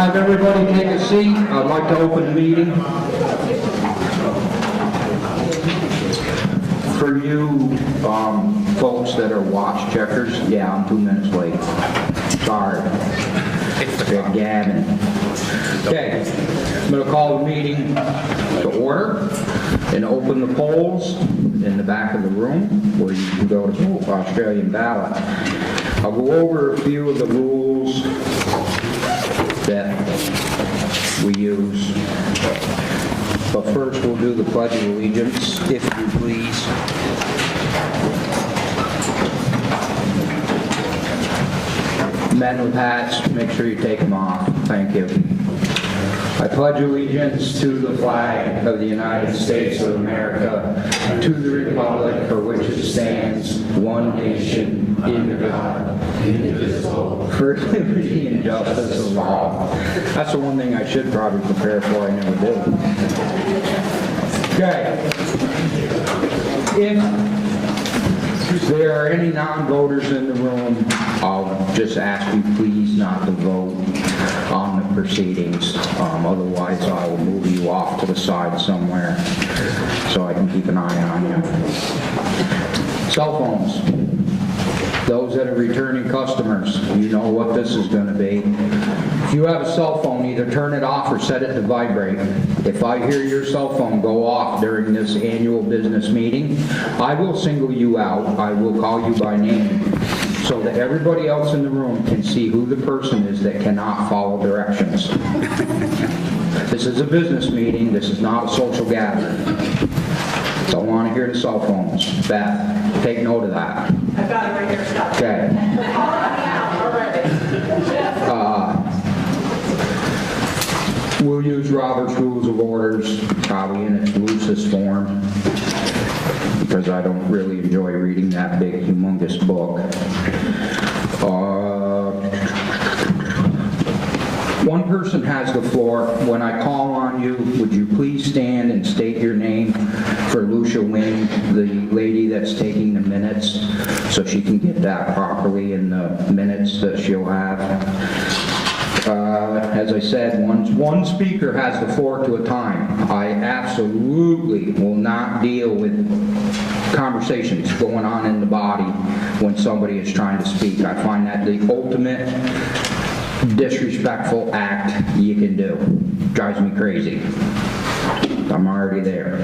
have everybody take a seat. I'd like to open the meeting. For you folks that are watch checkers, yeah, I'm 2 minutes late. Sorry. Big gabbing. Okay, I'm going to call the meeting to order and open the polls in the back of the room where you can go to vote Australian ballot. I'll go over a few of the rules that we use. But first we'll do the Pledge of Allegiance, if you please. Men with hats, make sure you take them off. Thank you. I pledge allegiance to the flag of the United States of America, to the republic for which it stands, one nation, under God, indivisible, for liberty and justice for all. That's the one thing I should probably prepare for, I never did. Okay. If there are any non-voters in the room, I'll just ask you please not to vote on the proceedings. Otherwise, I will move you off to the side somewhere so I can keep an eye on you. Cell phones. Those that are returning customers, you know what this is going to be. If you have a cell phone, either turn it off or set it to vibrate. If I hear your cell phone go off during this annual business meeting, I will single you out. I will call you by name so that everybody else in the room can see who the person is that cannot follow directions. This is a business meeting. This is not a social gathering. Don't want to hear the cell phones. Beth, take note of that. I've got it right here, Scott. Okay. We'll use Robert's Rules of Orders, probably in its loosest form, because I don't really enjoy reading that big, humongous book. One person has the floor. When I call on you, would you please stand and state your name for Lucia Wing, the lady that's taking the minutes, so she can get that properly in the minutes that she'll have. As I said, one speaker has the floor to a time. I absolutely will not deal with conversations going on in the body when somebody is trying to speak. I find that the ultimate disrespectful act you can do. Drives me crazy. I'm already there.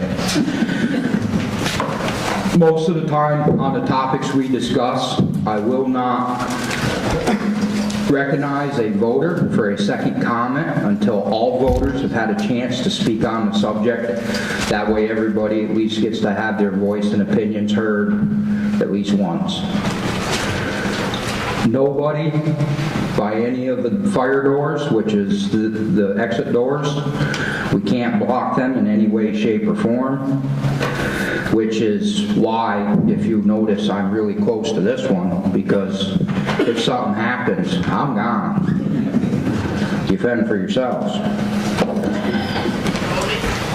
Most of the time on the topics we discuss, I will not recognize a voter for a second comment until all voters have had a chance to speak on the subject. That way everybody at least gets to have their voice and opinions heard at least once. Nobody by any of the fire doors, which is the exit doors, we can't block them in any way, shape, or form, which is why, if you notice, I'm really close to this one, because if something happens, I'm gone. You fend for yourselves.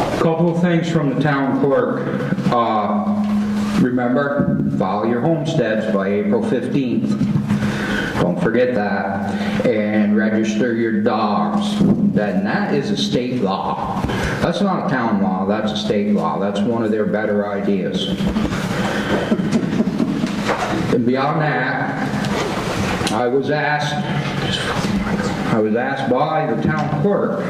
A couple of things from the town clerk. Remember, file your homesteads by April 15th. Don't forget that. And register your dogs. Then that is a state law. That's not a town law, that's a state law. That's one of their better ideas. And beyond that, I was asked by the town clerk,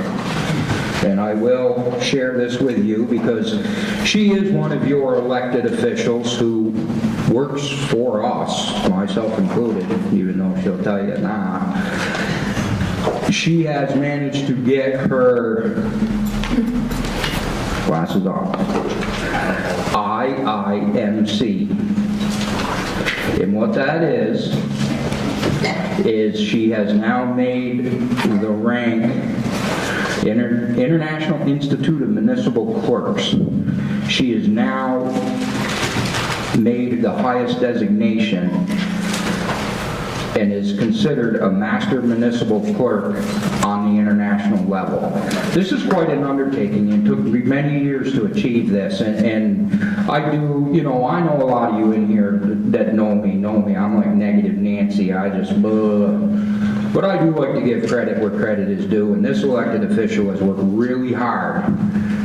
and I will share this with you because she is one of your elected officials who works for us, myself included, even though she'll tell you not. She has managed to get her glasses on. IIMC. And what that is she has now made the rank International Institute of Municipal Clerks. She is now made the highest designation and is considered a master municipal clerk on the international level. This is quite an undertaking and took me many years to achieve this, and I do, I know a lot of you in here that know me. I'm like negative Nancy. I just, But I do like to give credit where credit is due, and this elected official has worked really hard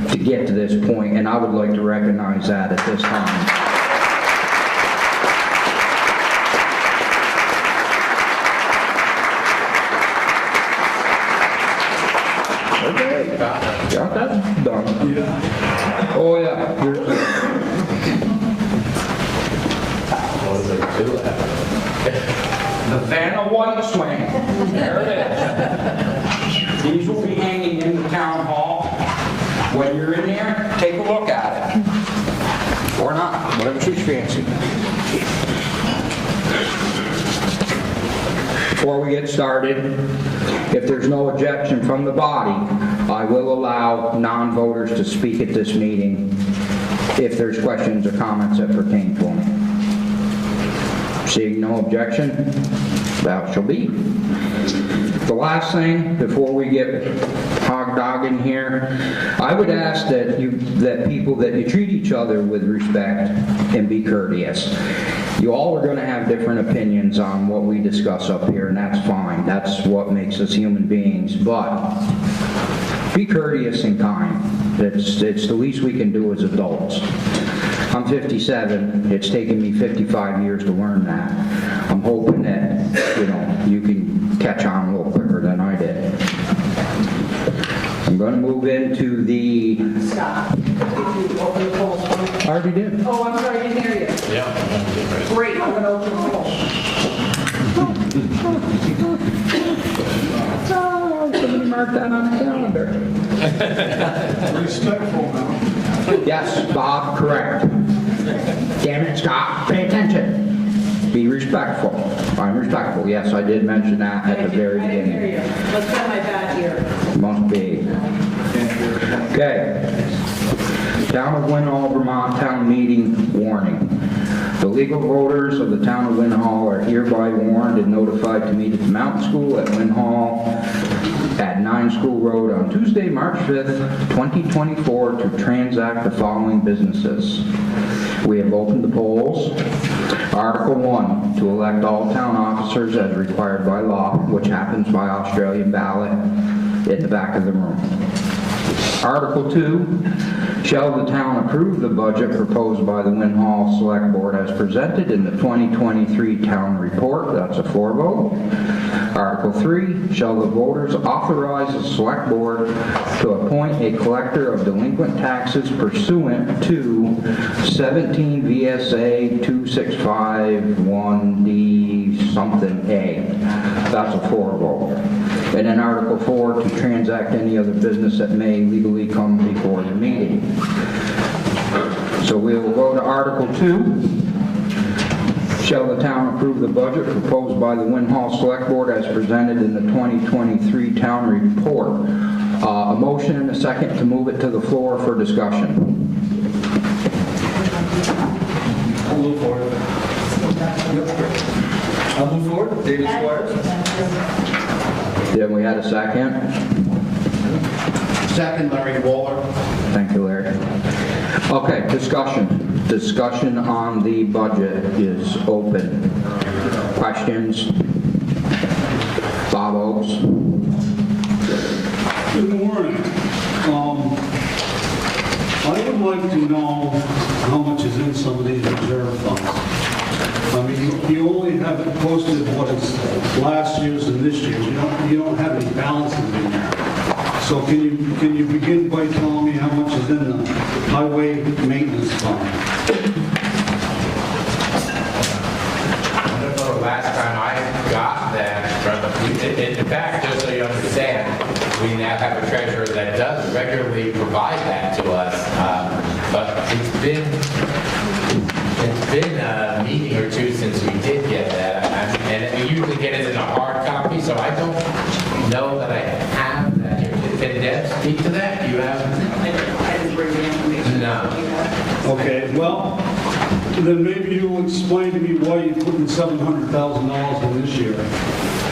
to get to this point, and I would like to recognize that at this time. Okay, got that done. Yeah. Oh yeah. The Vanna White Swing. There it is. These will be hanging in the town hall. When you're in there, take a look at it. Or not, whatever suits fancy. Before we get started, if there's no objection from the body, I will allow non-voters to speak at this meeting if there's questions or comments that pertain to them. Seeing no objection, that shall be. The last thing, before we get hog-dogging here, I would ask that you treat each other with respect and be courteous. You all are going to have different opinions on what we discuss up here, and that's fine. That's what makes us human beings, but be courteous and kind. It's the least we can do as adults. I'm 57. It's taken me 55 years to learn that. I'm hoping that, you can catch on a little quicker than I did. I'm going to move into the... Scott, if you open the polls for me. I already did. Oh, I'm sorry, I didn't hear you. Yeah. Great, I'm going to open the polls. Oh, somebody mark that on the calendar. Respectful now. Yes, Bob, correct. Damn it, Scott, pay attention. Be respectful. I'm respectful. Yes, I did mention that at the very I didn't hear beginning. you. Let's try my bad ear. Must be. Okay. Town of Winhall, Vermont Town Meeting warning. The legal voters of the town of Winhall are hereby warned and notified to meet at the Mountain School at Winhall at 9 School Road on Tuesday, March 5th, 2024 to transact the following businesses. We have opened the polls. Article 1, to elect all town officers as required by law, which happens by Australian ballot in the back of the room. Article 2, shall the town approve the budget proposed by the Winhall Select Board as presented in the 2023 town report? That's a 4 vote. Article 3, shall the voters authorize the Select Board to appoint a collector of delinquent taxes pursuant to 17 VSA 2651D something A? That's a 4 vote. And then Article 4, to transact any other business that may legally come before the meeting. So we will go to Article 2. Shall the town approve the budget proposed by the Winhall Select Board as presented in the 2023 town report? A motion and a second to move it to the floor for discussion. I'll move forward. I'll move forward. David Squires. Then we had a second. Second, Larry Waller. Thank you, Larry. Okay, discussion. Discussion on the budget is open. Questions? Bob Oakes? Good morning. I would like to know how much is in some of these reserve funds. I mean, you only have it posted what is last year's and this year's. You don't have any balances in there. So can you begin by telling me how much is in the highway maintenance fund? The last time I got that in fact, just so you understand, we now have a treasurer that does regularly provide that to us, but it's been a meeting or two since we did get that, and we usually get it in a hard copy, so I don't know that I have that here. Can Deb speak to that? You have? I didn't bring the information. No. Okay, well, then maybe you'll explain to me why you put in $700,000 in this year.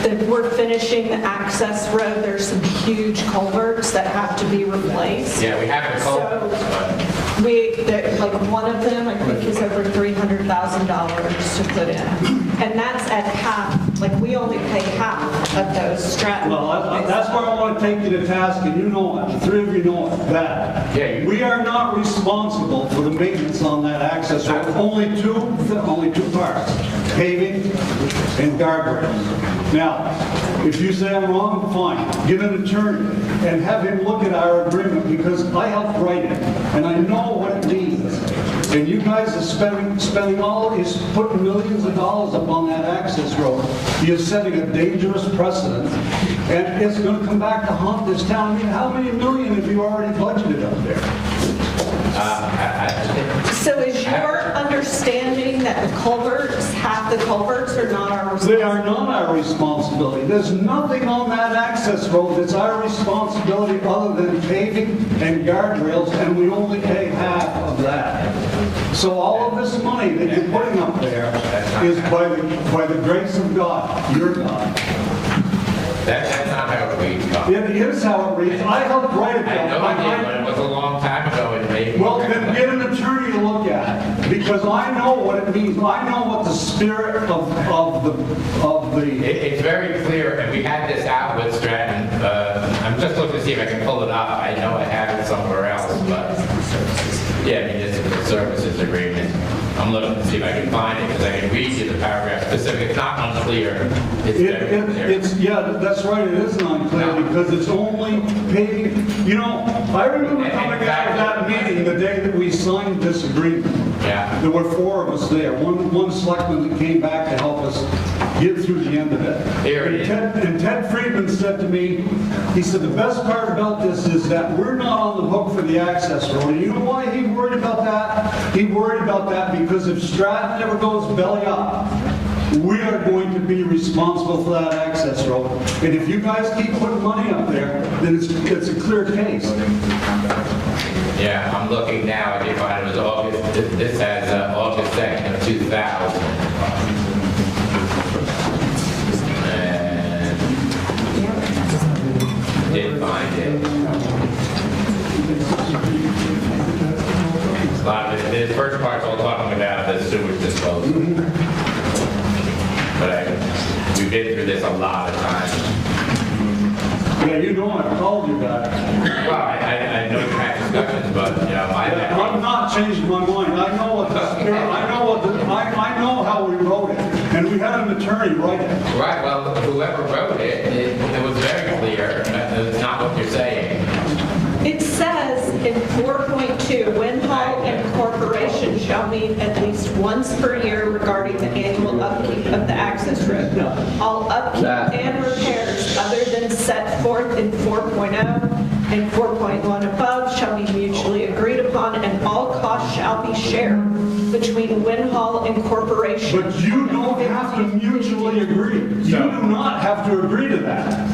If we're finishing the access road, there's some huge culverts that have to be replaced. Yeah, we have the culverts, but... Like one of them, I think is over $300,000 to put in. And that's at half, like we only pay half of those Stratton. Well, that's where I want to take you to task, and you know it, the three of you know it, that Yeah, we are not responsible for the maintenance on that access road. Only two parts, paving and guardrails. Now, if you say I'm wrong, fine, get an attorney and have him look at our agreement, because I helped write it, and I know what it means. And you guys are spending all, is putting millions of dollars up on that access road. You're setting a dangerous precedent, and it's going to come back to haunt this town. I mean, how many million have you already budgeted up there? So is your understanding that the culverts, half the culverts are not our responsibility? They are not our responsibility. There's nothing on that access road that's our responsibility other than paving and guardrails, and we only pay half of that. So all of this money that you're putting up there is by the grace of God, your God. That's not how it reads, Bob. It is how it reads. I helped write it. I know it did, but it was a long time ago, and maybe. Well, then get an attorney to look at it, because I know what it means. I know what the spirit of the. It's very clear, and we had this out with Stratton. I'm just looking to see if I can pull it up. I know I have it somewhere else, but yeah, municipal services agreement. I'm looking to see if I can find it, because I can read you the paragraph specific. It's not unclear. It's very clear. Yeah, that's right, it is unclear, because it's only paving. You know, I remember coming out of that meeting the day that we signed this agreement. Yeah. There were four of us there. One selectman that came back to help us get through the end of it. Here it is. And Ted Friedman said to me, he said, the best part about this is that we're not on the hook for the access road. And you know why he worried about that? He worried about that because if Stratton ever goes belly up, we are going to be responsible for that access road. And if you guys keep putting money up there, then it's a clear case. Yeah, I'm looking now. I did find it was August. This has August 2nd of 2000. And did find it. A lot of it. This first part's all talking about the sewage disposal. But we've been through this a lot of times. Yeah, you know I told you that. Well, I know you've had discussions, but, you know, I'm not changing my mind. I know what the spirit, I know how we wrote it. And we had an attorney write it. Right, well, whoever wrote it, it was very clear. It's not what you're saying. It says in 4.2, Winhall and Corporation shall meet at least once per year regarding the annual upkeep of the access road. All upkeep and repairs other than set forth in 4.0 and 4.1 above shall be mutually agreed upon, and all costs shall be shared between Winhall and Corporation. But you don't have to mutually agree. You do not have to agree to that.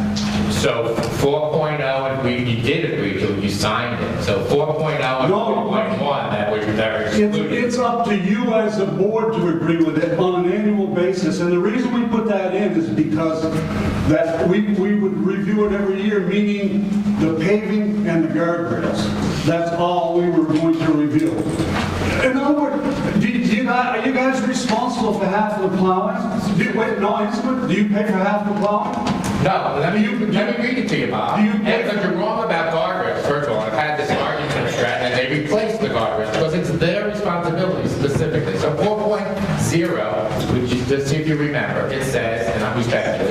So 4.0, you did agree to it, you signed it. So 4.0 and No. 4.1 that were excluded. It's up to you as a board to agree with it on an annual basis. And the reason we put that in is because that we would review it every year, meaning the paving and the guardrails. That's all we were going to review. In other words, are you guys responsible for half of the plowing? Do you pay for half the plowing? No, let me read it to you, Bob. Do you pay Because you're wrong about guardrails. First of all, I've had this argument with Stratton, and they replaced the guardrails because it's their responsibility specifically. So 4.0, which is, just see if you remember, it says, and I'm respectful,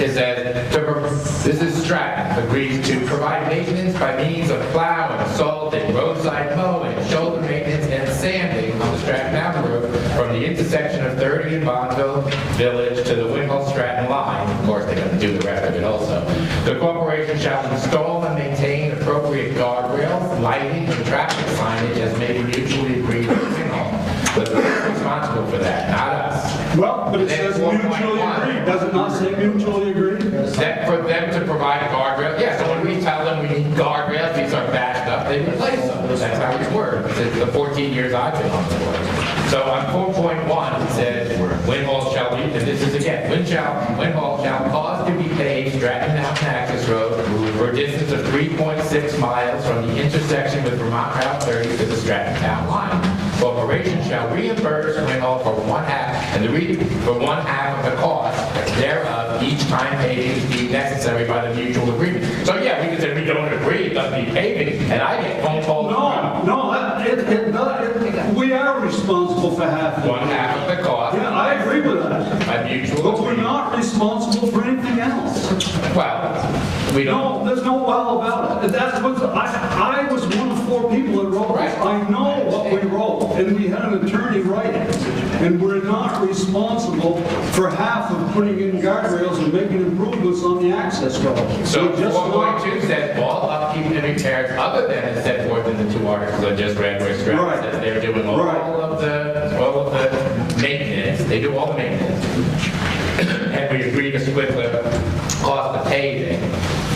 it says, this is Stratton, agrees to provide maintenance by means of plowing, salting, roadside mowing, shoulder maintenance, and sanding on the Stratton Mountain Road from the intersection of 30 and Bonneville Village to the Winhall-Stratton line. Of course, they're going to do the rest of it also. The corporation shall install and maintain appropriate guardrails, lighting, and traffic signage as may be mutually agreed with Winhall. But they're responsible for that, not us. Well, but it And then says mutually 4.1. agreed. Does it not say mutually agreed? That for them to provide guardrails, yeah, so when we tell them we need guardrails, these are bashed up, they replace them. That's how it works. It's the 14 years I've been on the board. So on 4.1, it says, Winhall shall be, and this is again, Winhall shall cause to be paved Stratton Mountain Access Road for a distance of 3.6 miles from the intersection with Vermont Route 30 to the Stratton Town line. Corporation shall reimburse Winhall for one half of the cost thereof each time paving is deemed necessary by the mutual agreement. So yeah, we can say we don't agree, it doesn't need paving, and I get phone calls. We are responsible for half. One half of the cost. Yeah, I agree with that. By mutual But we're agreement. not responsible for anything else. Well, we don't. No, there's no well about it. That's what, I was one of 4 people that wrote this. I know what we wrote, and we had an attorney write it. And we're not responsible for half of putting in guardrails and making improvements on the access road. So We're just not- 4.2 says all upkeep and repairs other than as set forth in the 2 articles I just read, where Stratton Right. says they're doing all of the maintenance. They do all the maintenance. And we agree to split the cost of paving.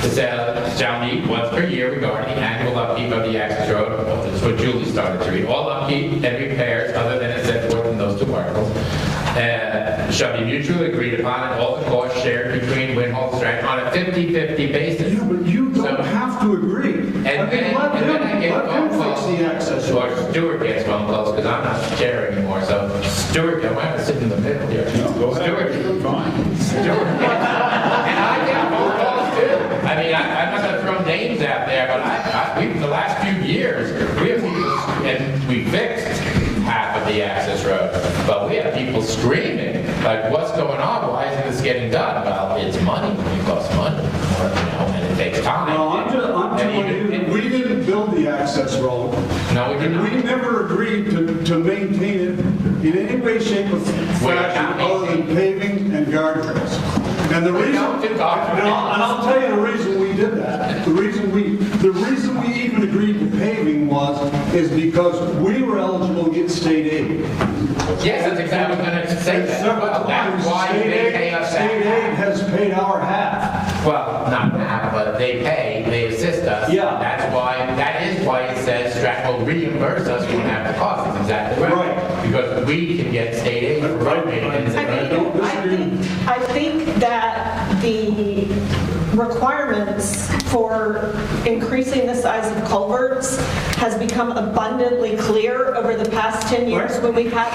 The sale shall meet once per year regarding the annual upkeep of the access road. That's what Julie started to read. All upkeep and repairs other than as set forth in those 2 articles shall be mutually agreed upon and all the costs shared between Winhall and Stratton on a 50-50 basis. Yeah, but you don't So- have to agree. And then I get Let phone them fix calls. the access Or road. Stuart gets phone calls, because I'm not the chair anymore, so Stuart, I'm going to sit in the middle here. Stuart. Stuart. And I get phone calls too. I mean, I'm not going to throw names out there, but in the last few years, we have people, and we fixed half of the access road, but we have people screaming, like, what's going on? Why isn't this getting done? Well, it's money. It costs money, and it takes time. No, I'm And telling even- you, we didn't build the access road. No, we did And not. we never agreed to maintain it in any way, shape, or fashion other than paving and guardrails. And the We reason, don't do guardrails. and I'll tell you the reason we did that. The reason we even agreed to paving is because we were eligible to get state aid. Yes, that's exactly what I was going to say that. Several Well, times, that's why state they pay us aid that. has paid our half. Well, not half, but they assist us. Yeah. That is why it says Stratton will reimburse us one half the cost. That's exactly right. Right. Because we can get state aid for road maintenance. I think that the requirements for increasing the size of culverts has become abundantly clear over the past 10 years when we've had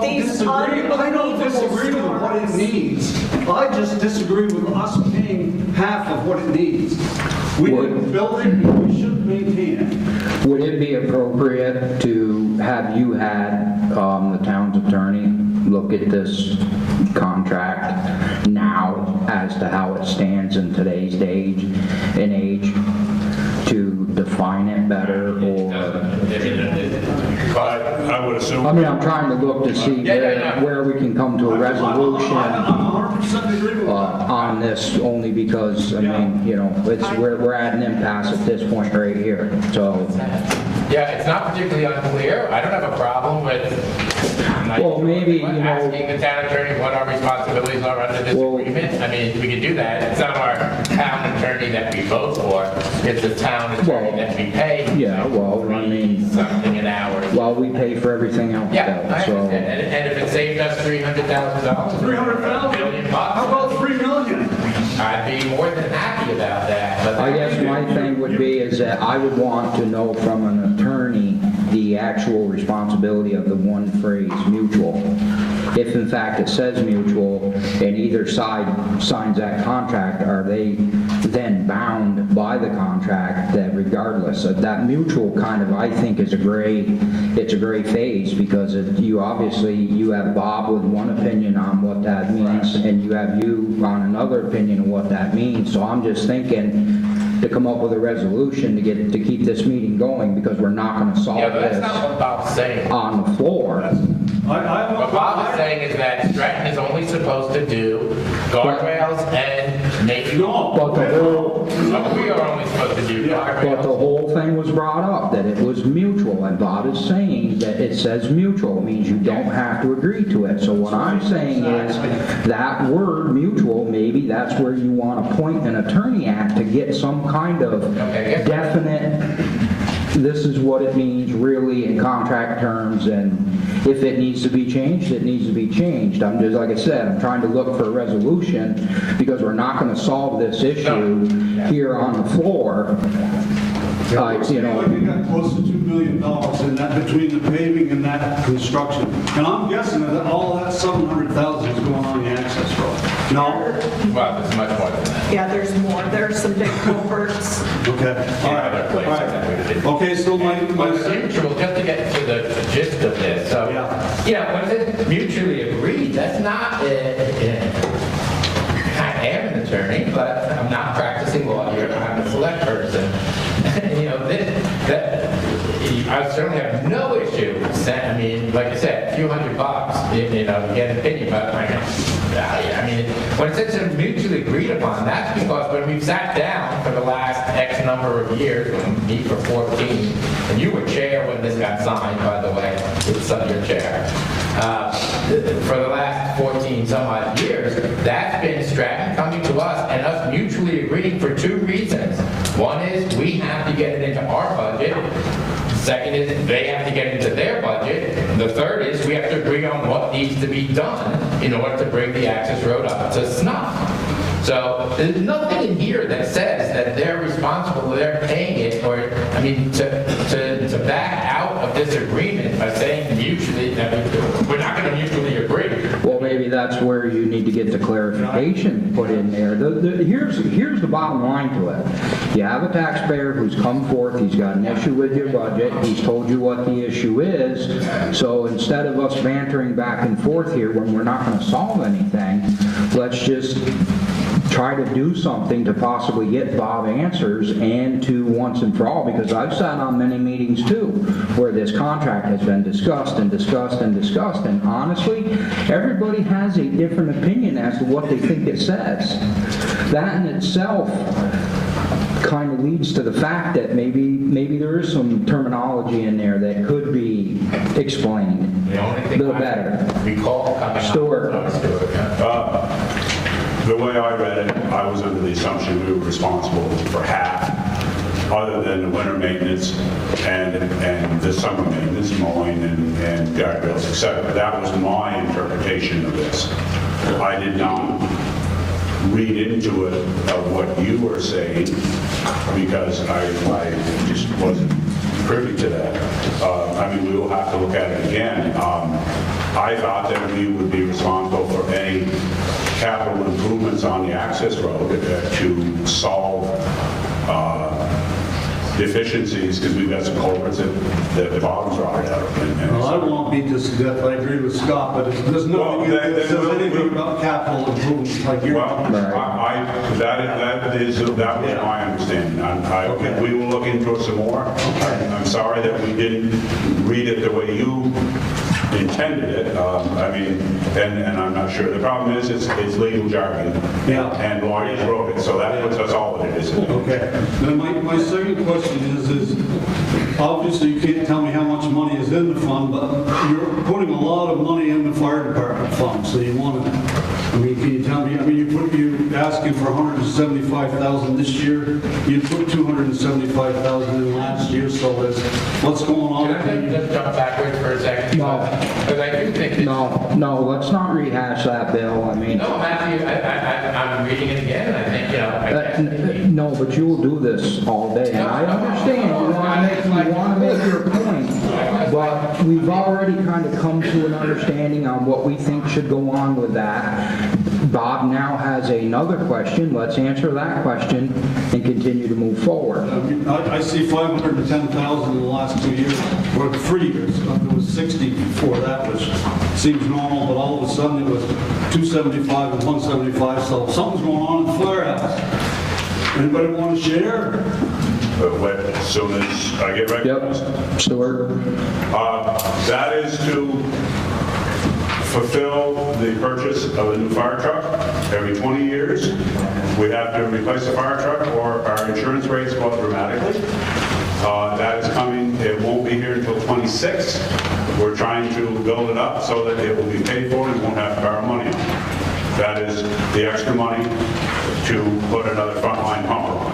these I don't unbelievable disagree with what it storms. needs. I just disagree with us paying half of what it needs. We didn't build it, we should maintain it. Would it be appropriate to have you had the town's attorney look at this contract now as to how it stands in today's age to define it better, or? I would assume. I mean, I'm trying to look to see where we can come to a resolution I'm 100% agree with that. on this, only because, I mean, you know, we're at an impasse at this point right here, so. Yeah, it's not particularly unclear. I don't have a problem with Well, maybe, you know- asking the town attorney what our responsibilities are under this Well- agreement. I mean, we could do that. It's not our town attorney that we vote for. It's the town attorney Well, that we pay. Yeah, well, I mean, Something an hour. well, we pay for everything else, Yeah, I though, so. understand. And if it saved us $300,000. 300,000? $1 million How bucks, about 3 million? I'd be more than happy about that. But I guess my thing would be is that I would want to know from an attorney the actual responsibility of the one phrase, mutual. If in fact it says mutual and either side signs that contract, are they then bound by the contract that regardless of that mutual kind of, I think is it's a gray phase, because you have Bob with one opinion on what that means and you have you on another opinion of what that means. So I'm just thinking to come up with a resolution to keep this meeting going, because we're not going to solve yeah, but that's this not what Bob's saying. on the floor. What Bob is saying is that Stratton is only supposed to do guardrails and maybe. No. But the whole, So we are only supposed to do but the guardrails. whole thing was brought up, that it was mutual, and Bob is saying that it says mutual, means you don't have to agree to it. So what I'm saying is, that word mutual, maybe that's where you want to point an attorney at to get some kind of Okay, yeah. definite, this is what it means really in contract terms, and if it needs to be changed, it needs to be changed. I'm just, like I said, I'm trying to look for a resolution, because we're not going to solve this issue here on the floor You know, Like you got close to $2 million in that, between the paving and that construction. And I'm guessing that all that 700,000 is going on the access road. No? Well, there's much more than that. Yeah, there's more. There's some big culverts. Okay. All right. Other places that we did. Okay, so But my mutual, just to get to the gist of this, so, Yeah. when it's mutually agreed, that's not, I am an attorney, but I'm not practicing law here, I'm a select person. I certainly have no issue, I mean, like I said, a few $100, you get an opinion, but I mean, when it's mutually agreed upon, that's because when we've sat down for the last X number of years, me for 14, and you were chair when this got signed, by the way, it's your chair. For the last 14 some odd years, that's been Stratton coming to us and us mutually agreeing for two reasons. One is we have to get it into our budget. Second is they have to get into their budget. And the third is we have to agree on what needs to be done in order to bring the access road up to snuff. So there's nothing in here that says that they're responsible, they're paying it, or, I mean, to back out of this agreement by saying mutually, that we're not going to mutually agree. well, maybe that's where you need to get the clarification put in there. Here's the bottom line to it. You have a taxpayer who's come forth, he's got an issue with your budget, he's told you what the issue is, so instead of us bantering back and forth here when we're not going to solve anything, let's just try to do something to possibly get Bob answers and to once and for all, because I've sat on many meetings too where this contract has been discussed and discussed and discussed, and honestly, everybody has a different opinion as to what they think it says. That in itself kind of leads to the fact that maybe there is some terminology in there that could be explained The only a thing little I better. recall coming up. Stuart. The way I read it, I was under the assumption we were responsible for half, other than the winter maintenance and the summer maintenance, mowing and guardrails, et cetera. That was my interpretation of this. I did not read into it of what you were saying, because I just wasn't privy to that. I mean, we will have to look at it again. I thought that we would be responsible for any capital improvements on the access road to solve deficiencies, because we've got some culverts that the bottom's rotted out. Well, I won't beat this to death, I agree with Scott, but there's nothing that says anything about capital improvements like you're... Well, that was my understanding. We will look into it some more. I'm sorry that we didn't read it the way you intended it. I mean, and I'm not sure. The problem is it's legal jargon. Yeah. And lawyers wrote it, so that puts us all at a disadvantage. Okay. Then my second question is obviously you can't tell me how much money is in the fund, but you're putting a lot of money in the fire department fund, so you want to, I mean, can you tell me, I mean, you're asking for $175,000 this year, you put $275,000 in last year, so what's going on? Can I just jump backwards for a second? No. Because I do think that... No, let's not rehash that, Bill. I mean, No, Matthew, I'm reading it again, and I think, I guess... no, but you will do this all day, and I understand you want to make your point, but we've already kind of come to an understanding on what we think should go on with that. Bob now has another question. Let's answer that question and continue to move forward. I see 510,000 in the last 2 years, or 3 years. There was 60 before that, which seems normal, but all of a sudden it was 275 and 175, so something's going on in the firehouse. Anybody want to share? As soon as I get recognized. Yep, Stuart? That is to fulfill the purchase of a new fire truck every 20 years. We have to replace the fire truck or our insurance rates go up dramatically. That is coming, it won't be here until 26. We're trying to build it up so that it will be paid for and won't have to borrow money on it. That is the extra money to put another frontline pumper on.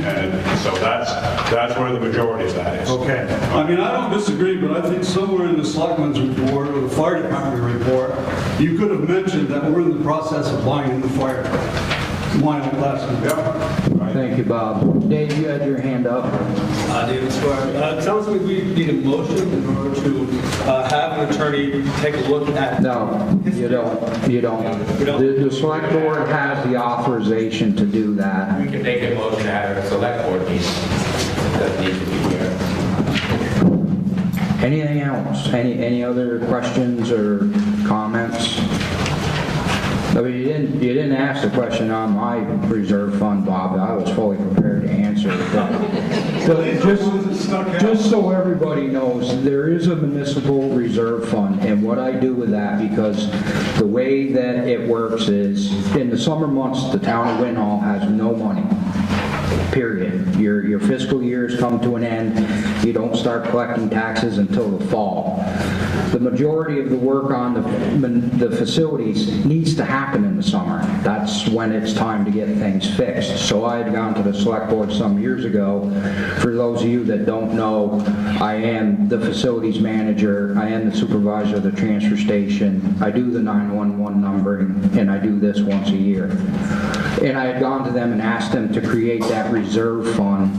And so that's where the majority of that is. Okay. I mean, I don't disagree, but I think somewhere in the selectmen's report or the fire department report, you could have mentioned that we're in the process of buying a new fire truck. Why not last? Yeah, Thank you, Bob. Dave, you had your hand up. David Squire. It sounds like we need a motion in order to have an attorney take a look at. No, you don't. You don't. The select board has the authorization to do that. We can make a motion to have a select board meeting. It doesn't need to be here. Anything else? Any other questions or comments? I mean, you didn't ask the question on my reserve fund, Bob. I was fully prepared to answer it. But just so everybody knows, there is a municipal reserve fund, and what I do with that, because the way that it works is, in the summer months, the town of Winhall has no money. Period. Your fiscal years come to an end. You don't start collecting taxes until the fall. The majority of the work on the facilities needs to happen in the summer. That's when it's time to get things fixed. So I had gone to the select board some years ago. For those of you that don't know, I am the facilities manager. I am the supervisor of the transfer station. I do the 911 numbering, and I do this once a year. And I had gone to them and asked them to create that reserve fund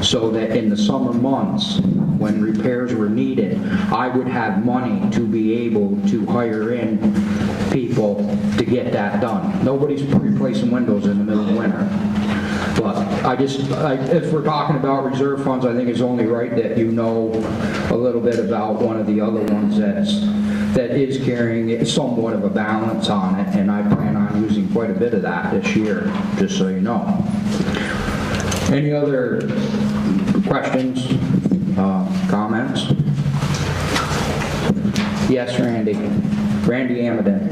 so that in the summer months, when repairs were needed, I would have money to be able to hire in people to get that done. Nobody's replacing windows in the middle of winter. But if we're talking about reserve funds, I think it's only right that you know a little bit about one of the other ones that is carrying somewhat of a balance on it, and I plan on using quite a bit of that this year, just so you know. Any other questions, comments? Yes, Randy. Randy Amadon.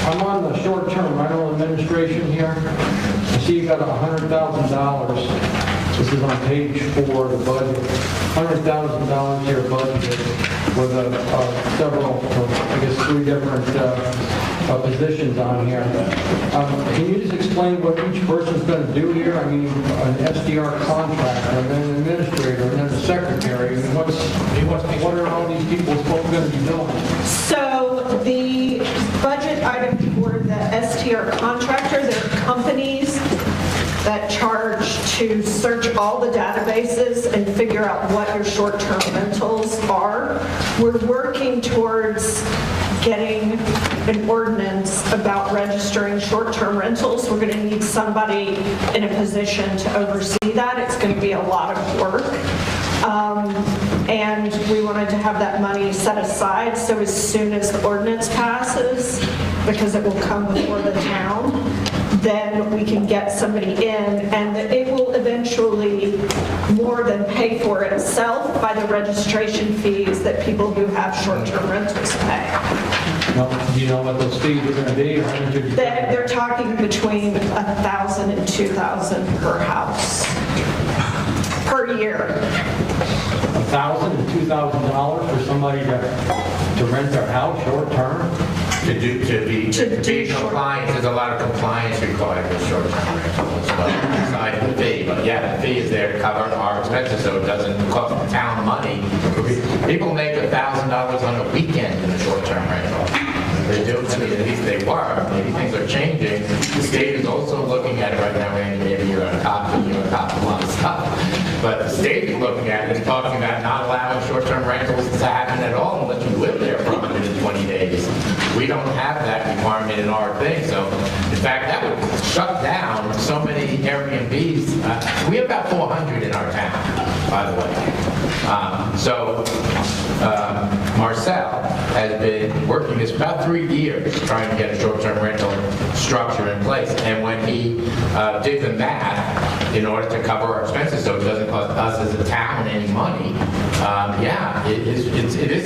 I'm on the short-term rental administration here. I see you got $100,000. This is on page 4 of the budget. $100,000 here budgeted with several, I guess 3 different positions on here. Can you just explain what each person's going to do here? I mean, an SDR contractor, and then an administrator, and then a secretary. I mean, what are all these people supposed to be doing? So the budget item for the STR contractor, there are companies that charge to search all the databases and figure out what your short-term rentals are. We're working towards getting an ordinance about registering short-term rentals. We're going to need somebody in a position to oversee that. It's going to be a lot of work. And we wanted to have that money set aside so as soon as the ordinance passes, because it will come before the town, then we can get somebody in, and it will eventually more than pay for itself by the registration fees that people who have short-term rentals pay. Do you know what those fees are going to be? Or how much are you- They're talking between $1,000 and $2,000 per house per year. $1,000 and $2,000 for somebody to rent their house short-term? To be in compliance, there's a lot of compliance required with short-term rentals, but besides the fee. But yeah, the fee is there to cover our expenses, so it doesn't cost the town money. People make $1,000 on a weekend in a short-term rental. They do, I mean, at least they were. Maybe things are changing. The state is also looking at it right now, Randy. Maybe you're on top of a lot of stuff. But the state is looking at it and talking about not allowing short-term rentals to happen at all unless you live there for 120 days. We don't have that requirement in our thing, so in fact, that would shut down so many Airbnbs. We have about 400 in our town, by the way. Marcel has been working this about 3 years trying to get a short-term rental structure in place, and when he did the math in order to cover our expenses so it doesn't cost us as a town any money, it is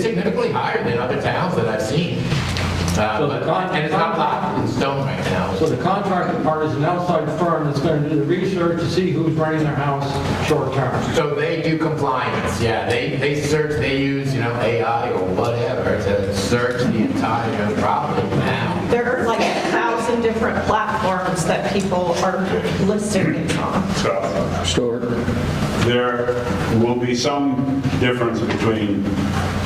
significantly higher than other towns that I've seen. And it's not locked in stone right now. So the contractor part is an outside firm that's going to do the research to see who's renting their house short-term. So they do compliance, yeah. They search, they use, AI or whatever to search the entire property now. There are like 1,000 different platforms that people are listing these on. So, Stuart? there will be some difference between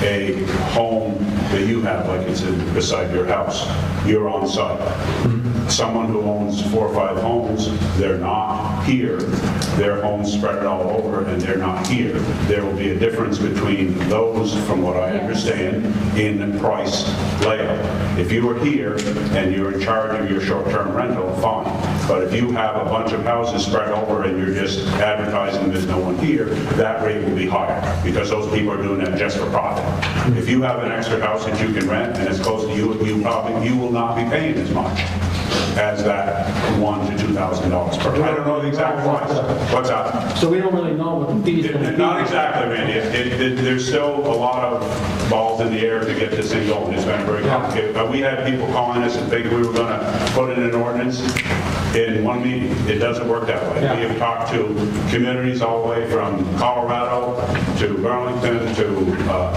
a home that you have, like it's beside your house. You're on site. Someone who owns 4 or 5 homes, they're not here. Their homes spread all over and they're not here. There will be a difference between those, from what I understand, in price layout. If you are here and you're in charge of your short-term rental, fine. But if you have a bunch of houses spread over and you're just advertising there's no one here, that rate will be higher because those people are doing that just for profit. If you have an extra house that you can rent and it's close to you, you will not be paying as much as that $1,000 to $2,000 per. I don't know the exact price. What's that? So we don't really know what the fees are going to be. Not exactly, Randy. There's still a lot of balls in the air to get this thing going. It's been very complicated. But we had people calling us and thinking we were going to put in an ordinance in one meeting. It doesn't work that way. Yeah. We have talked to communities all the way from Colorado to Burlington to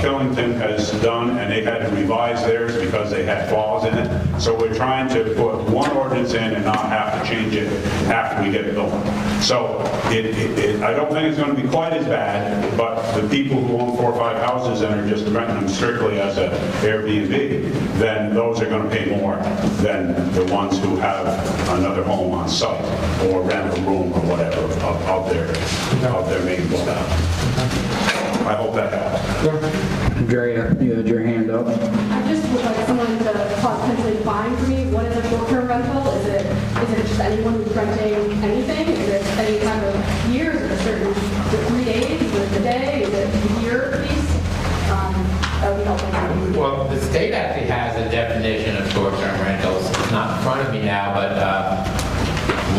Killington has done, and they had to revise theirs because they had flaws in it. So we're trying to put one ordinance in and not have to change it after we get it going. So I don't think it's going to be quite as bad, but the people who own 4 or 5 houses and are just renting them strictly as an Airbnb, then those are going to pay more than the ones who have another home on site or rent a room or whatever of their main dwelling. I hope that helps. Andrea, you had your hand up. I just would like someone to potentially define for me what is a short-term rental? Is it just anyone who's renting anything? Is it any kind of year? Is it a certain, is it 3 days? Is it a day? Is it a year piece? That would be helpful. Well, the state actually has a definition of short-term rentals. It's not in front of me now, but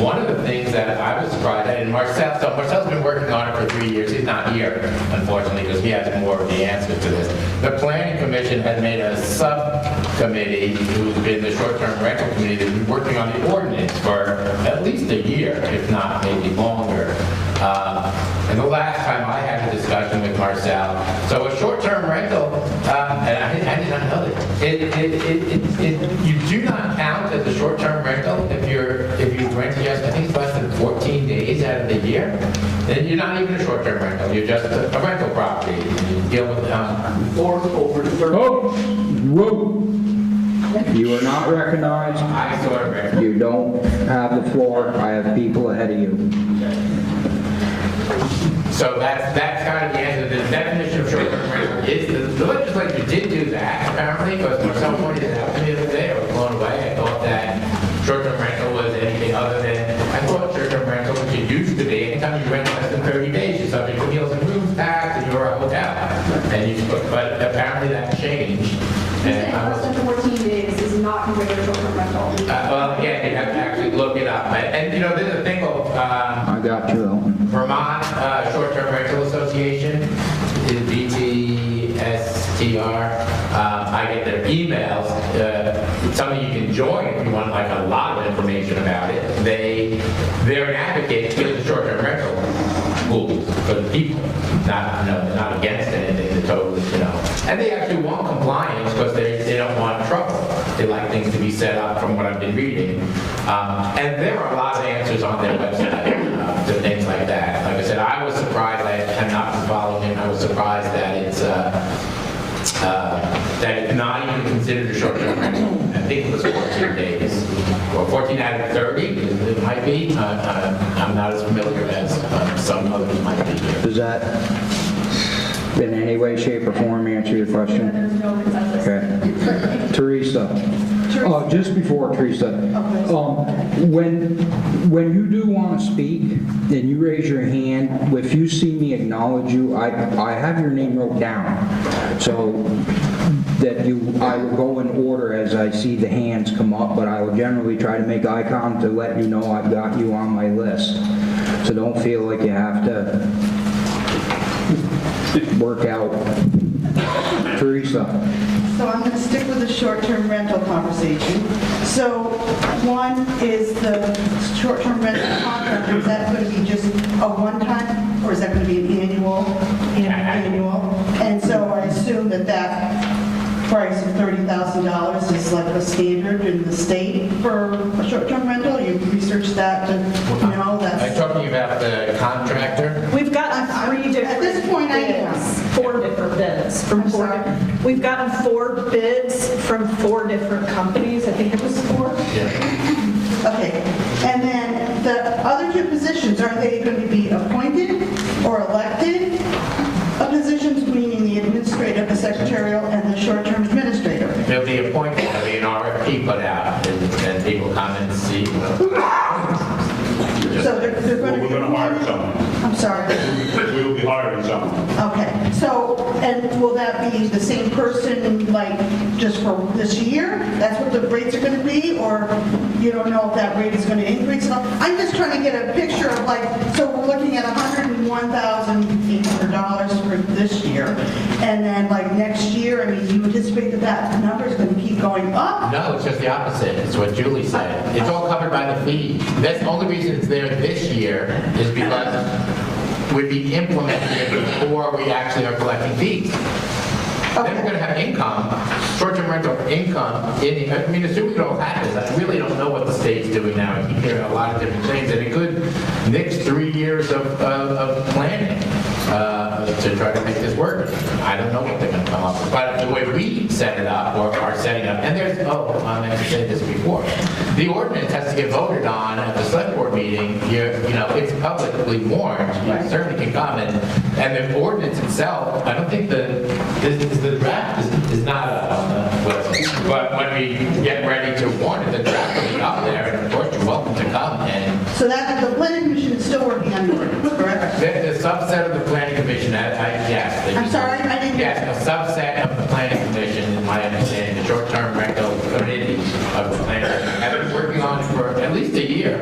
one of the things that I was surprised at, and Marcel's been working on it for 3 years. He's not here, unfortunately, because he has more of the answers to this. The Planning Commission has made a subcommittee who's been the short-term rental committee that's been working on the ordinance for at least a year, if not maybe longer. And the last time I had a discussion with Marcel, so a short-term rental, and I did not know that, you do not count as a short-term rental if you rent just, I think it's less than 14 days out of the year, then you're not even a short-term rental, you're just a rental property. You deal with, Or over 30. Oh, whoa. You are not recognized. I sort of rent. You don't have the floor. I have people ahead of you. So that's kind of the answer. The definition of short-term rental is, the legislature did do that, apparently, because Marcel pointed it out to me the other day. I was blown away. I thought that short-term rental was anything other than, I thought short-term rental, which it used to be, anytime you rent less than 30 days, you're subject to meals and rooms tax, and you're a hotel. But apparently that changed. Less than 14 days is not considered a short-term rental. Well, again, you have to actually look it up. And you know, there's a thing called I got you. Vermont Short-Term Rental Association, is VTSTR. I get their emails. It's something you can join if you want like a lot of information about it. They're an advocate for the short-term rental rules for the people, not against anything. They're totally, and they actually want compliance because they don't want trouble. They like things to be set up from what I've been reading. And there are a lot of answers on their website to things like that. Like I said, I was surprised. I have not been following him. I was surprised that it's not even considered a short-term rental. I think it was 14 days, or 14 out of 30. It might be. I'm not as familiar as some others might be here. Does that in any way, shape, or form answer your question? There's no consensus. Okay. Teresa. Oh, just before Teresa, when you do want to speak and you raise your hand, if you see me acknowledge you, I have your name wrote down, so that I will go in order as I see the hands come up, but I will generally try to make eye contact to let you know I've got you on my list. So don't feel like you have to work out. Teresa. So I'm going to stick with the short-term rental conversation. So one is the short-term rental contract, is that going to be just a one-time, or is that going to be an annual? And so I assume that price of $30,000 is like the standard in the state for a short-term rental? You researched that to know Are you that? talking about the contractor? We've got, bids from I'm four. sorry? We've gotten 4 bids from 4 different companies. I think it was 4. Okay, and then the other 2 positions, are they going to be appointed or elected positions, meaning the administrative, the secretarial, and the short-term administrator? They'll be appointed, there'll be an RFP put out, and people come and see. So they're Well, going to we're be... going to hire someone. I'm sorry. We'll be hiring someone. Okay, so, and will that be the same person, like, just for this year? That's what the rates are going to be, or you don't know if that rate is going to increase at all? I'm just trying to get a picture of, like, so we're looking at $101,800 for this year, and then, like, next year, I mean, do you anticipate that that number is going to keep going up? No, it's just the opposite. It's what Julie said. It's all covered by the fee. That's the only reason it's there this year is because we'd be implementing it before we actually are collecting fees. Then we're going to have income, short-term rental income. I mean, assuming it all happens, I really don't know what the state's doing now. I keep hearing a lot of different things, and it could nix 3 years of planning to try to make this work. I don't know what they're going to come up with. But the way we set it up, or are setting up, and there's, I meant to say this before, the ordinance has to get voted on at the select board meeting. It's publicly warned. You certainly can come, and the ordinance itself, I don't think the draft is not up on the website. But when we get ready to warn it, the draft will be up there, and of course, you're welcome to come. And So that, the planning commission is still working on the ordinance, correct? the subset of the planning commission, yes. I'm sorry, I didn't get... Yes, a subset of the planning commission, in my understanding, the short-term rental committee of the planning commission, have been working on it for at least a year.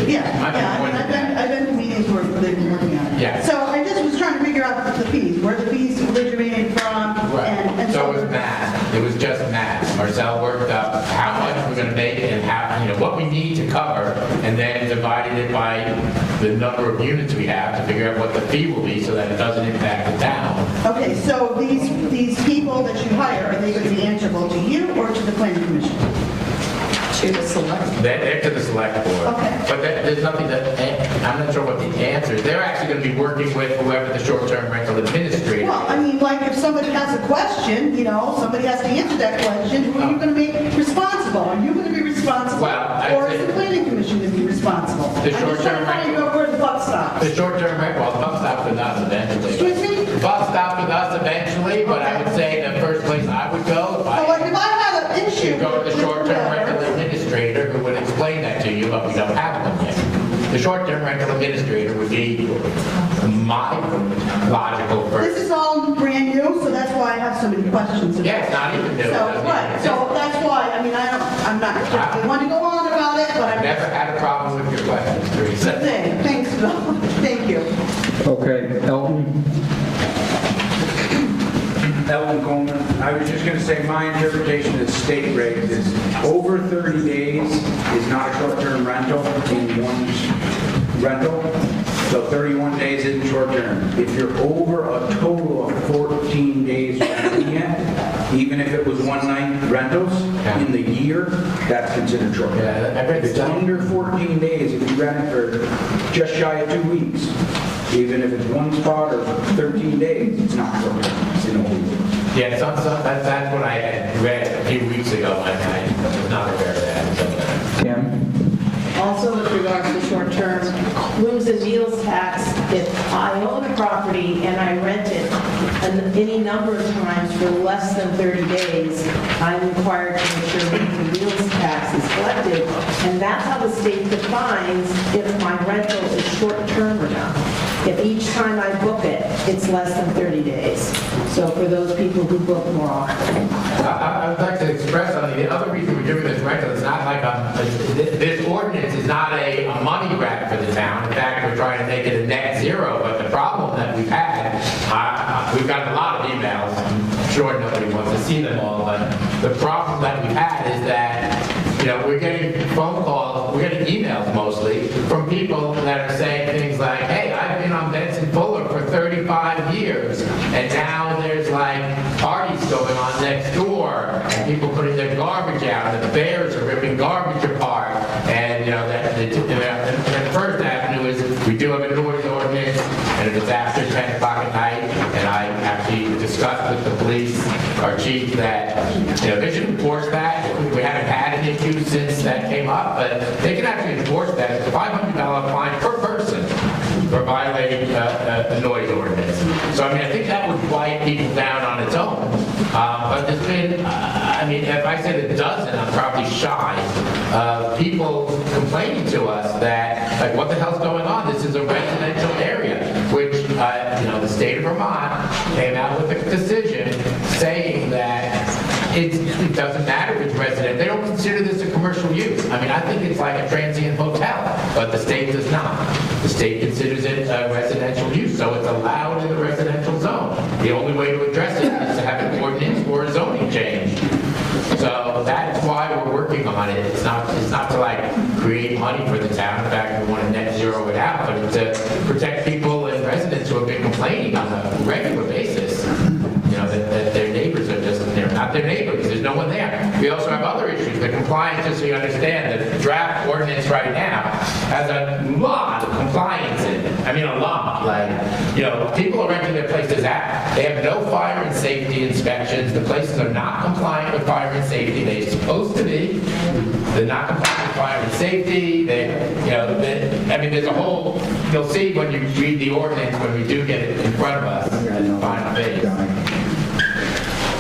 Yeah, Might be more than that. I've been to meetings where they've been working on it. Yeah. So I just was trying to figure out the fees, where the fees originated from, and So it was math. It was just math. Marcel worked up how much we're going to make and how, what we need to cover, and then divided it by the number of units we have to figure out what the fee will be so that it doesn't impact the town. Okay, so these people that you hire, are they going to be answerable to you or to the planning commission? To the select. They're to the select board. Okay. But there's nothing I'm not sure what the answer is. They're actually going to be working with whoever the short-term rental administrator is. Well, I mean, like, if somebody has a question, somebody has to answer that question, who are you going to make responsible? Are you going to be responsible? Well, Or is the planning commission going to be responsible? The I'm just short-term trying to find out where the buck stops. The short-term rental, well, the buck stops with us eventually. Excuse me? The buck stops with us eventually, but I would say the first place I would go So, like, if I have an issue... You go to the with short-term whoever- rental administrator who would explain that to you, but we don't have one yet. The short-term rental administrator would be my logical This person. is all brand new, so that's why I have so many questions. Yeah, it's not even new. So, right, so that's why, I mean, I'm not particularly want to go on about it, but I've I'm... never had a problem with your questions, Teresa. Thanks, Bill. Thank you. Okay, Elton? Ellen Coleman, I was just going to say my interpretation of the state rate is over 30 days is not a short-term rental in one's rental. So 31 days isn't short-term. If you're over a total of 14 days renting it, even if it was one-night rentals in the year, that's considered short-term. Yeah, I read If it's under 14 days, if you rent it for just shy of 2 weeks, even if it's one spot or 13 days, it's not short-term. It's in a whole year. Yeah, that's what I had read a few weeks ago, and I was not aware of that. Kim? Also with regards to short-term rooms and meals tax, if I own a property and I rent it any number of times for less than 30 days, I'm required to make sure rooms and meals tax is collected. And that's how the state defines if my rental is short-term or not. If each time I book it, it's less than 30 days. So for those people who book more often. I would like to express something. The other reason we're doing this rental is not like this ordinance is not a money grab for the town. In fact, we're trying to make it a net zero. But the problem that we've had, we've gotten a lot of emails. I'm sure nobody wants to see them all, but the problem that we've had is that we're getting phone calls, we're getting emails mostly from people that are saying things like, hey, I've been on Benson Fuller for 35 years, and now there's like parties going on next door, and people putting their garbage out, and the bears are ripping garbage apart, and the first avenue is we do have a noise ordinance, and if it's after 10 o'clock at night, and I actually discussed with the police, our chief, that, they should enforce that. We haven't had an issue since that came up, but they can actually enforce that. It's a $500 fine per person for violating a noise ordinance. So, I think that would quiet people down on its own. But there's been, if I said a dozen, I'm probably shy of people complaining to us that, like, what the hell's going on? This is a residential area, which, the state of Vermont came out with a decision saying that it doesn't matter if it's resident. They don't consider this a commercial use. I think it's like a transient hotel, but the state does not. The state considers it a residential use, so it's allowed in the residential zone. The only way to address it is to have an ordinance or a zoning change. So that's why we're working on it. It's not to like create money for the town. In fact, we want to net zero it out, but to protect people and residents who have been complaining on a regular basis. That their neighbors are just, they're not their neighbors, there's no one there. We also have other issues. The compliance, just so you understand, the draft ordinance right now has a lot of compliance in it. A lot. People are renting their places out. They have no fire and safety inspections. The places are not compliant with fire and safety. They're supposed to be. They're not compliant with fire and safety. There's a whole, you'll see when you read the ordinance, when we do get it in front of us in the final phase.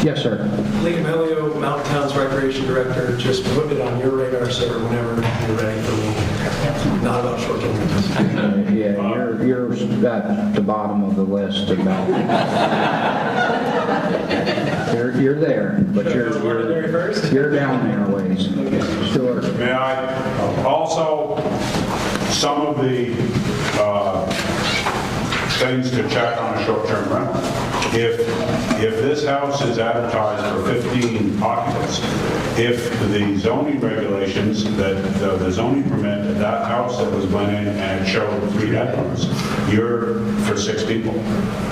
Yes, sir. Lee Amelio, Mountain Towns Recreation Director, just put it on your radar, sir, whenever you're ready for me. Not about short-term rentals. You're at the bottom of the list about. You're there, but you're down there a ways. Sure. May I also, some of the things to check on a short-term rental. If this house is advertised for 15 occupants, if the zoning regulations, that the zoning permit, that house that was went in and it showed 3 bedrooms, you're for 6 people.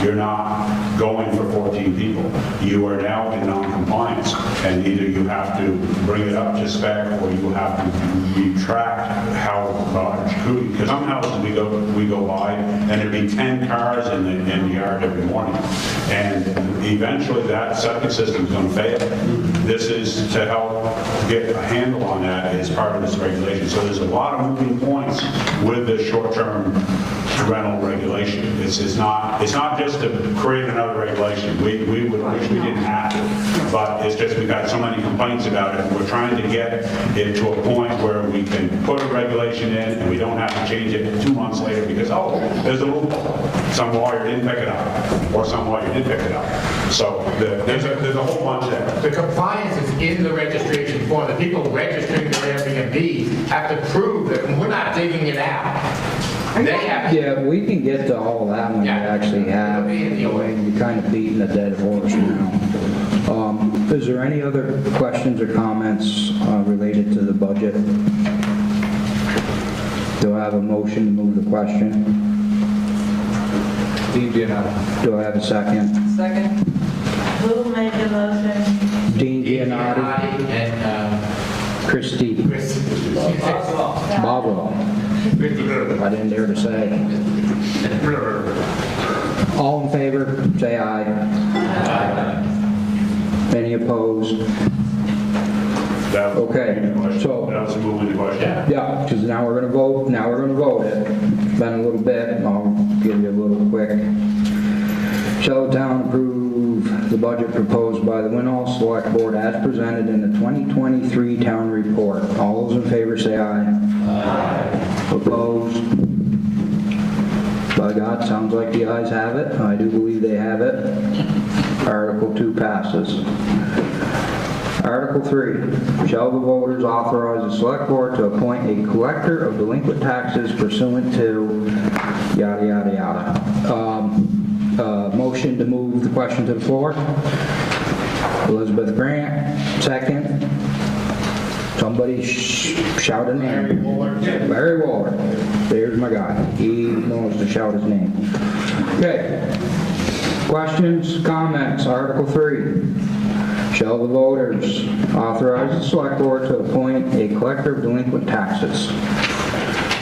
You're not going for 14 people. You are now in non-compliance, and either you have to bring it up to spec or you have to retract how large. Because some houses we go by and there'd be 10 cars in the yard every morning, and eventually that septic system's going to fail. This is to help get a handle on that as part of this regulation. So there's a lot of moving points with this short-term rental regulation. It's not just to create another regulation. We would wish we didn't have to, but it's just we've got so many complaints about it. We're trying to get it to a point where we can put a regulation in and we don't have to change it 2 months later because, oh, there's a loophole. Some lawyer didn't pick it up, or some lawyer did pick it up. So there's a whole bunch there. The compliance is in the registration form. The people registering their Airbnbs have to prove that we're not digging it out. They have to. Yeah, we can get to all that when we actually have. You're kind of beating a dead horse now. Is there any other questions or comments related to the budget? Do I have a motion to move the question? Dean Giannotti. Do I have a second? Second. Who made the motion? Dean Giannotti. And Christie. Boswell. I didn't dare to say. All in favor, say aye. Any opposed? Okay, so. That was a moving question. Yeah, because now we're going to vote. Now we're going to vote it. It's been a little bit. I'll give you a little quick. Shall the town approve the budget proposed by the Winhall Select Board as presented in the 2023 town report? All those in favor say aye. Aye. Opposed? By God, sounds like the ayes have it. I do believe they have it. Article 2 passes. Article 3, shall the voters authorize the select board to appoint a collector of delinquent taxes pursuant to yada, yada, yada. Motion to move the question to the floor. Elizabeth Grant, second. Somebody shout a name. Barry Waller. There's my guy. He knows to shout his name. Okay. Questions, comments, Article 3. Shall the voters authorize the select board to appoint a collector of delinquent taxes?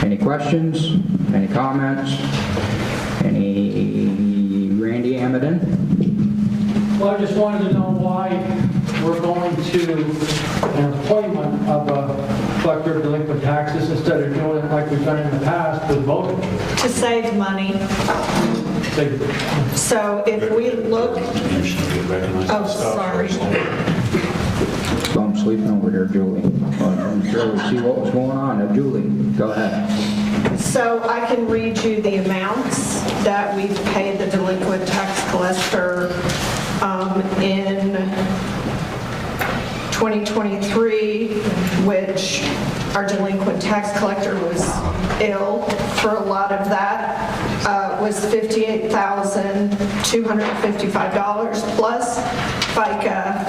Any questions? Any comments? Any Randy Amadon? Well, I just wanted to know why we're going to an appointment of a collector of delinquent taxes instead of doing it like we've done in the past with voting. To save money. So if we look, You should be recognized. oh, sorry. So I'm sleeping over there, Julie. I'm sure we'll see what was going on there. Julie, go ahead. So I can read you the amounts that we've paid the delinquent tax collector in 2023, which our delinquent tax collector was ill for a lot of that, was $58,255 plus FICA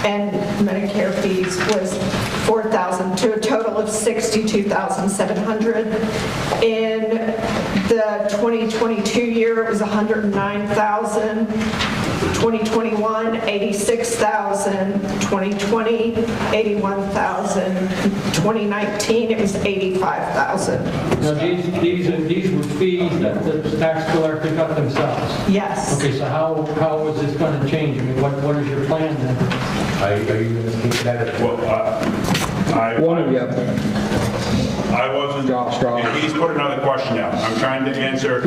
and Medicare fees was $4,000 to a total of $62,700. In the 2022 year, it was $109,000. 2021, $86,000. 2020, $81,000. 2019, it was $85,000. Now, these were fees that the tax collector got themselves. Yes. Okay, so how is this going to change? I mean, what is your plan then? Are you going to speak to that? Well, One of you. I wasn't, if he's put another question down, I'm trying to answer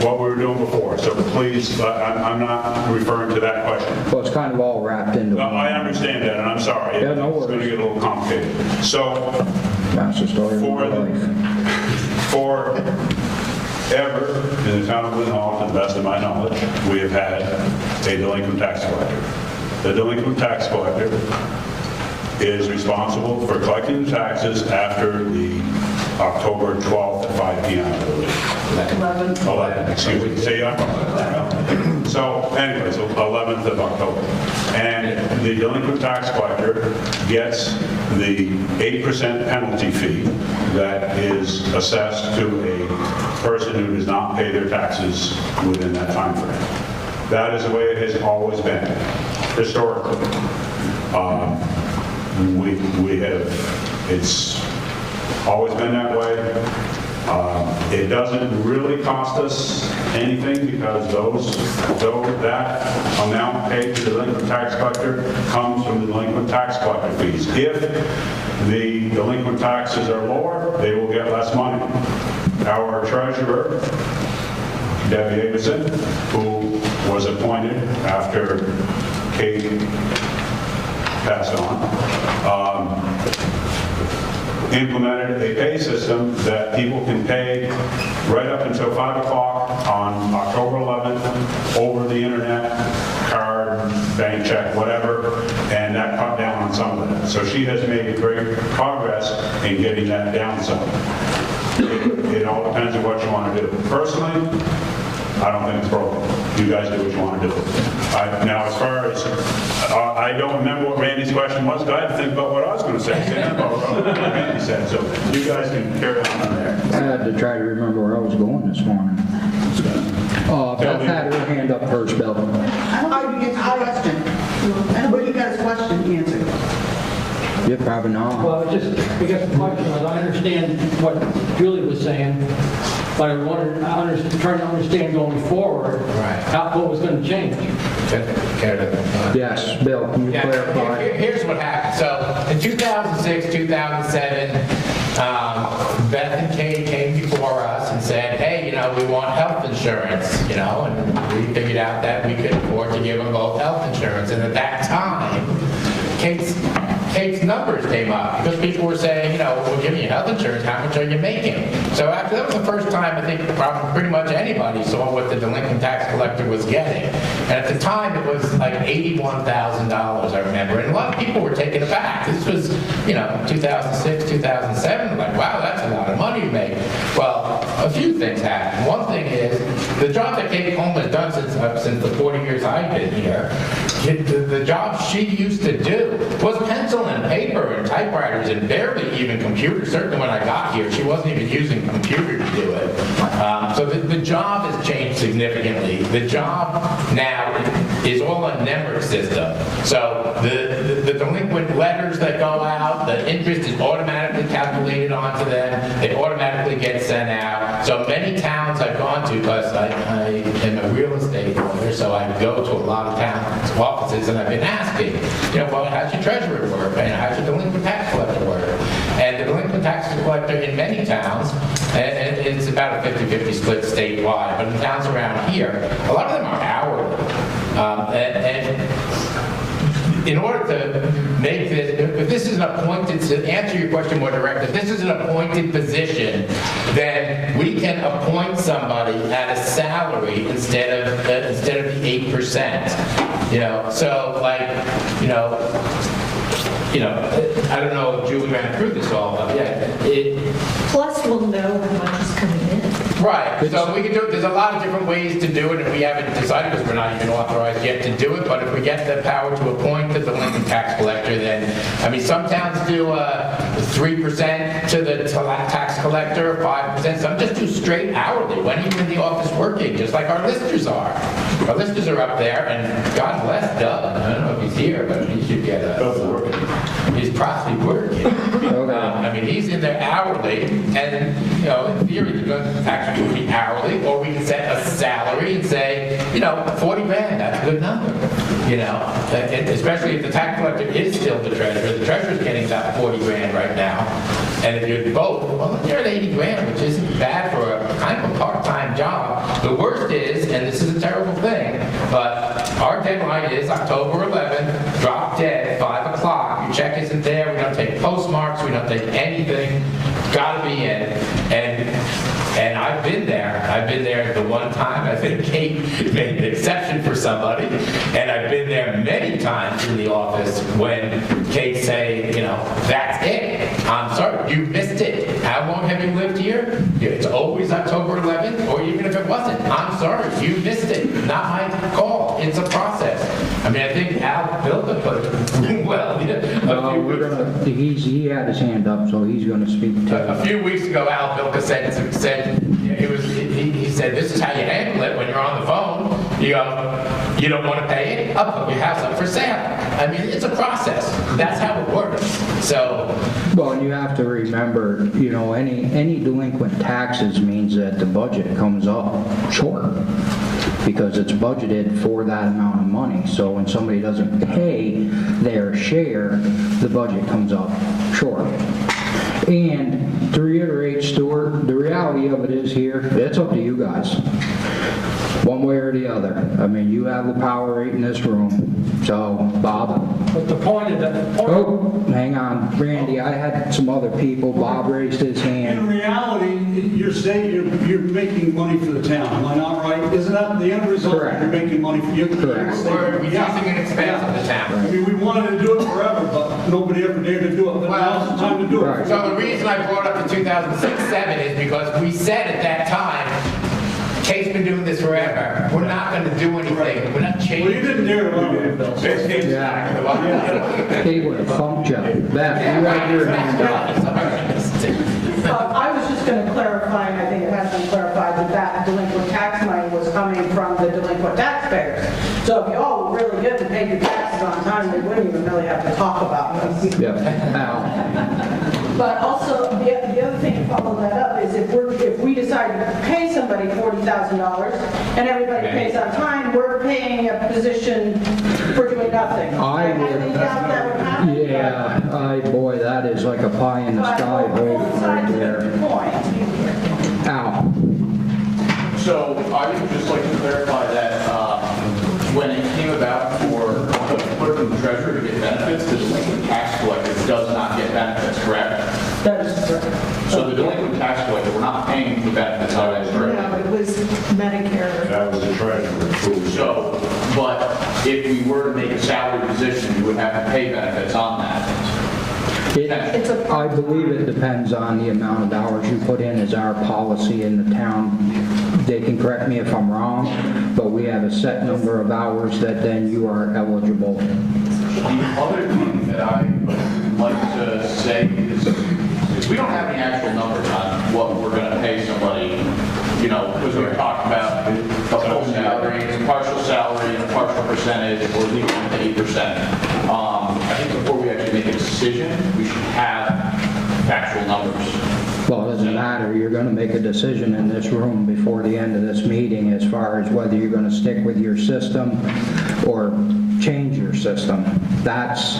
what we were doing before, so please, I'm not referring to that question. Well, it's kind of all wrapped into one. I understand that, and I'm sorry. Yeah, no It's going to worries. get a little complicated. So, That's the story of my life. forever in the town of Winhall, to the best of my knowledge, we have had a delinquent tax collector. The delinquent tax collector is responsible for collecting the taxes after the October 12th at 5 p.m. 11, excuse me. See, so anyways, 11th of October. And the delinquent tax collector gets the 8% penalty fee that is assessed to a person who does not pay their taxes within that time frame. That is the way it has always been, historically. It's always been that way. It doesn't really cost us anything because that amount paid to the delinquent tax collector comes from the delinquent tax collector fees. If the delinquent taxes are lower, they will get less money. Our treasurer, Debbie Avison, who was appointed after Kate passed on, implemented a pay system that people can pay right up until 5 o'clock on October 11th over the internet, card, bank check, whatever, and that cut down on some of it. So she has made great progress in getting that down some. It all depends on what you want to do. Personally, I don't think it's broken. You guys do what you want to do. Now, as far as, I don't remember what Randy's question was, but I had to think about what I was going to say. About what Randy said, so you guys can carry on there. I had to try to remember where I was going this morning. Beth had her hand up first, Bill. I don't think you get to the question. I don't think you got his question answered. Yeah, probably not. Well, I guess the question was, I understand what Julie was saying, but I wanted, trying to understand going forward, what was going to change. Yes, Bill, can you clarify? Here's what happened. So in 2006, 2007, Beth and Kate came before us and said, hey, we want health insurance, and we figured out that we could afford to give them both health insurance. And at that time, Kate's numbers came up because people were saying, we're giving you health insurance, how much are you making? So after that was the first time I think probably pretty much anybody saw what the delinquent tax collector was getting. And at the time it was like $81,000, I remember. And a lot of people were taken aback. This was, 2006, 2007, like, wow, that's a lot of money to make. Well, a few things happened. One thing is, the job that Kate Holm has done since the 40 years I've been here, the job she used to do was pencil and paper and typewriters and barely even computers. Certainly when I got here, she wasn't even using a computer to do it. So the job has changed significantly. The job now is all a NEMRIC system. So the delinquent letters that go out, the interest is automatically calculated onto them. They automatically get sent out. So many towns I've gone to, because I am a real estate lawyer, collector, so I go to a lot of town's offices and I've been asking, well, how's your treasurer work? And how's your delinquent tax collector work? And the delinquent tax collector in many towns, and it's about a 50-50 split statewide, but in towns around here, a lot of them are hourly. And in order to make this, if this is an appointed, to answer your question more directly, if this is an appointed position, then we can appoint somebody at a salary instead of the 8%. So like, I don't know if Julie ran through this all, but yeah, Plus, we'll know how much is coming in. right. So we can do it. There's a lot of different ways to do it, and we haven't decided because we're not even authorized yet to do it. But if we get the power to appoint the delinquent tax collector, then some towns do 3% to the tax collector, 5%. Some just do straight hourly when he's in the office working, just like our listers are. Our listers are up there, and God bless Doug. I don't know if he's here, but he should get he's probably working. He's in there hourly, and in theory, the tax would be hourly, or we can set a salary and say, 40 grand, that's a good number. Especially if the tax collector is still the treasurer. The treasurer's getting about 40 grand right now. And if you're both, well, you're at 80 grand, which isn't bad for a kind of a part-time job. The worst is, and this is a terrible thing, but our deadline is October 11th, drop dead, 5 o'clock. Your check isn't there. We don't take postmarks. We don't take anything. Gotta be in. And I've been there. I've been there the one time. I think Kate made an exception for somebody. And I've been there many times in the office when Kate's saying, that's it. I'm sorry, you missed it. How long have you lived here? It's always October 11th, or even if it wasn't. I'm sorry, you missed it. Not my call. It's a process. I think Al Bilka put it well. He had his hand up, so he's going to speak to A few weeks ago, Al Bilka said he said, this is how you handle it when you're on the phone. You go, you don't want to pay it? I'll put your house up for sale. It's a process. That's how it works. So, well, and you have to remember, any delinquent taxes means that the budget comes up short because it's budgeted for that amount of money. So when somebody doesn't pay their share, the budget comes up short. And to reiterate, Stuart, the reality of it is here, it's up to you guys. One way or the other. You have the power right in this room. So, Bob. But the point of that... Oh, hang on. Randy, I had some other people. Bob raised his hand. In reality, you're saying you're making money for the town, am I not right? Isn't that the end result? Correct. You're making money for your Correct. we're reducing an expense of the town. We wanted to do it forever, but nobody ever dared to do it. But now's the time to do it. Right. So the reason I brought up the 2006-7 is because we said at that time, Kate's been doing this forever. We're not going to do anything. We're not changing. Well, you didn't dare to run it, Bill. Yeah. They would have thumped you. Beth, you had your hand up. I was just going to clarify, and I think it has been clarified, that delinquent tax money was coming from the delinquent taxpayers. So if you all were really good and paid your taxes on time, we wouldn't even really have to talk about this. Yep. Al. But also, the other thing to follow that up is if we decide to pay somebody $40,000 and everybody pays on time, we're paying a position for doing nothing. I highly doubt that would happen. Yeah, boy, that is like a pie in the But sky both right sides of there. the point. Al. So I would just like to clarify that when it came about for the clerk and the treasurer to get benefits, the delinquent tax collector does not get benefits, correct? That is correct. So the delinquent tax collector, we're not paying the benefits out of his No, it was Medicare. That was the treasurer. So, but if we were to make a salary position, we would have to pay benefits on that. I believe it depends on the amount of hours you put in as our policy in the town. They can correct me if I'm wrong, but we have a set number of hours that then you are eligible. The other thing that I would like to say is we don't have any actual numbers on what we're going to pay somebody, because we were talking about the full salary, a partial salary, and a partial percentage, or leaving it to 8%. I think before we actually make a decision, we should have factual numbers. Well, it doesn't matter, you're gonna make a decision in this room before the end of this meeting as far as whether you're gonna stick with your system or change your system. That's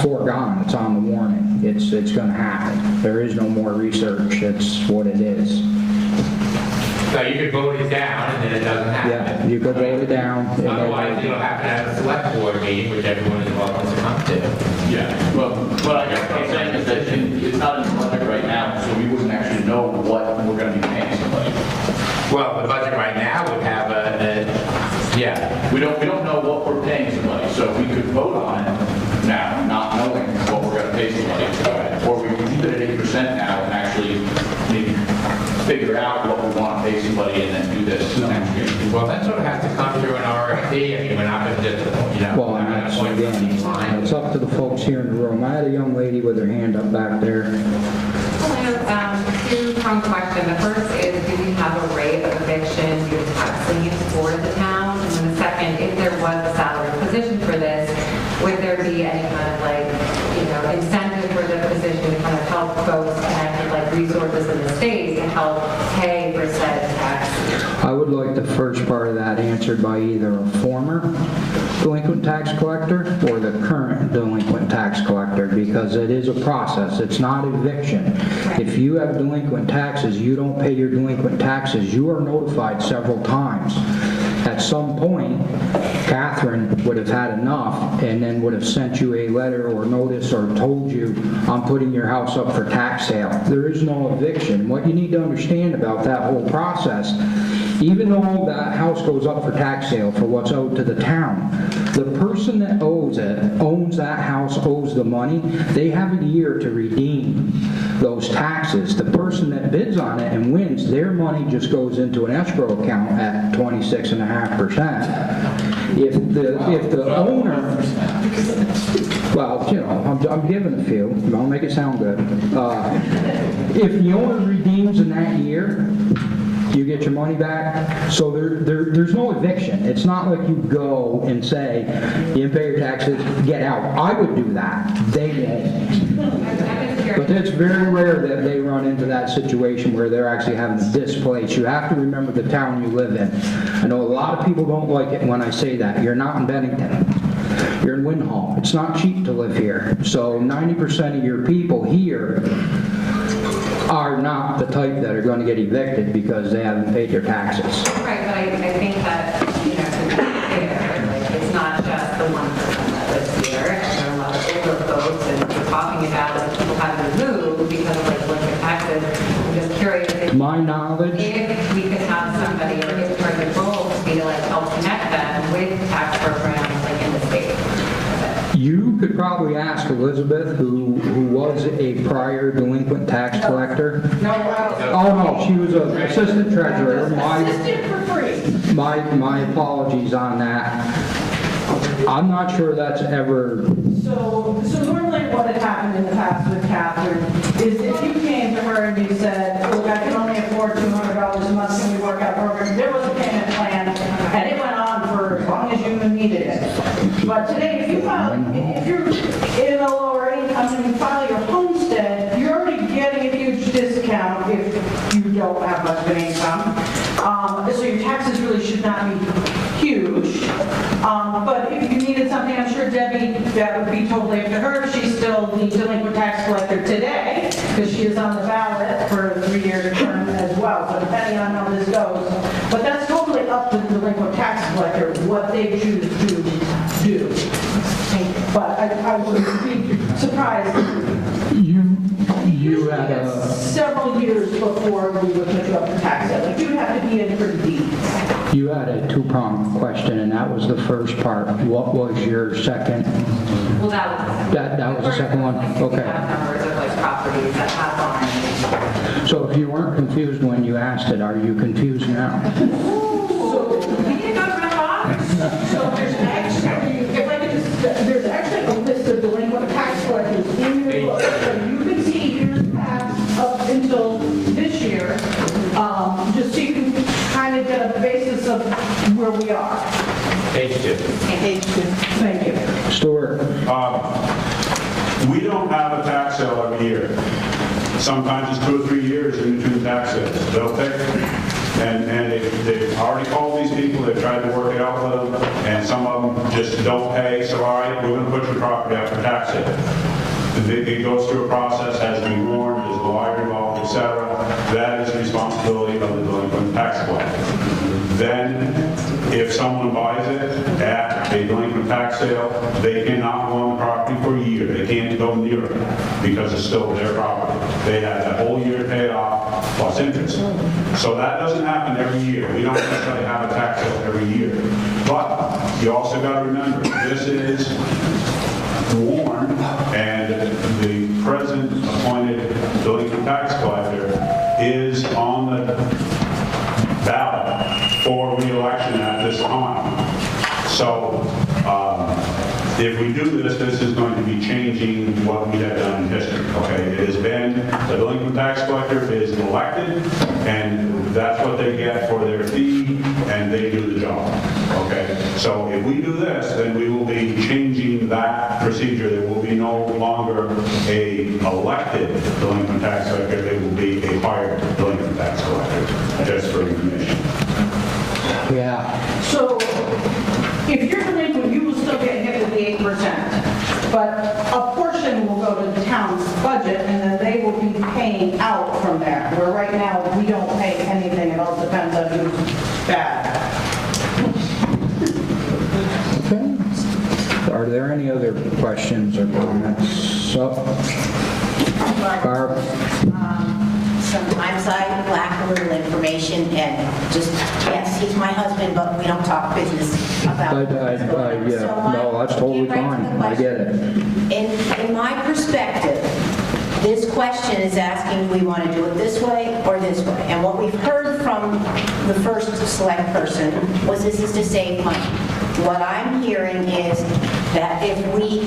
foregone, it's on the warning, it's gonna happen. There is no more research, it's what it is. So you could vote it down and then it doesn't happen. Yeah, you could vote it down. and then- Otherwise, you'll have to have a select board meeting, which everyone is welcome to come to. Yeah, well, but I guess what I'm saying is that it's not in the budget right now, so we wouldn't actually know what we're gonna be paying somebody. Well, the budget right now would have yeah. We don't know what we're paying somebody, so we could vote on it now, not knowing what we're gonna pay somebody. Or we can leave it at 8% now and actually maybe figure out what we want to pay somebody and then do this next year. Well, that sort of has to come through an RFP. I mean, we're not going to just, Well, and that's, again, it's up to the folks here in the room. I had a young lady with her hand up back there. Two-pronged question. The first is, do we have a rate of eviction you're taxing it for the town? And then the second, if there was a salary position for this, would there be any kind of incentive for the position to kind of help folks connect with resources in the state to help pay for said tax? I would like the first part of that answered by either a former delinquent tax collector or the current delinquent tax collector, because it is a process. It's not eviction. If you have delinquent taxes, you don't pay your delinquent taxes, you are notified several times. At some point, Catherine would have had enough and then would have sent you a letter or notice or told you, I'm putting your house up for tax sale. There is no eviction. What you need to understand about that whole process, even though that house goes up for tax sale for what's owed to the town, the person that owns that house, owes the money, they have a year to redeem those taxes. The person that bids on it and wins, their money just goes into an escrow account at 26.5%. If the owner, well, I'm giving a few, I'll make it sound good. If the owner redeems in that year, you get your money back. So there's no eviction. It's not like you go and say, you didn't pay your taxes, get out. I would do that. They won't. But it's very rare that they run into that situation where they're actually having to displace. You have to remember the town you live in. I know a lot of people don't like it when I say that. You're not in Bennington. You're in Winhall. It's not cheap to live here. So 90% of your people here are not the type that are going to get evicted because they haven't paid their taxes. Right, but I think that, to be fair, it's not just the one person that lives here. There are a lot of older folks, and we're talking about people having to move because of delinquent taxes. I'm just curious if My knowledge, if we could have somebody, or if part of the goal to be to help connect them with tax programs in the state. you could probably ask Elizabeth, who was a prior delinquent tax collector. Oh, no, she was an assistant treasurer. Assistant for free. My apologies on that. I'm not sure that's ever, So normally what had happened in the past with Catherine is if you came to her and you said, look, I can only afford $200 a month, can we work out a program? There was a payment plan, and it went on for as long as you needed it. But today, if you're in a lower income and you file your homestead, you're already getting a huge discount if you don't have much of an income. So your taxes really should not be huge. But if you needed something, I'm sure Debbie, that would be totally up to her. She's still the delinquent tax collector today, because she is on the ballot for a 3-year term as well, so depending on how this goes. But that's totally up to the delinquent tax collector, what they choose to do. But I would be surprised. you had a, Several years before we would put you up for tax sale. Like, you'd have to be in pretty deep. you had a two-pronged question, and that was the first part. What was your second? Well, that was was the second one? We Okay. have numbers of properties that have on. So if you weren't confused when you asked it, are you confused now? So there's actually a list of delinquent tax collectors in your book. So you can see years past up until this year, just so you can kind of get a basis of where we are. Page 2. Page 2. Thank you. Stuart? We don't have a tax sale every year. Sometimes it's 2 or 3 years in between tax sales. They'll take, and they've already called these people, they've tried to work it out with them, and some of them just don't pay, so all right, we're gonna put your property up for tax sale. It goes through a process, has to be warned, there's a lawyer involved, et cetera. That is the responsibility of the delinquent tax collector. Then, if someone buys it at a delinquent tax sale, they cannot go on the property for a year. They can't go near it because it's still their property. They have that whole year paid off plus interest. So that doesn't happen every year. We don't necessarily have a tax sale every year. But you also got to remember, this is warned, and the present appointed delinquent tax collector is on the ballot for re-election at this time. So if we do this, this is going to be changing what we have done in history, okay? It has been, the delinquent tax collector is elected, and that's what they get for their fee, and they do the job, okay? So if we do this, then we will be changing that procedure. There will be no longer a elected delinquent tax collector, there will be a hired delinquent tax collector, just for information. Yeah. So if you're delinquent, you will still get hit with the 8%, but a portion will go to the town's budget, and then they will be paying out from there, where right now, we don't pay anything, it all depends on who's bad. Okay. Are there any other questions or comments? So, Barb? Sometimes I lack a little information and just, yes, he's my husband, but we don't talk business about. Yeah, no, that's totally fine. I get it. In my perspective, this question is asking, do we want to do it this way or this way? And what we've heard from the first select person was this is to save money. What I'm hearing is that if we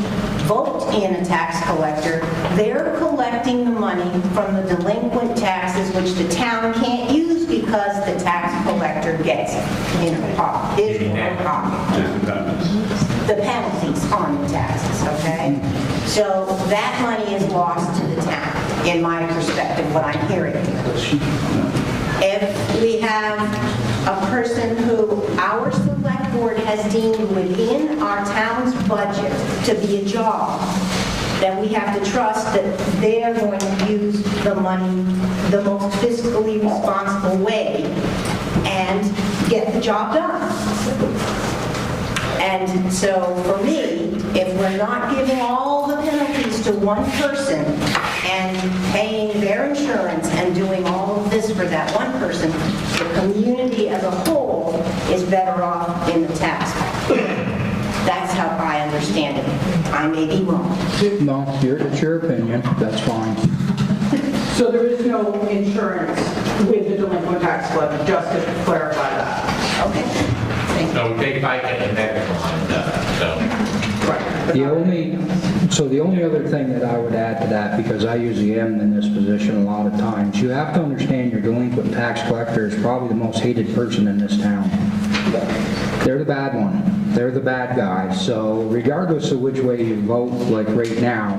vote in a tax collector, they're collecting the money from the delinquent taxes, which the town can't use because the tax collector gets in her pocket, in her pocket. The penalties on the taxes, okay? So that money is lost to the town, in my perspective, what I'm hearing. If we have a person who our select board has deemed within our town's budget to be a job, then we have to trust that they're going to use the money the most fiscally responsible way and get the job done. And so for me, if we're not giving all the penalties to one person and paying their insurance and doing all of this for that one person, the community as a whole is better off in the tax. That's how I understand it. I may be wrong. No, it's your opinion. That's fine. So there is no insurance with the delinquent tax collector, just to clarify that. Okay. So we take bike and then The only other thing that I would add to that, because I usually am in this position a lot of times, you have to understand your delinquent tax collector is probably the most hated person in this town. They're the bad one. They're the bad guy. So regardless of which way you vote, like right now,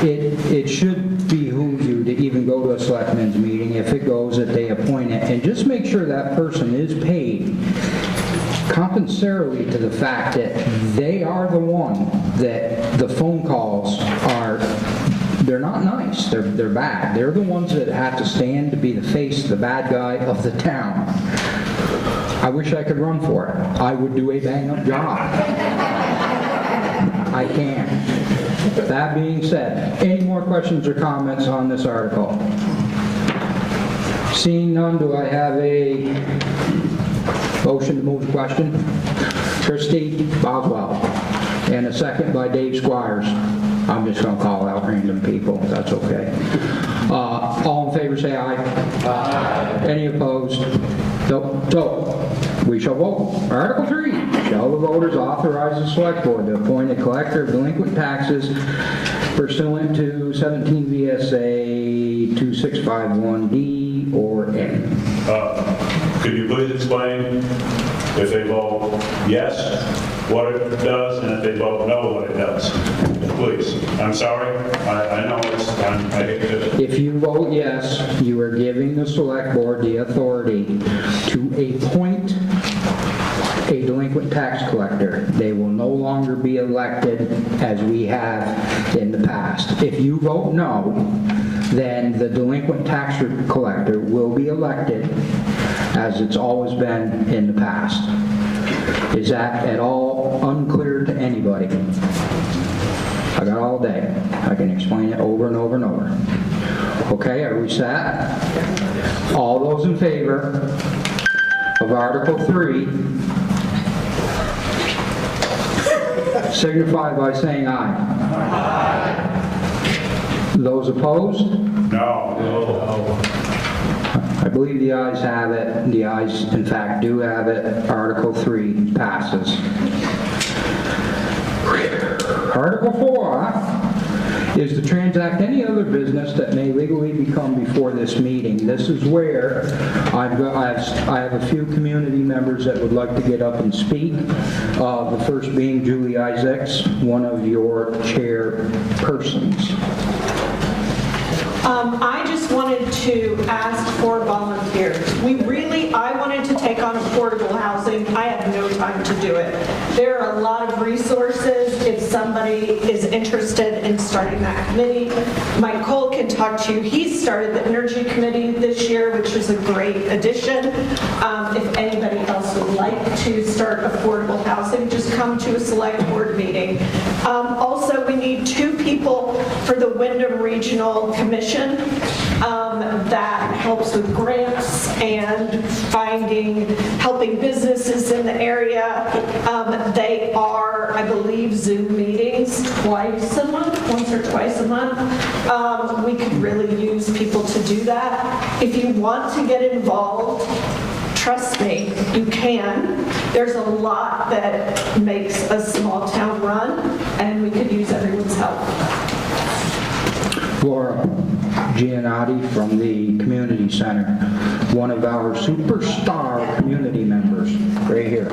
it should behoove you to even go to a selectmen's meeting if it goes that they appoint it, and just make sure that person is paid compensatory to the fact that they are the one that the phone calls are, they're not nice, they're bad. They're the ones that have to stand to be the face, the bad guy of the town. I wish I could run for it. I would do a bang-up job. I can't. That being said, any more questions or comments on this article? Seeing none, do I have a motion to move the question? Christie Boswell. And a second by Dave Squires. I'm just going to call out random people. That's okay. All in favor say aye. Aye. Any opposed? Nope. So, we shall vote. Article 3. Shall the voters authorize the select board to appoint a collector of delinquent taxes pursuant to 17 VSA 2651D or N? Could you please explain, if they vote yes, what it does, and if they vote no, what it does? please. I'm sorry. I know I hate to... If you vote yes, you are giving the select board the authority to appoint a delinquent tax collector. They will no longer be elected as we have in the past. If you vote no, then the delinquent tax collector will be elected as it's always been in the past. Is that at all unclear to anybody? I got all day. I can explain it over and over and over. Okay, are we set? All those in favor of Article 3 signify by saying aye. Aye. Those opposed? No. I believe the ayes have it. The ayes, in fact, do have it. Article 3 passes. Article 4 is to transact any other business that may legally become before this meeting. This is where I have a few community members that would like to get up and speak. The first being Julie Isaacs, one of your chairpersons. I just wanted to ask for volunteers. I wanted to take on affordable housing. I have no time to do it. There are a lot of resources if somebody is interested in starting that committee. Mike Cole can talk to you. He started the Energy Committee this year, which is a great addition. If anybody else would like to start affordable housing, just come to a select board meeting. Also, we need 2 people for the Wyndham Regional Commission that helps with grants and helping businesses in the area. They are, I believe, Zoom meetings once or twice a month. We could really use people to do that. If you want to get involved, trust me, you can. There's a lot that makes a small town run, and we could use everyone's help. Laura Giannotti from the Community Center, one of our superstar community members, right here.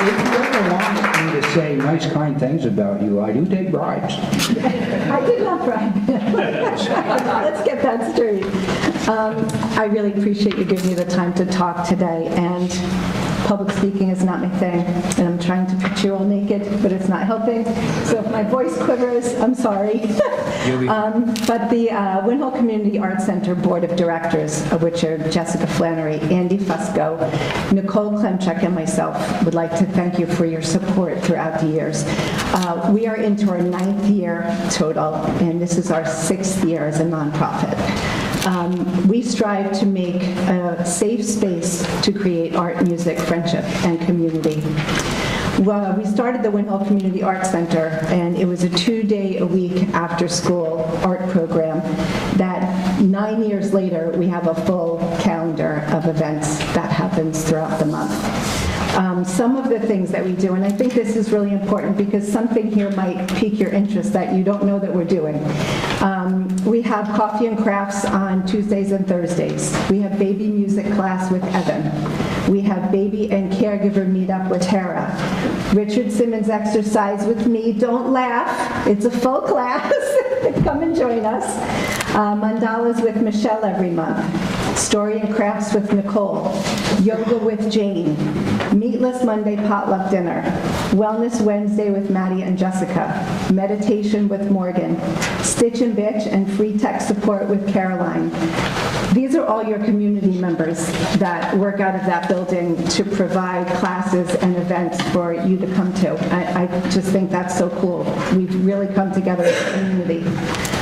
If you ever want me to say nice, kind things about you, I do take bribes. I did not bribe. Let's get that straight. I really appreciate you giving me the time to talk today, and public speaking is not my thing, and I'm trying to picture you all naked, but it's not helping. So if my voice quivers, I'm sorry. But the Winhall Community Arts Center Board of Directors, of which are Jessica Flannery, Andy Fusco, Nicole Klemchuk, and myself, would like to thank you for your support throughout the years. We are into our 9th year total, and this is our 6th year as a nonprofit. We strive to make a safe space to create art, music, friendship, and community. Well, we started the Winhall Community Arts Center, and it was a 2-day-a-week after-school art program that 9 years later, we have a full calendar of events that happens throughout the month. Some of the things that we do, and I think this is really important because something here might pique your interest that you don't know that we're doing. We have coffee and crafts on Tuesdays and Thursdays. We have baby music class with Evan. We have baby and caregiver meetup with Tara. Richard Simmons exercise with me. Don't laugh. It's a full class. Come and join us. Mandalas with Michelle every month. Story and crafts with Nicole. Yoga with Jane. Meatless Monday potluck dinner. Wellness Wednesday with Maddie and Jessica. Meditation with Morgan. Stitch and Bitch and free tech support with Caroline. These are all your community members that work out of that building to provide classes and events for you to come to. I just think that's so cool. We've really come together as a community.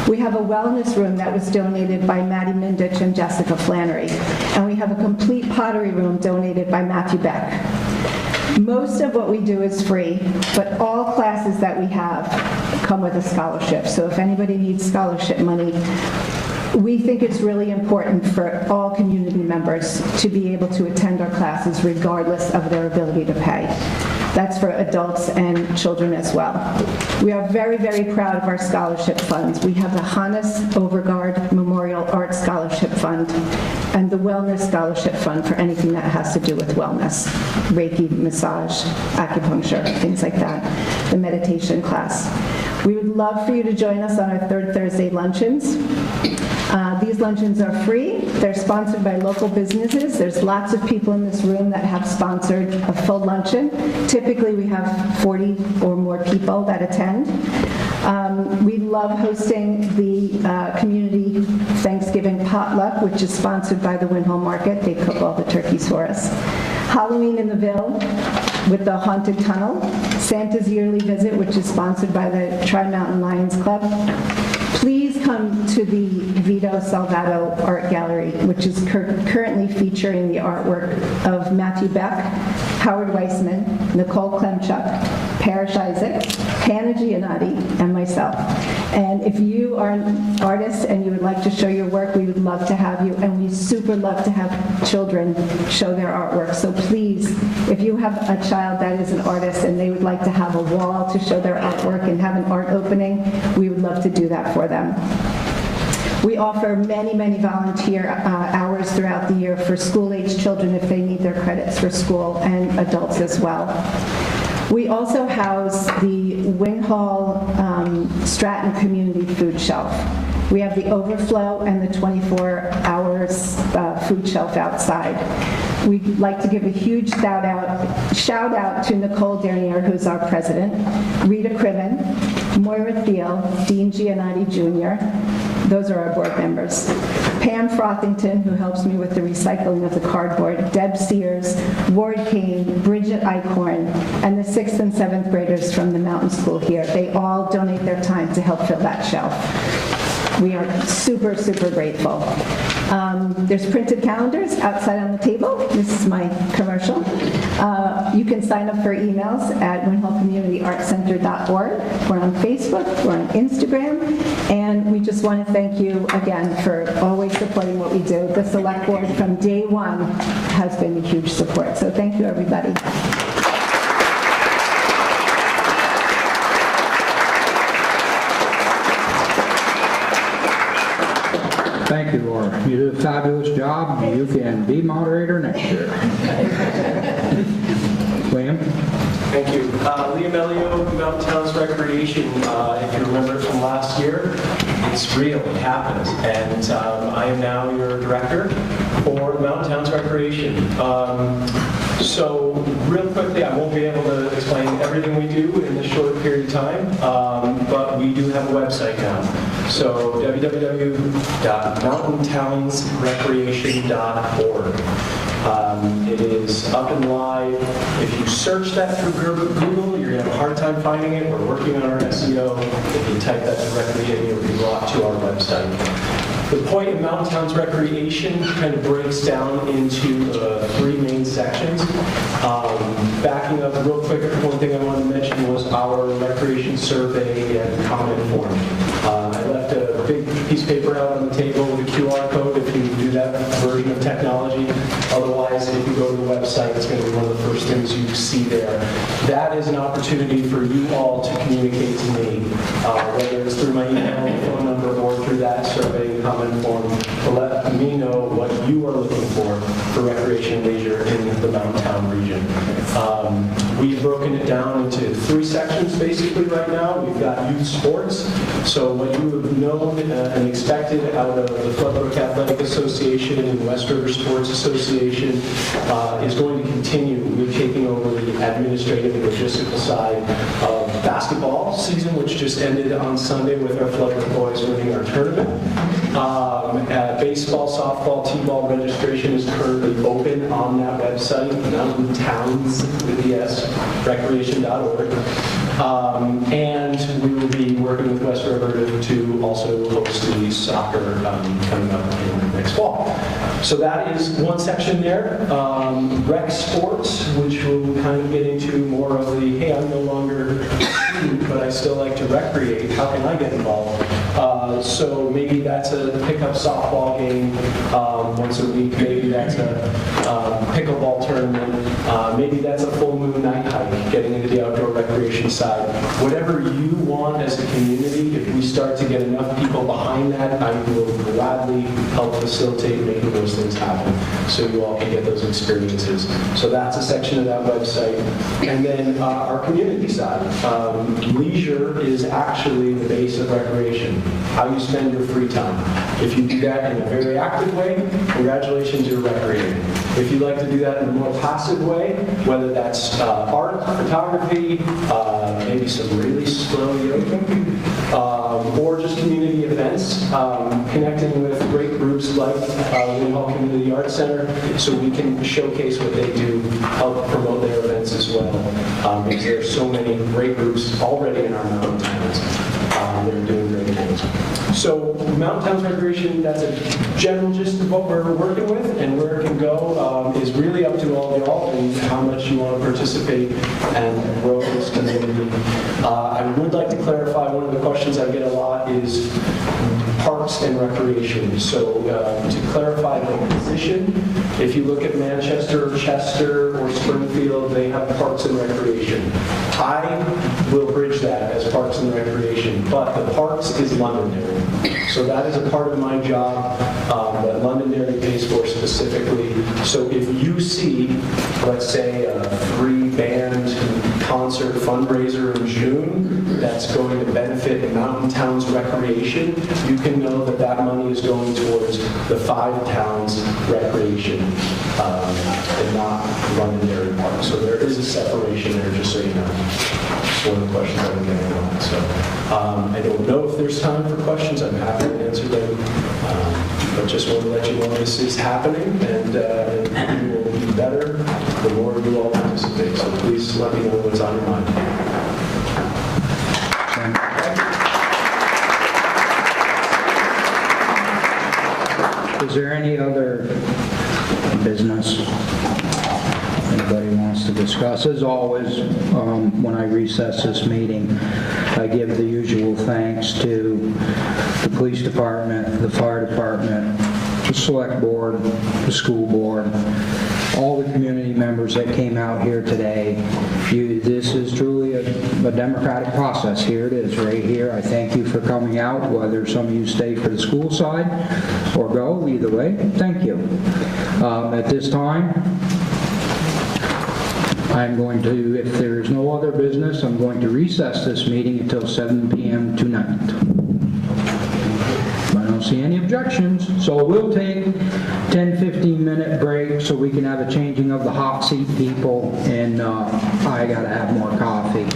We have a wellness room that was donated by Maddie Mindich and Jessica Flannery. And we have a complete pottery room donated by Matthew Beck. Most of what we do is free, but all classes that we have come with a scholarship. So if anybody needs scholarship money, we think it's really important for all community members to be able to attend our classes regardless of their ability to pay. That's for adults and children as well. We are very, very proud of our scholarship funds. We have the Hannes Overgaard Memorial Art Scholarship Fund, and the Wellness Scholarship Fund for anything that has to do with wellness, Reiki, massage, acupuncture, things like that, the meditation class. We would love for you to join us on our third Thursday luncheons. These luncheons are free. They're sponsored by local businesses. There's lots of people in this room that have sponsored a full luncheon. Typically, we have 40 or more people that attend. We love hosting the community Thanksgiving potluck, which is sponsored by the Winhall Market. They cook all the turkeys for us. Halloween in the Ville with the Haunted Tunnel. Santa's Yearly Visit, which is sponsored by the Tri-Mountain Lions Club. Please come to the Vito Salvato Art Gallery, which is currently featuring the artwork of Matthew Beck, Howard Weissman, Nicole Klemchuk, Parrish Isaac, Hannah Giannotti, and myself. And if you are an artist and you would like to show your work, we would love to have you, and we super love to have children show their artwork. So please, if you have a child that is an artist and they would like to have a wall to show their artwork and have an art opening, we would love to do that for them. We offer many, many volunteer hours throughout the year for school-age children if they need their credits for school, and adults as well. We also house the Winhall Stratton Community Food Shelf. We have the overflow and the 24 hours food shelf outside. We'd like to give a huge shout out to Nicole Dernier, who's our president, Rita Criven, Moira Thiel, Dean Giannotti Jr., those are our board members. Pam Frothington, who helps me with the recycling of the cardboard, Deb Sears, Ward Kane, Bridget Eichhorn, and the 6th and 7th graders from the mountain school here. They all donate their time to help fill that shelf. We are super, super grateful. There's printed calendars outside on the table. This is my commercial. You can sign up for emails at winhallcommunityartcenter.org. We're on Facebook, we're on Instagram, and we just want to thank you again for always supporting what we do. The select board from day one has been a huge support, so thank you, everybody. Thank you, Laura. You did a fabulous job. You can be moderator next year. Liam? Thank you. Liam Elio, Mountain Towns Recreation. If you remember it from last year, it's real, it happens. And I am now your director for Mountain Towns Recreation. So real quickly, I won't be able to explain everything we do in this short period of time, but we do have a website now. So www.mountaintownsrecreation.org. It is up and live. If you search that through Google, you're going to have a hard time finding it. We're working on our SEO. If you type that directly in, you'll be brought to our website. The point of Mountain Towns Recreation kind of breaks down into 3 main sections. Backing up real quick, one thing I wanted to mention was our recreation survey and comment form. I left a big piece of paper out on the table with a QR code if you do that version of technology. Otherwise, if you go to the website, it's going to be one of the first things you see there. That is an opportunity for you all to communicate to me, whether it's through my email, phone number, or through that survey and comment form, to let me know what you are looking for recreation and leisure in the Mountain Town region. We've broken it down into 3 sections basically right now. We've got youth sports. So what you have known and expected out of the Floodbrook Athletic Association and West River Sports Association is going to continue. We're taking over the administrative and logistical side of basketball season, which just ended on Sunday with our Floodbrook boys winning our tournament. Baseball, softball, t-ball registration is currently open on that website, Mountain Towns with the S, recreation.org. And we will be working with West River to also host the soccer coming up next fall. So that is one section there. Rec sports, which will kind of get into more of the, hey, I'm no longer a student, but I still like to recreate. How can I get involved? So maybe that's a pickup softball game once a week. Maybe that's a pickleball tournament. Maybe that's a full moon night hike, getting into the outdoor recreation side. Whatever you want as a community, if we start to get enough people behind that, I will gladly help facilitate making those things happen so you all can get those experiences. So that's a section of that website. And then our community side. Leisure is actually the base of recreation, how you spend your free time. If you do that in a very active way, congratulations, you're recreating. If you like to do that in a more passive way, whether that's art, photography, maybe some really slow yoga, or just community events, connecting with great groups like Winhall Community Arts Center so we can showcase what they do, help promote their events as well. Because there are so many great groups already in our mountain towns that are doing great things. So Mountain Towns Recreation, that's a general gist of what we're working with, and where it can go is really up to all of y'all and how much you want to participate and grow this community. I would like to clarify, one of the questions I get a lot is parks and recreation. So to clarify the position, if you look at Manchester, Chester, or Springfield, they have parks and recreation. I will bridge that as parks and recreation, but the parks is Londonderry. So that is a part of my job that Londonderry pays for specifically. So if you see, let's say, a free band concert fundraiser in June that's going to benefit Mountain Towns Recreation, you can know that that money is going towards the 5 towns recreation and not Londonderry Park. So there is a separation there, just so you know. It's one of the questions I've been getting a lot. So I don't know if there's time for questions. I'm happy to answer them. But just want to let you know this is happening, and you will be better the more you all participate. So please let me know what's on your mind. Is there any other business anybody wants to discuss? As always, when I recess this meeting, I give the usual thanks to the police department, the fire department, the select board, the school board, all the community members that came out here today. This is truly a democratic process. Here it is, right here. I thank you for coming out, whether some of you stay for the school side or go, either way, thank you. At this time, I'm going to, if there is no other business, I'm going to recess this meeting until 7 p.m. tonight. I don't see any objections, so we'll take 10-15 minute break so we can have a changing of the hot seat people, and I gotta have more coffee.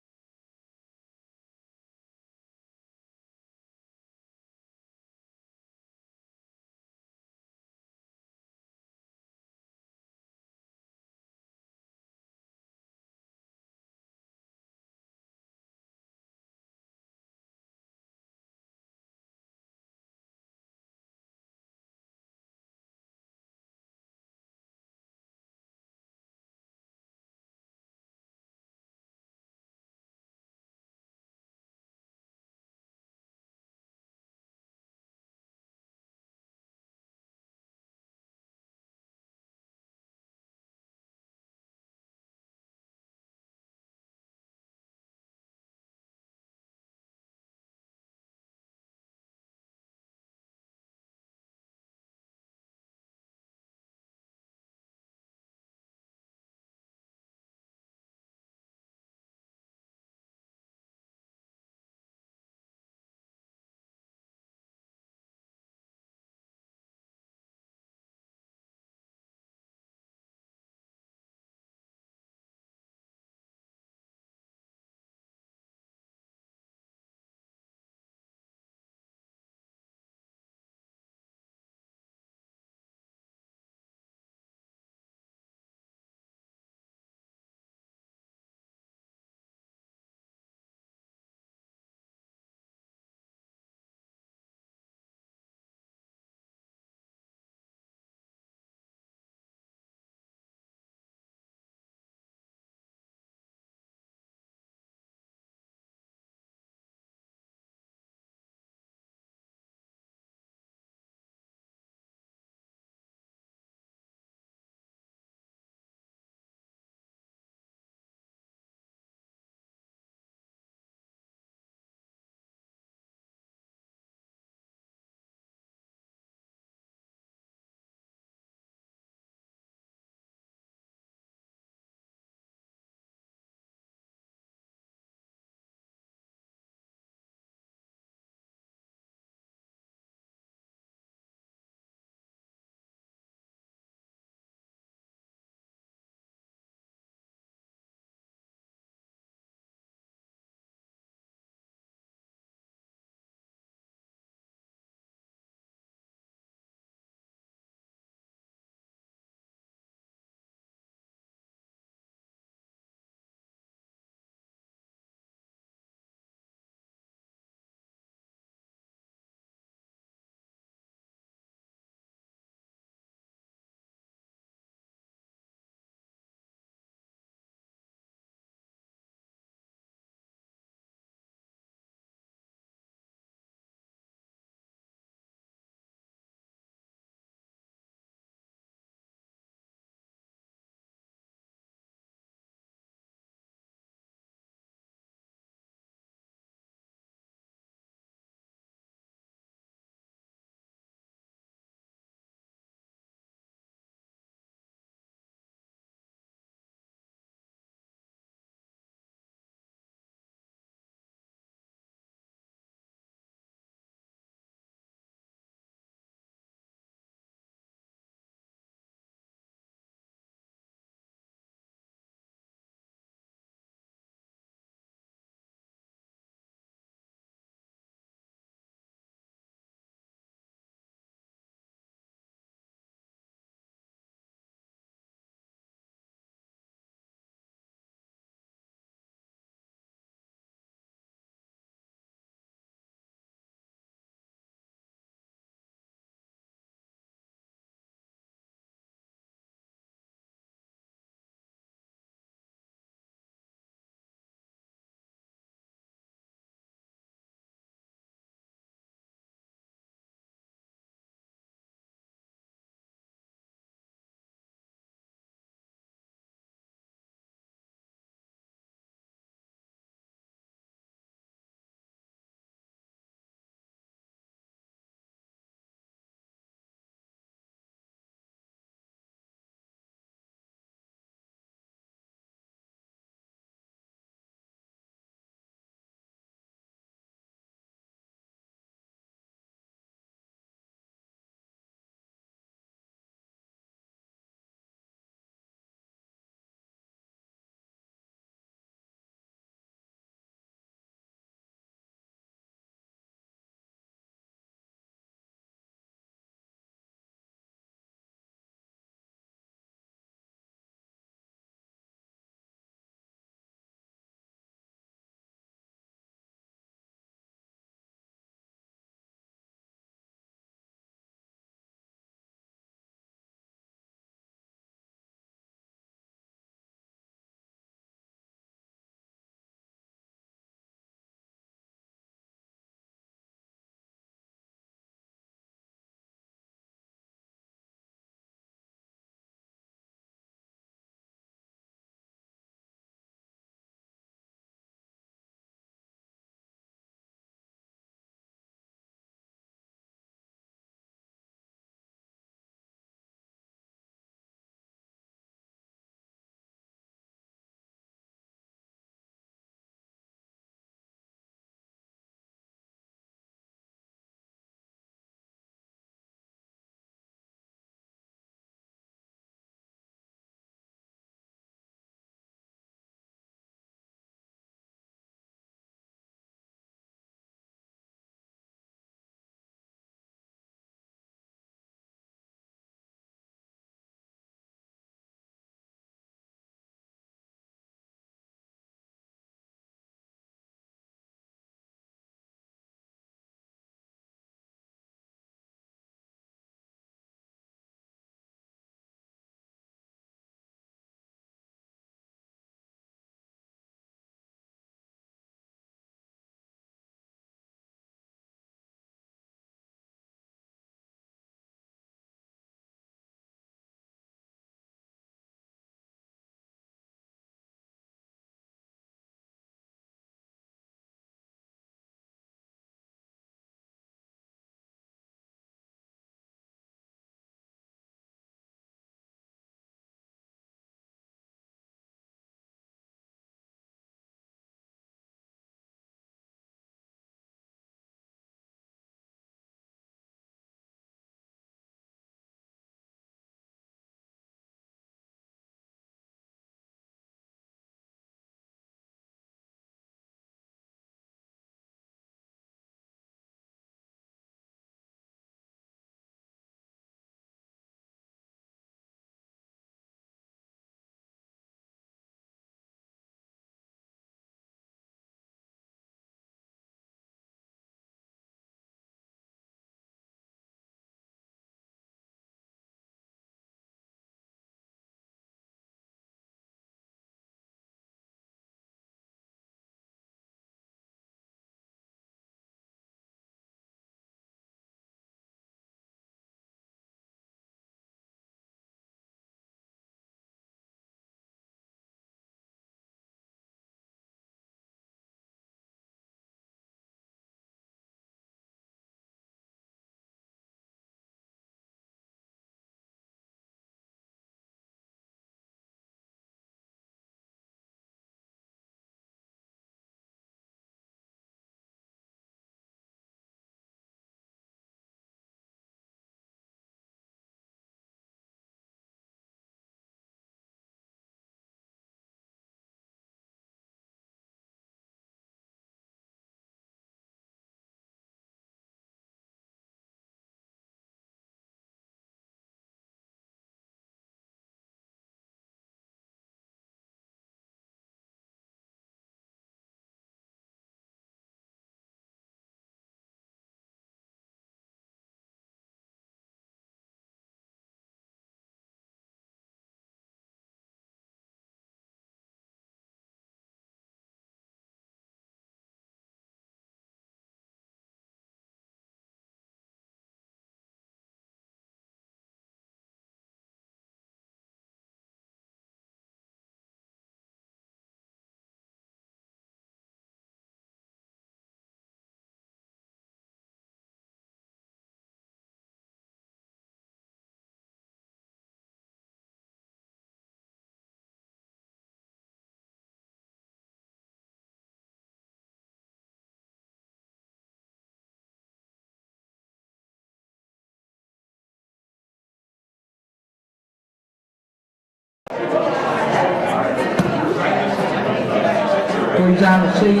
Please have a seat.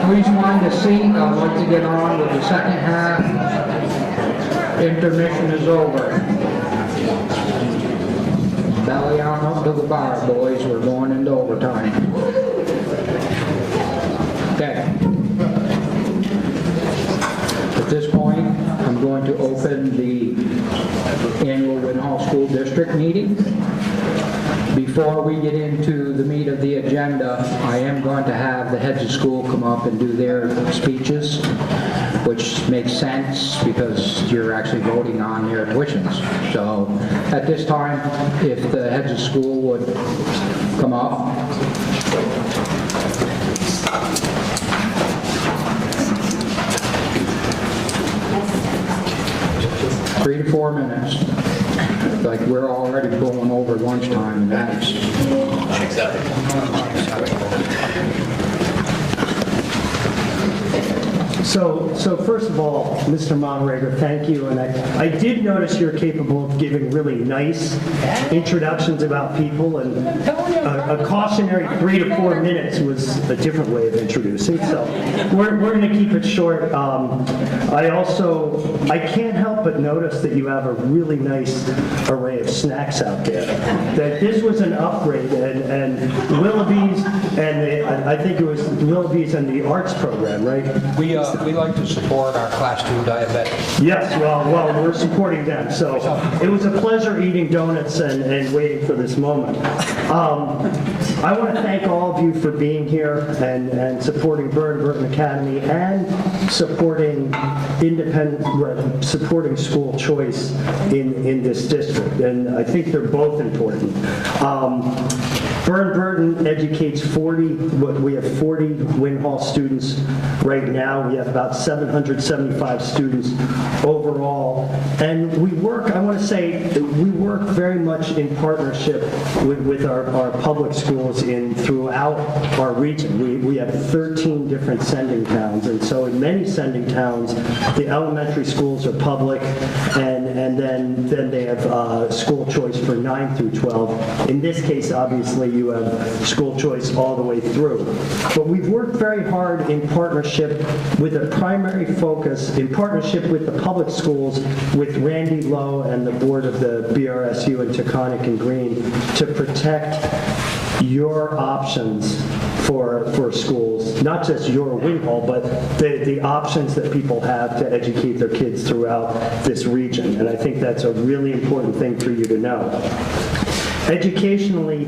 Please find a seat. I'd like to get on with the second half. Intermission is over. Belly on up to the bar, boys. We're going into overtime. Okay. At this point, I'm going to open the annual Winhall School District meeting. Before we get into the meat of the agenda, I am going to have the heads of school come up and do their speeches, which makes sense because you're actually voting on their tuitions. So at this time, if the heads of school would come up. 3 to 4 minutes. Like we're already going over lunchtime and that's... So first of all, Mr. Moderator, thank you. And I did notice you're capable of giving really nice introductions about people, and a cautionary 3 to 4 minutes was a different way of introducing. So we're going to keep it short. I can't help but notice that you have a really nice array of snacks out there. That this was an upgrade, and Willoughby's, and I think it was Willoughby's and the arts program, right? We like to support our class 2 diabetics. Yes, well, we're supporting them. So it was a pleasure eating donuts and waiting for this moment. I want to thank all of you for being here and supporting Burton Academy and supporting supporting school choice in this district. And I think they're both important. Burton educates 40 Winhall students right now. We have about 775 students overall. And we work very much in partnership with our public schools throughout our region. We have 13 different sending towns. And so in many sending towns, the elementary schools are public, and then they have school choice for 9 through 12. In this case, obviously, you have school choice all the way through. But we've worked very hard in partnership with a primary focus, in partnership with the public schools, with Randy Lowe and the board of the BRSU in Taconic and Green, to protect your options for schools, not just your Winhall, but the options that people have to educate their kids throughout this region. And I think that's a really important thing for you to know. Educationally,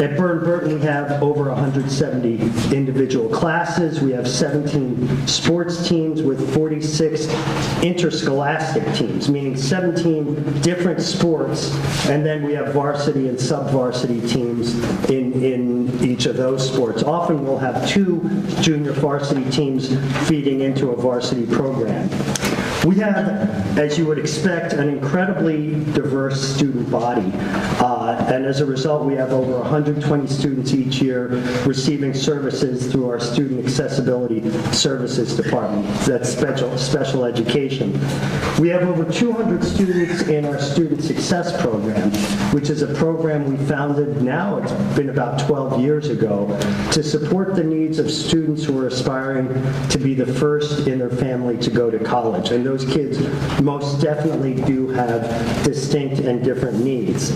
at Burton, we have over 170 individual classes. We have 17 sports teams with 46 interscholastic teams, meaning 17 different sports, and then we have varsity and sub-varsity teams in each of those sports. Often we'll have 2 junior varsity teams feeding into a varsity program. We have, as you would expect, an incredibly diverse student body. And as a result, we have over 120 students each year receiving services through our Student Accessibility Services Department. That's special education. We have over 200 students in our Student Success Program, which is a program we founded now, it's been about 12 years ago, to support the needs of students who are aspiring to be the first in their family to go to college. And those kids most definitely do have distinct and different needs.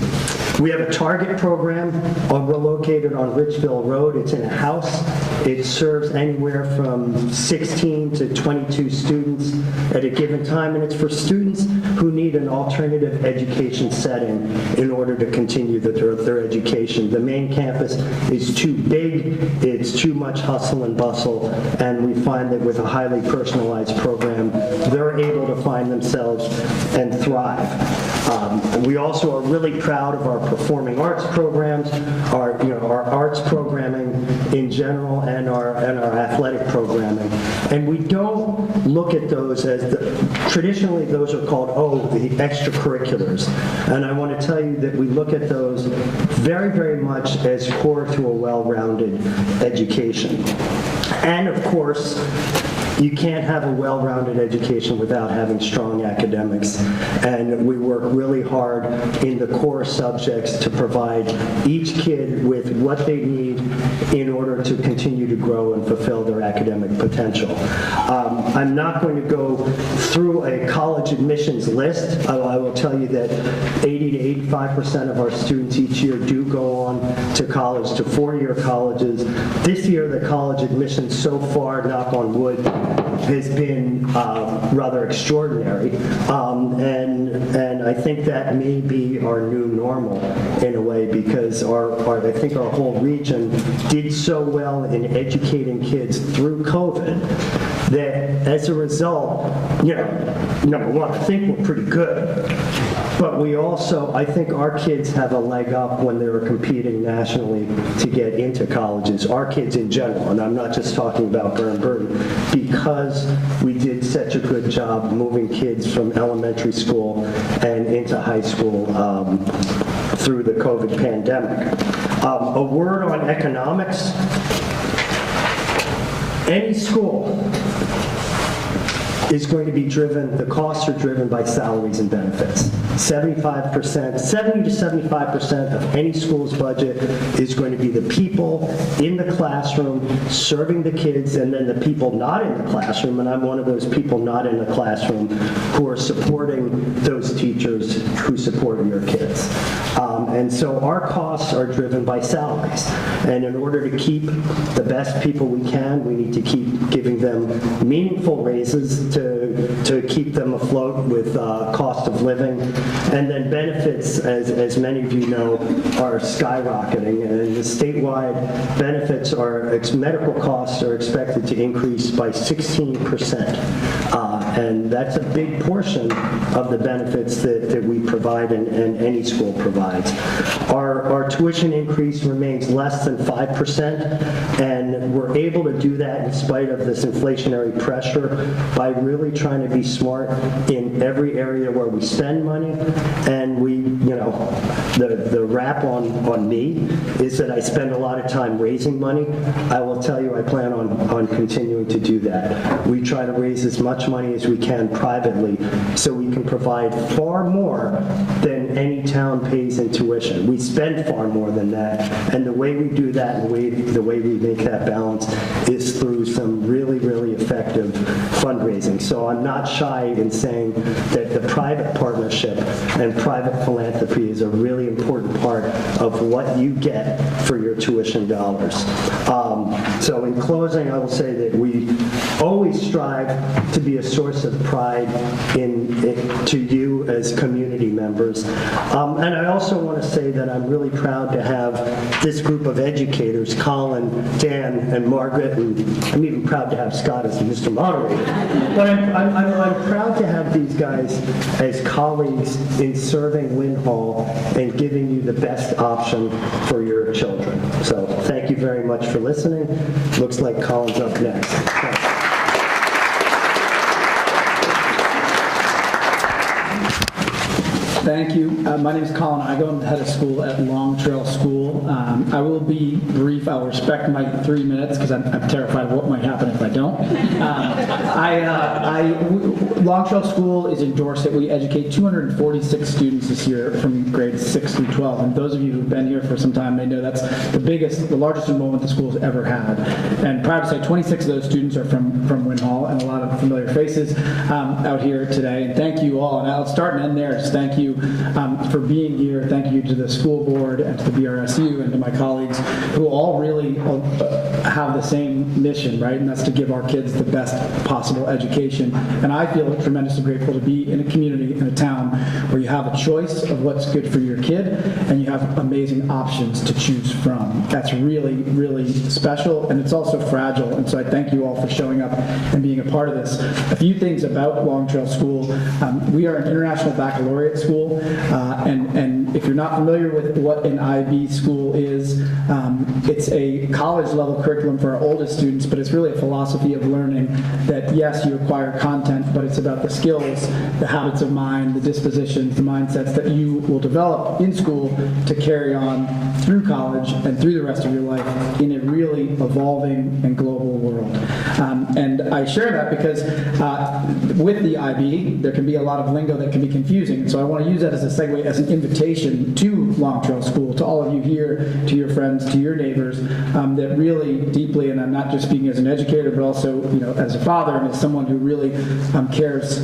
We have a Target program. We're located on Richville Road. It's in a house. It serves anywhere from 16 to 22 students at a given time, and it's for students who need an alternative education setting in order to continue their education. The main campus is too big, it's too much hustle and bustle, and we find that with a highly personalized program, they're able to find themselves and thrive. We also are really proud of our performing arts programs, our arts programming in general, and our athletic programming. And we don't look at those as traditionally those are called the extracurriculars. And I want to tell you that we look at those very, very much as core to a well-rounded education. And of course, you can't have a well-rounded education without having strong academics. And we work really hard in the core subjects to provide each kid with what they need in order to continue to grow and fulfill their academic potential. I'm not going to go through a college admissions list. I will tell you that 80 to 85% of our students each year do go on to college, to four-year colleges. This year, the college admissions so far, knock on wood, has been rather extraordinary. And I think that may be our new normal in a way, because I think our whole region did so well in educating kids through COVID that as a result, number one, I think we're pretty good. But we also, I think our kids have a leg up when they were competing nationally to get into colleges, our kids in general, and I'm not just talking about Burton, because we did such a good job moving kids from elementary school and into high school through the COVID pandemic. A word on economics. Any school is going to be driven, the costs are driven by salaries and benefits. 70 to 75% of any school's budget is going to be the people in the classroom serving the kids, and then the people not in the classroom, and I'm one of those people not in the classroom, who are supporting those teachers who support your kids. And so our costs are driven by salaries. And in order to keep the best people we can, we need to keep giving them meaningful raises to keep them afloat with cost of living. And then benefits, as many of you know, are skyrocketing. And the statewide benefits medical costs are expected to increase by 16%. And that's a big portion of the benefits that we provide and any school provides. Our tuition increase remains less than 5%, and we're able to do that in spite of this inflationary pressure by really trying to be smart in every area where we spend money. And the rap on me is that I spend a lot of time raising money. I will tell you, I plan on continuing to do that. We try to raise as much money as we can privately so we can provide far more than any town pays in tuition. We spend far more than that, and the way we do that, and the way we make that balance is through some really, really effective fundraising. So I'm not shy in saying that the private partnership and private philanthropy is a really important part of what you get for your tuition dollars. So in closing, I will say that we always strive to be a source of pride to you as community members. And I also want to say that I'm really proud to have this group of educators, Colin, Dan, and Margaret, and I'm even proud to have Scott as Mr. Moderator. But I'm proud to have these guys as colleagues in serving Winhall and giving you the best option for your children. So thank you very much for listening. Looks like Colin's up next. Thanks. Thank you. My name is Colin. I go to the head of school at Long Trail School. I will be brief. I'll respect my 3 minutes because I'm terrified of what might happen if I don't. Long Trail School is in Dorset. We educate 246 students this year from grades 6 through 12. And those of you who've been here for some time may know that's the largest enrollment the school's ever had. And proud to say 26 of those students are from Winhall, and a lot of familiar faces out here today. And thank you all. And I'll start and end there. Just thank you for being here. Thank you to the school board and to the BRSU and to my colleagues who all really have the same mission, right? And that's to give our kids the best possible education. And I feel tremendously grateful to be in a community, in a town, where you have a choice of what's good for your kid and you have amazing options to choose from. That's really, really special, and it's also fragile. And so I thank you all for showing up and being a part of this. A few things about Long Trail School. We are an international baccalaureate school. And if you're not familiar with what an IB school is, it's a college-level curriculum for our oldest students, but it's really a philosophy of learning that, yes, you acquire content, but it's about the skills, the habits of mind, the dispositions, the mindsets that you will develop in school to carry on through college and through the rest of your life in a really evolving and global world. And I share that because with the IB, there can be a lot of lingo that can be confusing. And so I want to use that as a segue, as an invitation to Long Trail School, to all of you here, to your friends, to your neighbors, that really deeply, and I'm not just speaking as an educator, but also, as a father and as someone who really cares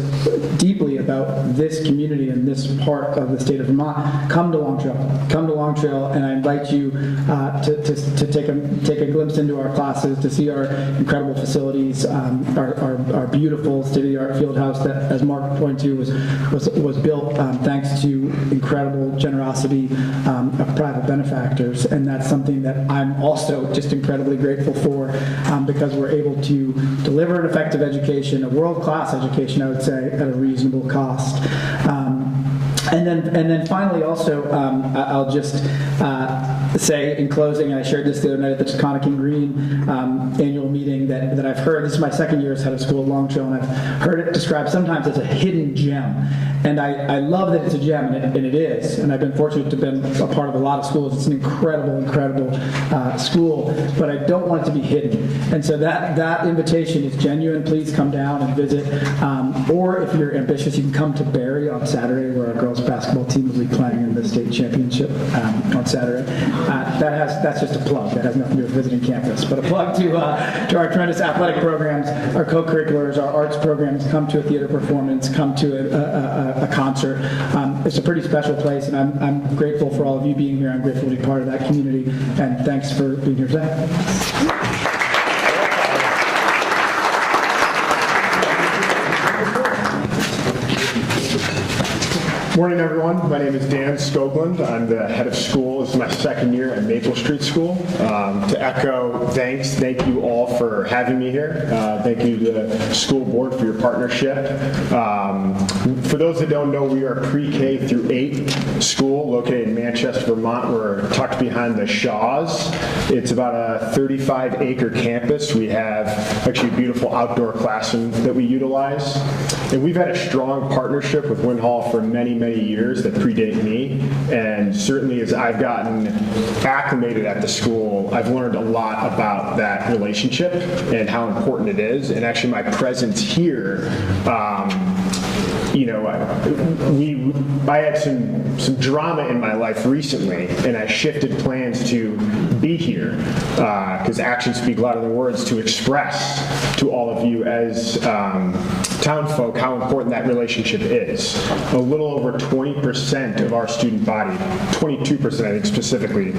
deeply about this community and this part of the state of Vermont, come to Long Trail. Come to Long Trail, and I invite you to take a glimpse into our classes, to see our incredible facilities, our beautiful state-of-the-art field house that, as Mark pointed to, was built thanks to incredible generosity of private benefactors, and that's something that I'm also just incredibly grateful for, because we're able to deliver an effective education, a world-class education, I would say, at a reasonable cost. And then finally, also, I'll just say in closing, I shared this the other night at the Taconic and Green annual meeting that I've heard. This is my second year as head of school at Long Trail, and I've heard it described sometimes as a hidden gem. And I love that it's a gem, and it is. And I've been fortunate to have been a part of a lot of schools. It's an incredible school, but I don't want it to be hidden. And so that invitation is genuine. Please come down and visit. Or if you're ambitious, you can come to Barrie on Saturday, where our girls basketball team will be playing in the state championship on Saturday. That's just a plug. That has nothing to do with visiting campus, but a plug to our tremendous athletic programs, our co-curriculars, our arts programs. Come to a theater performance, come to a concert. It's a pretty special place, and I'm grateful for all of you being here. I'm grateful to be part of that community, and thanks for being here today. Morning, everyone. My name is Dan Skoglund. I'm the head of school. This is my second year at Maple Street School. To echo thanks, thank you all for having me here. Thank you to the school board for your partnership. For those that don't know, we are a pre-K through 8 school located in Manchester, Vermont. We're tucked behind the Shaws. It's about a 35-acre campus. We have actually a beautiful outdoor classroom that we utilize. And we've had a strong partnership with Winhall for many years that predate me, and certainly as I've gotten acclimated at the school, I've learned a lot about that relationship and how important it is. And actually my presence here, I had some drama in my life recently, and I shifted plans to be here, because actions speak louder than words, to express to all of you as town folk how important that relationship is. A little over 20% of our student body, 22% I think specifically,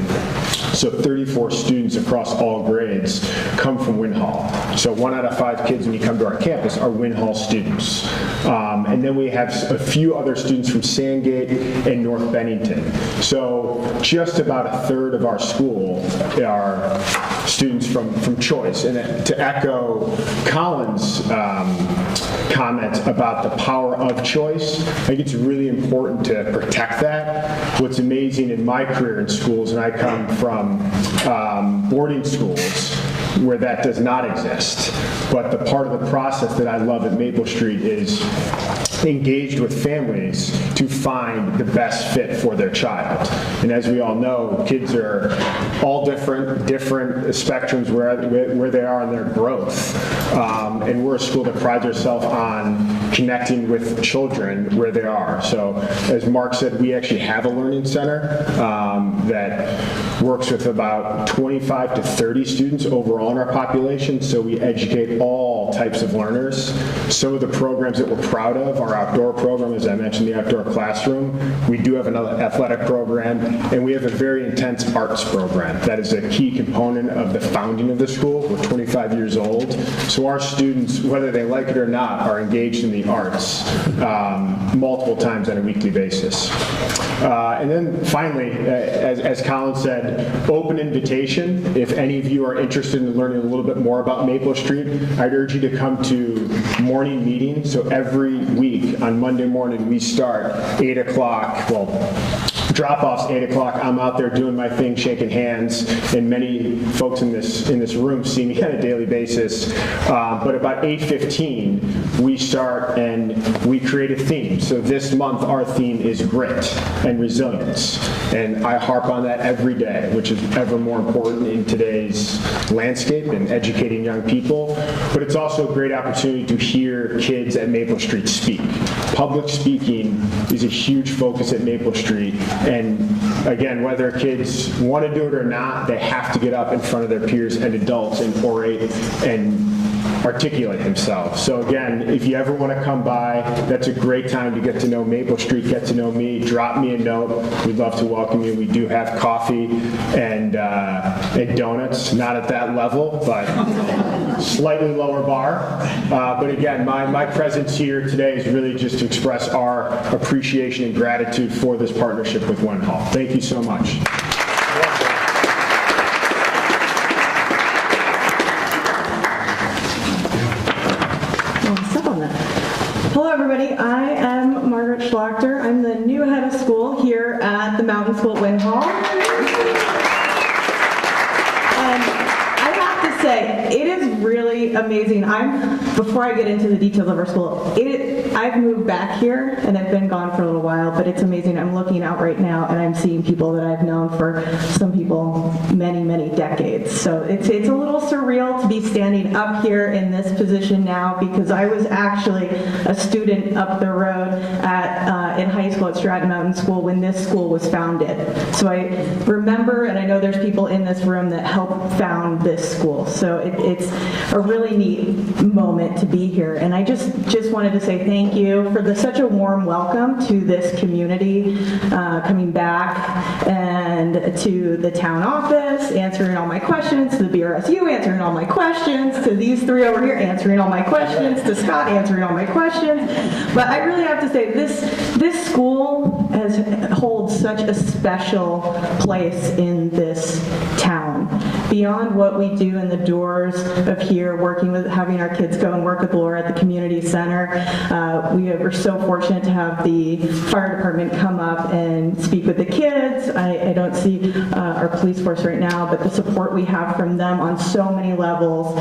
so 34 students across all grades come from Winhall. So 1 out of 5 kids when you come to our campus are Winhall students. And then we have a few other students from Sandgate and North Bennington. So just about a third of our school are students from choice. And to echo Colin's comment about the power of choice, I think it's really important to protect that. What's amazing in my career in schools, and I come from boarding schools where that does not exist, but the part of the process that I love at Maple Street is engaged with families to find the best fit for their child. And as we all know, kids are all different spectrums where they are in their growth. And we're a school that prides ourselves on connecting with children where they are. So as Mark said, we actually have a learning center that works with about 25 to 30 students overall in our population. So we educate all types of learners. Some of the programs that we're proud of, our outdoor program, as I mentioned, the outdoor classroom. We do have another athletic program, and we have a very intense arts program. That is a key component of the founding of the school. We're 25 years old. So our students, whether they like it or not, are engaged in the arts multiple times on a weekly basis. And then finally, as Colin said, open invitation. If any of you are interested in learning a little bit more about Maple Street, I'd urge you to come to morning meetings. So every week on Monday morning, we start 8 o'clock. Well, drop-offs 8 o'clock. I'm out there doing my thing, shaking hands, and many folks in this room see me on a daily basis. But about 8:15, we start and we create a theme. So this month, our theme is grit and resilience. And I harp on that every day, which is ever more important in today's landscape and educating young people. But it's also a great opportunity to hear kids at Maple Street speak. Public speaking is a huge focus at Maple Street. And again, whether kids want to do it or not, they have to get up in front of their peers and adults and orate and articulate themselves. So again, if you ever want to come by, that's a great time to get to know Maple Street, get to know me, drop me a note. We'd love to welcome you. We do have coffee and donuts, not at that level, but slightly lower bar. But again, my presence here today is really just to express our appreciation and gratitude for this partnership with Winhall. Thank you so much. Hello, everybody. I am Margaret Schlachter. I'm the new head of school here at the Mountain School at Winhall. And I have to say, it is really amazing. Before I get into the details of our school, I've moved back here and I've been gone for a little while, but it's amazing. I'm looking out right now and I'm seeing people that I've known for some people many, many decades. So it's a little surreal to be standing up here in this position now because I was actually a student up the road in high school at Stratton Mountain School when this school was founded. So I remember, and I know there's people in this room that helped found this school. So it's a really neat moment to be here. And I just wanted to say thank you for such a warm welcome to this community, coming back, and to the town office, answering all my questions, to the BRSU, answering all my questions, to these three over here, answering all my questions, to Scott, answering all my questions. But I really have to say, this school holds such a special place in this town. Beyond what we do in the doors of here, having our kids go and work with Laura at the community center, we're so fortunate to have the fire department come up and speak with the kids. I don't see our police force right now, but the support we have from them on so many levels.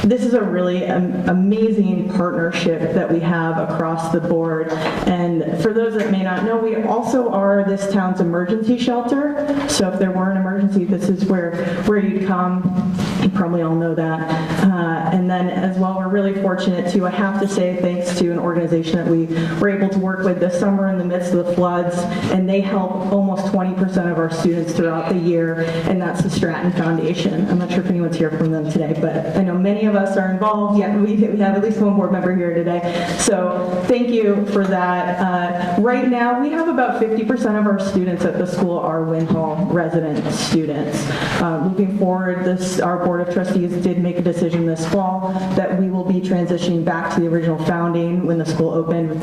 This is a really amazing partnership that we have across the board. And for those that may not know, we also are this town's emergency shelter. So if there were an emergency, this is where you'd come. You probably all know that. And then as well, we're really fortunate to, I have to say thanks to an organization that we were able to work with this summer in the midst of the floods, and they help almost 20% of our students throughout the year, and that's the Stratton Foundation. I'm not sure if anyone's here from them today, but I know many of us are involved. Yeah, we have at least one board member here today. So thank you for that. Right now, we have about 50% of our students at the school are Winhall resident students. Moving forward, our Board of Trustees did make a decision this fall that we will be transitioning back to the original founding when the school opened,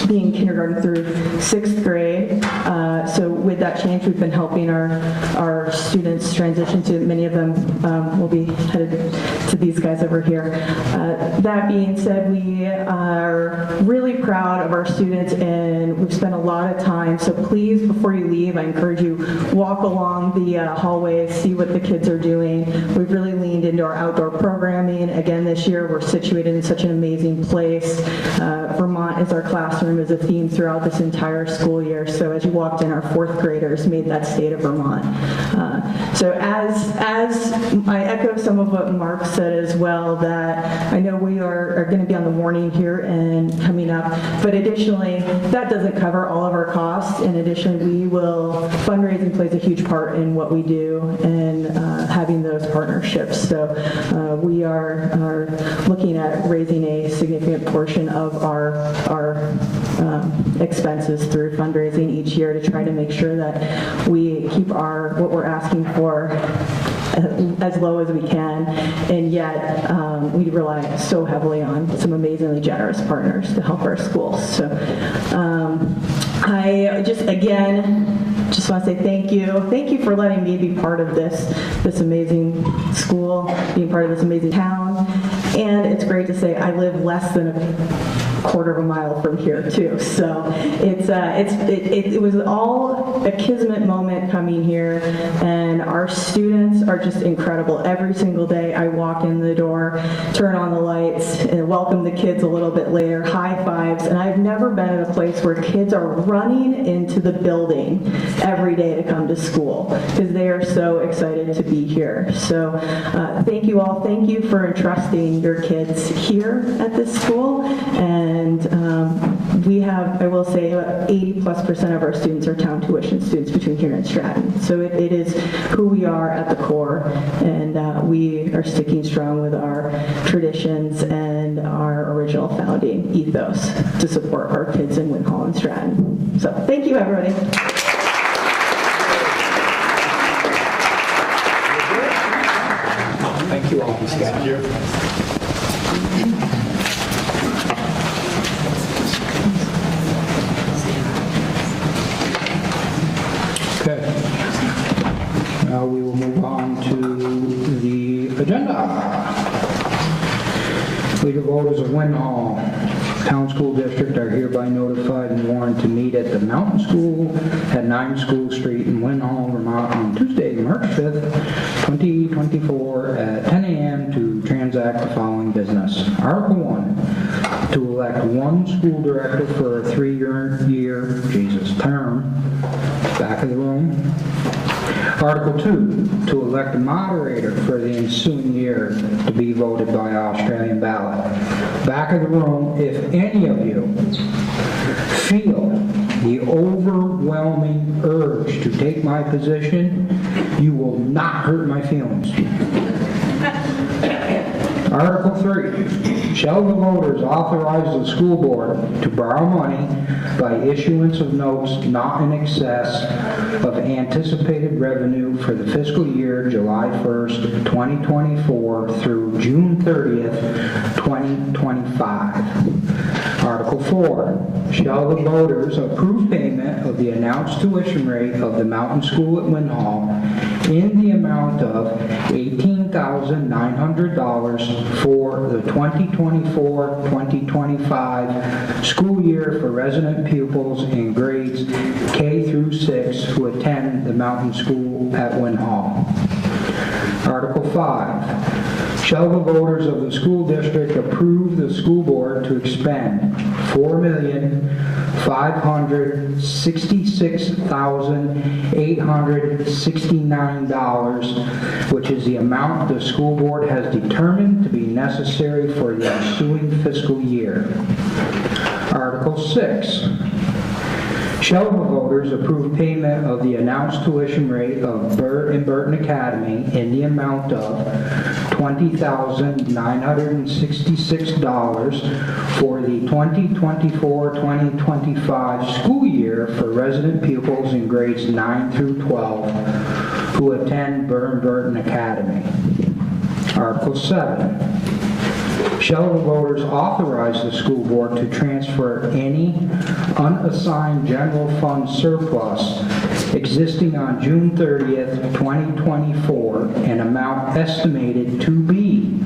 being kindergarten through 6th grade. So with that change, we've been helping our students transition to, many of them will be headed to these guys over here. That being said, we are really proud of our students and we've spent a lot of time. So please, before you leave, I encourage you, walk along the hallways, see what the kids are doing. We've really leaned into our outdoor programming. Again, this year we're situated in such an amazing place. Vermont is our classroom as a theme throughout this entire school year. So as you walked in, our 4th graders made that state of Vermont. So as I echo some of what Mark said as well, that I know we are going to be on the warning here and coming up, but additionally, that doesn't cover all of our costs. And additionally, fundraising plays a huge part in what we do and having those partnerships. So we are looking at raising a significant portion of our expenses through fundraising each year to try to make sure that we keep what we're asking for as low as we can, and yet we rely so heavily on some amazingly generous partners to help our schools. So I just want to say thank you. Thank you for letting me be part of this amazing school, being part of this amazing town. And it's great to say I live less than quarter of a mile from here too. So it was all a kismet moment coming here, and our students are just incredible. Every single day I walk in the door, turn on the lights, and welcome the kids a little bit later, high fives, and I've never been in a place where kids are running into the building every day to come to school because they are so excited to be here. So thank you all. Thank you for entrusting your kids here at this school. And we have, I will say, about 80+% of our students are town tuition students between here and Stratton. So it is who we are at the core, and we are sticking strong with our traditions and our original founding ethos to support our kids in Winhall and Stratton. So thank you, everybody. Thank you all. Thank you. Okay. Now we will move on to the agenda. Legal voters of Winhall Town School District are hereby notified and warned to meet at the Mountain School at 9 School Street in Winhall, Vermont on Tuesday, March 5th, 2024 at 10 a.m. to transact the following business. Article 1, to elect one school director for a 3-year term. Back of the room. Article 2, to elect a moderator for the ensuing year to be voted by Australian ballot. Back of the room, if any of you feel the overwhelming urge to take my position, you will not hurt my feelings. Article 3, shall the voters authorize the school board to borrow money by issuance of notes not in excess of anticipated revenue for the fiscal year July 1st, 2024 through June 30th, 2025. Article 4, shall the voters approve payment of the announced tuition rate of the Mountain School at Winhall in the amount of $18,900 for the 2024-2025 school year for resident pupils in grades K through 6 who attend the Mountain School at Winhall. Article 5, shall the voters of the school district approve the school board to expend $4,566,869, which is the amount the school board has determined to be necessary for the ensuing fiscal year. Article 6, shall the voters approve payment of the announced tuition rate of Burt and Burton Academy in the amount of $20,966 for the 2024-2025 school year for resident pupils in grades 9 through 12 who attend Burt and Burton Academy. Article 7, shall the voters authorize the school board to transfer any unassigned general fund surplus existing on June 30th, 2024, an amount estimated to be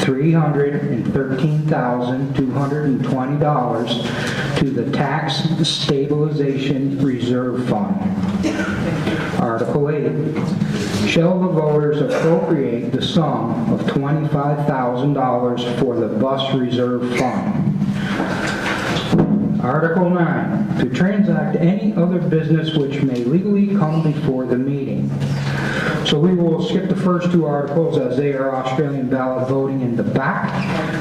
$313,220 to the Tax Stabilization Reserve Fund. Article 8, shall the voters appropriate the sum of $25,000 for the Bus Reserve Fund. Article 9, to transact any other business which may legally come before the meeting. So we will skip the first two articles as they are Australian ballot voting in the back.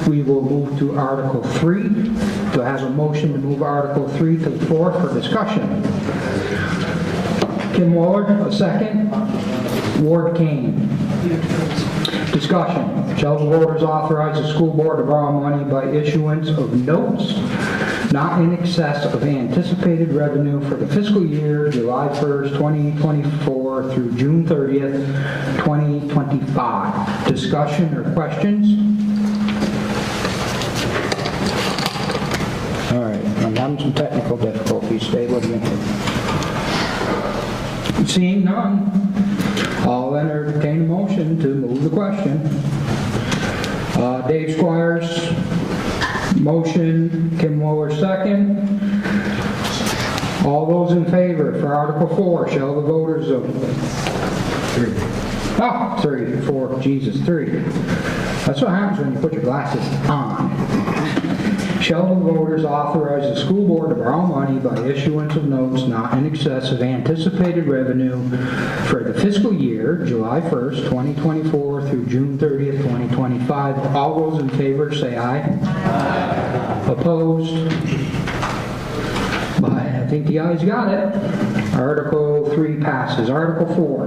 We will move to Article 3. To have a motion to move Article 3 to the floor for discussion. Kim Waller, a second. Ward Kane. Discussion. Shall the voters authorize the school board to borrow money by issuance of notes not in excess of anticipated revenue for the fiscal year July 1st, 2024 through June 30th, 2025. Discussion or questions? All right, I'm having some technical difficulties. Stay with me. Seeing none, I'll entertain a motion to move the question. Dave Squires, Motion, Kim Mueller, second. All those in favor for Article 4, shall the voters of... 3. 3, 4, Jesus, 3. That's what happens when you put your glasses on. Shall the voters authorize the school board to borrow money by issuance of notes not in excess of anticipated revenue for the fiscal year, July 1st, 2024 through June 30th, 2025. All those in favor say aye. Aye. Opposed? I think the ayes got it. Article 3 passes. Article 4.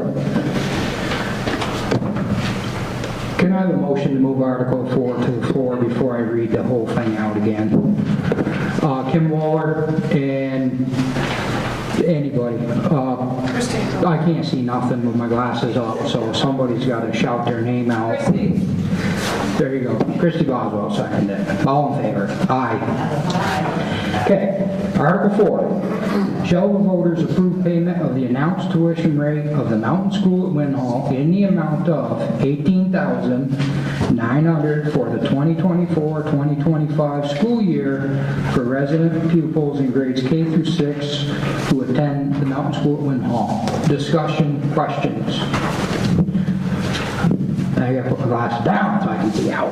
Can I have a motion to move Article 4 to the floor before I read the whole thing out again? Kim Waller and anybody. I can't see nothing with my glasses up, so somebody's got to shout their name out. There you go. Christy Boswell seconded it. All in favor? Aye. Okay. Article 4. Shall the voters approve payment of the announced tuition rate of the Mountain School at Winhall in the amount of $18,900 for the 2024-2025 school year for resident pupils in grades K through 6 who attend the Mountain School at Winhall? Discussion, questions? I gotta put my glasses down so I can see out.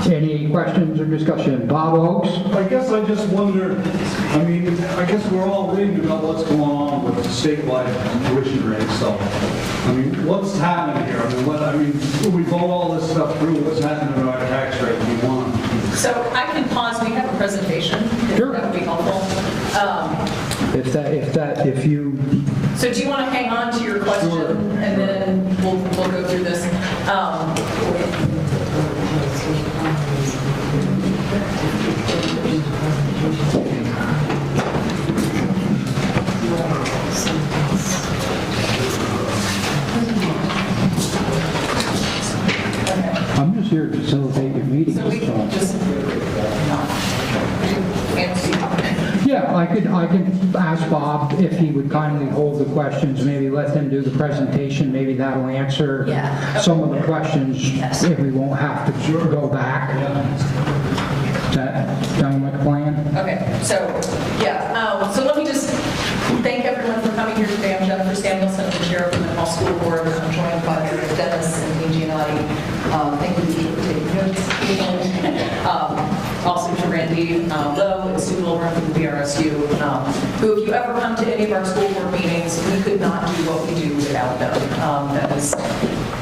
Any questions or discussion? Bob Oakes? I guess I just wonder, I mean, I guess we're all reading about what's going on with the statewide tuition rate, so, I mean, what's happening here? I mean, we vote all this stuff through, what's happening to our tax rate we want? So I can pause, we have a presentation, if that would be helpful. If you... So do you want to hang on to your question, and then we'll go through this? I'm just here to facilitate your meeting. So we can just... Yeah, I could ask Bob if he would kindly hold the questions, maybe let them do the presentation, maybe that'll answer some of the questions if we won't have to go back. Is that sound like a plan? Okay, so let me just thank everyone for coming here today. I'm Jennifer Samuelson, the chair of the Winhall School Board. I'm joined by Dennis and Giannotti. Thank you for taking notes. Also to Randy Lowe and Sue Wilburn from the BRSU, who, if you ever come to any of our school board meetings, we could not do what we do without them. That is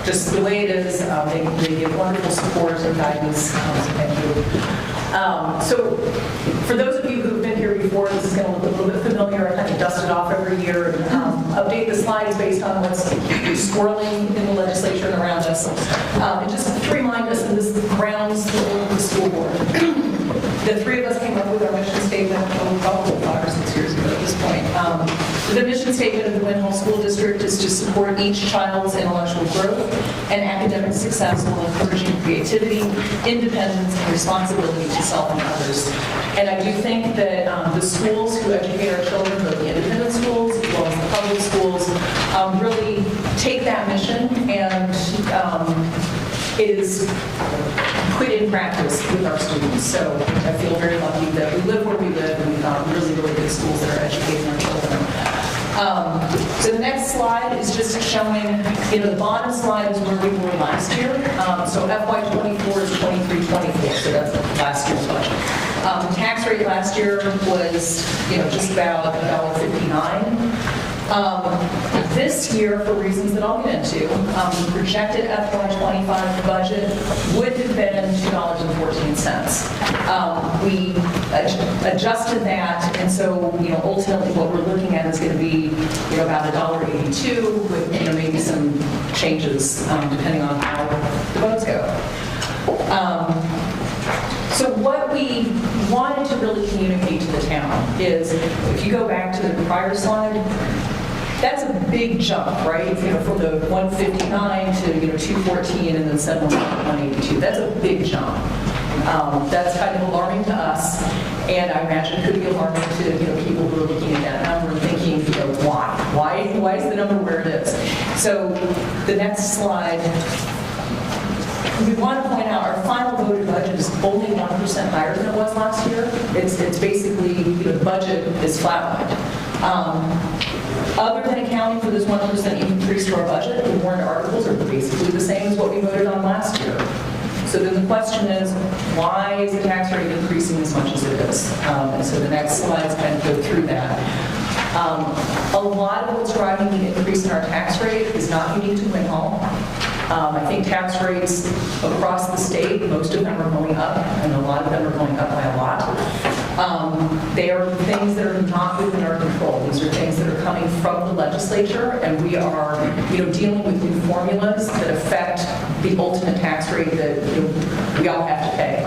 just the way it is. They give wonderful support and guidance. So thank you. So for those of you who've been here before, this is going to look a little bit familiar. I kind of dust it off every year and update the slides based on what's swirling in the legislature and around us. And just to remind us, and this grounds the school board. The three of us came up with our mission statement probably 5 or 6 years ago at this point. The mission statement of the Winhall School District is to support each child's intellectual growth and academic success while encouraging creativity, independence, and responsibility to self and others. And I do think that the schools who educate our children, both the independent schools as well as the public schools, really take that mission and it is put in practice with our students. So I feel very lucky that we live where we live and we've got really, really good schools that are educating our children. So the next slide is just showing, the bottom slide is where we were last year. So FY24 is 23-24, so that's last year's budget. The tax rate last year was, just about $1.59. This year, for reasons that I'll get into, the projected FY25 budget would have been $2.14. We adjusted that, and so ultimately what we're looking at is going to be about $1.82 with maybe some changes depending on how the votes go. So what we wanted to really communicate to the town is, if you go back to the prior slide, that's a big jump, right? From the 159 to 214 and then 182. That's a big jump. That's kind of alarming to us, and I imagine it could be alarming to people who are looking at that number and thinking, why? Why is the number where it is? So the next slide We want to point out our final voted budget is only 1% higher than it was last year. It's basically, the budget is flatlined. Other than accounting for this 1% increase to our budget, the warrant articles are basically the same as what we voted on last year. So then the question is, why is the tax rate increasing as much as it is? And so the next slides kind of go through that. A lot of what's driving the increase in our tax rate is not unique to Winhall. I think tax rates across the state, most of them are going up, and a lot of them are going up by a lot. They are things that are not within our control. These are things that are coming from the legislature, and we are, dealing with new formulas that affect the ultimate tax rate that we all have to pay.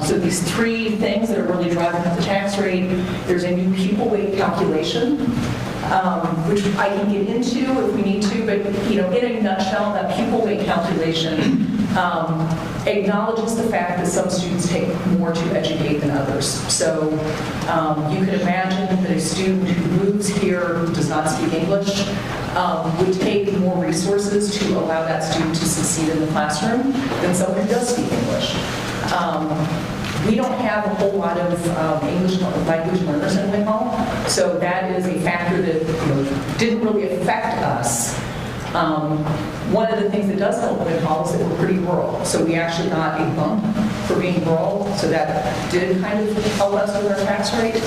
So these three things that are really driving up the tax rate, there's a new pupil weight calculation, which I can get into if we need to, but in a nutshell, that pupil weight calculation acknowledges the fact that some students take more to educate than others. So you can imagine that a student who moves here who does not speak English would take more resources to allow that student to succeed in the classroom than someone who does speak English. We don't have a whole lot of English language learners in Winhall, so that is a factor that didn't really affect us. One of the things that does help Winhall is that we're pretty rural, so we actually got a bump for being rural, so that did kind of help us with our tax rate.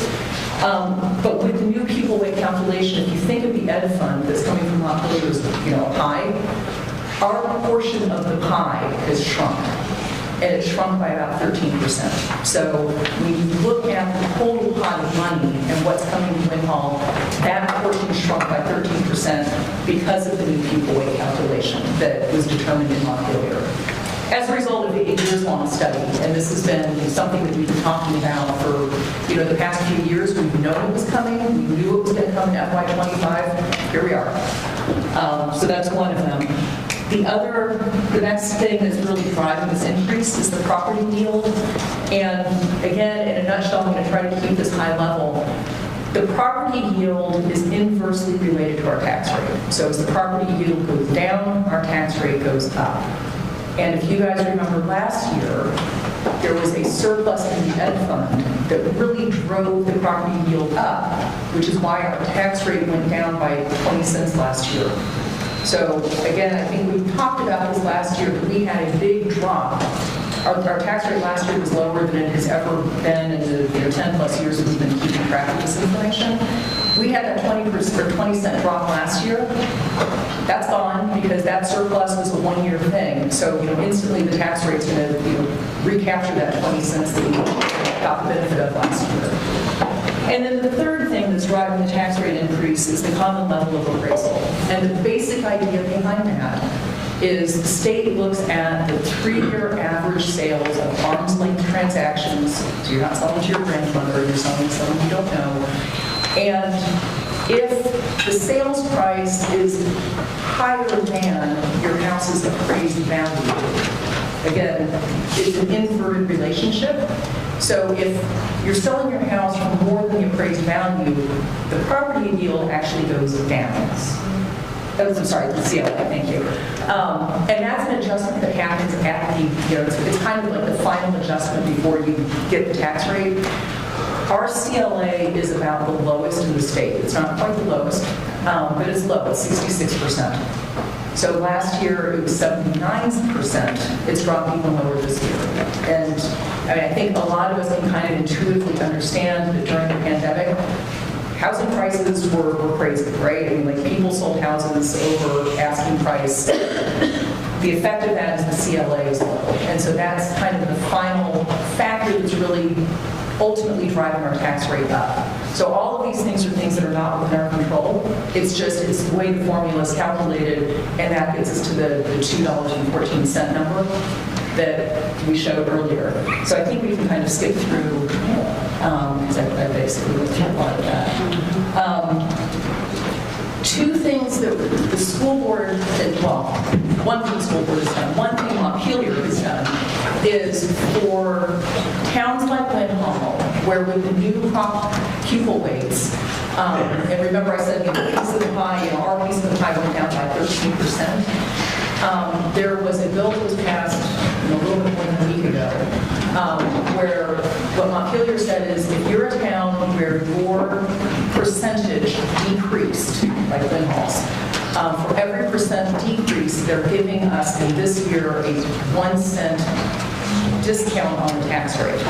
But with the new pupil weight calculation, if you think of the ed fund that's coming from Montpelier as a pie, our portion of the pie has shrunk. And it shrunk by about 13%. So when you look at the total pot of money and what's coming to Winhall, that portion shrunk by 13% because of the new pupil weight calculation that was determined in Montpelier. As a result of a years-long study, and this has been something that we've been talking about for the past few years. We've known it was coming. We knew it was going to come in FY25. Here we are. So that's one of them. The next thing that's really driving this increase is the property yield. And again, in a nutshell, I'm going to try to keep this high level. The property yield is inversely related to our tax rate. So as the property yield goes down, our tax rate goes up. And if you guys remember last year, there was a surplus in the ed fund that really drove the property yield up, which is why our tax rate went down by 20 cents last year. So again, I think we talked about this last year, that we had a big drop. Our tax rate last year was lower than it has ever been in the 10 plus years that we've been keeping track of this information. We had that 20 cent drop last year. That's gone because that surplus was a one-year thing. So instantly the tax rate's going to recapture that 20 cents that we got the benefit of last year. And then the third thing that's driving the tax rate increase is the common level of appraisal. And the basic idea behind that is the state looks at the 3-year average sales of arm's length transactions. So you're not selling to your grandmother, you're selling to someone you don't know. And if the sales price is higher than your house's appraised value, again, it's an inverted relationship. So if you're selling your house for more than the appraised value, the property yield actually goes down. I'm sorry, the CLA, thank you. And that's an adjustment that happens at the, it's kind of like the final adjustment before you get the tax rate. Our CLA is about the lowest in the state. It's not quite the lowest, but it's low, it's 66%. So last year it was 79%. It's dropped even lower this year. And I think a lot of us can kind of intuitively understand that during the pandemic, housing prices were crazy, right? I mean, like people sold houses over asking price. The effect of that is the CLA is low. And so that's kind of the final factor that's really ultimately driving our tax rate up. So all of these things are things that are not within our control. It's the way the formula is calculated, and that gets us to the $2.14 number that we showed earlier. So I think we can kind of skip through, because I basically went through a lot of that. Two things that the school board, one thing the school board has done, one thing Montpelier has done, is for towns like Winhall, where with the new pupil weights, and remember I said, piece of the pie, our piece of the pie went down by 13%. There was a bill that was passed a little bit more than a week ago, where what Montpelier said is if you're a town where your percentage decreased, like Winhall's, for every percent decrease, they're giving us in this year a 1 cent discount on the tax rate.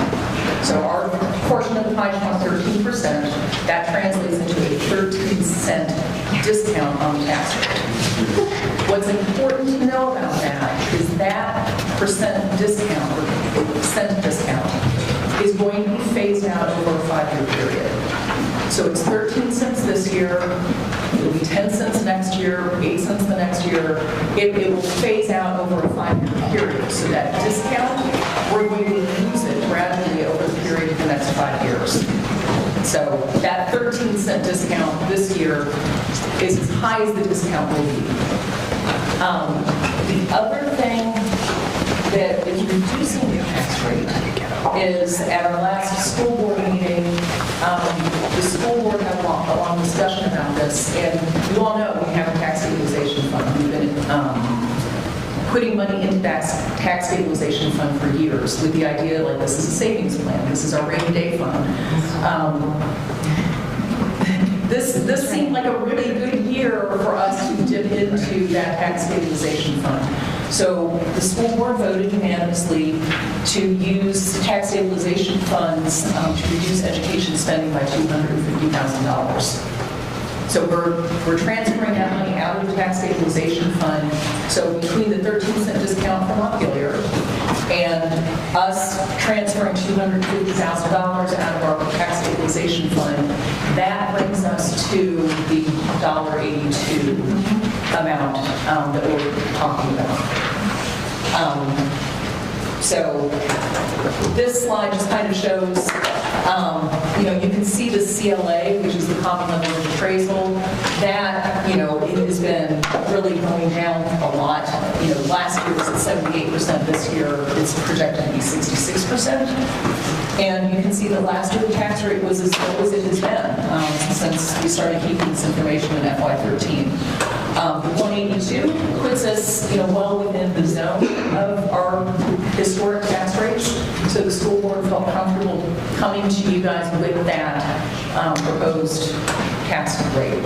So our portion of the pie chart, 13%, that translates into a 13-cent discount on the tax rate. What's important to know about that is that percent discount, or cent discount, is going to be phased out over a 5-year period. So it's 13 cents this year, it'll be 10 cents next year, 8 cents the next year. It will phase out over a 5-year period. So that discount, we're going to lose it gradually over the period of the next 5 years. So that 13-cent discount this year is as high as the discount will be. The other thing that is reducing the tax rate is at our last school board meeting, the school board had a long discussion about this, and you all know we have a tax stabilization fund. We've been putting money into that tax stabilization fund for years with the idea like this is a savings plan, this is our rainy day fund. This seemed like a really good year for us to dip into that tax stabilization fund. So the school board voted unanimously to use tax stabilization funds to reduce education spending by $250,000. So we're transferring that money out of the tax stabilization fund. So between the 13-cent discount from Montpelier and us transferring $250,000 out of our tax stabilization fund, that brings us to the $1.82 amount that we're talking about. So this slide just kind of shows, you can see the CLA, which is the common level of appraisal. That, it has been really going down a lot. Last year was at 78%. This year it's projected to be 66%. And you can see that last year the tax rate was as low as it has been since we started keeping this information in FY13. The 182 puts us, well within the zone of our historic tax rates. So the school board felt comfortable coming to you guys with that proposed tax rate.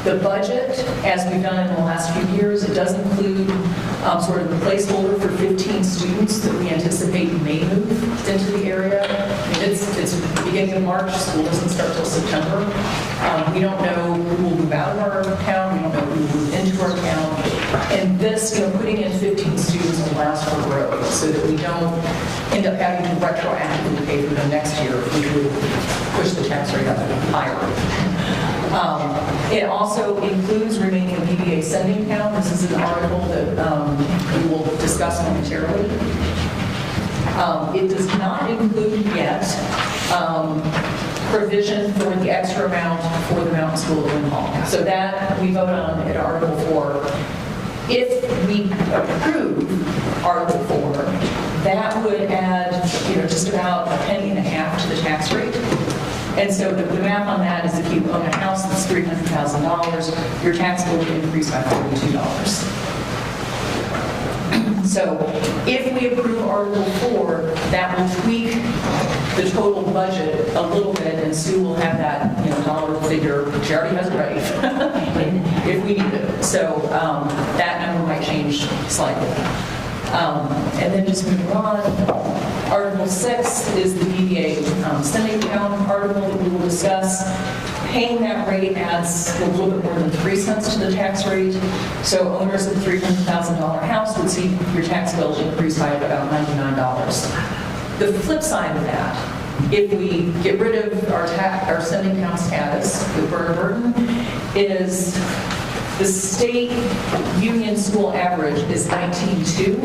The budget, as we've done in the last few years, it does include sort of the placeholder for 15 students that we anticipate may move into the area. It's beginning of March, school doesn't start till September. We don't know who will move out of our town, we don't know who will move into our town. And this, putting in 15 students allows for growth so that we don't end up having to retroactively pay for them next year if we would push the tax rate up higher. It also includes remaining a BBA sending count. This is an article that we will discuss momentarily. It does not include yet provision for the extra amount for the mountain school at Winhall. So that we vote on at Article 4. If we approve Article 4, that would add, just about $0.015 to the tax rate. And so the math on that is if you own a house that's $300,000, your tax bill will increase by $42. So if we approve Article 4, that will tweak the total budget a little bit, and Sue will have that dollar figure. She already has it ready if we need it. So that number might change slightly. And then just moving on, Article 6 is the BBA sending count article that we will discuss. Paying that rate adds a little bit more than 3 cents to the tax rate. So owners of a $300,000 house would see your tax bill increase by about $99. The flip side of that, if we get rid of our sending count status with burden, is the state union school average is 19.2.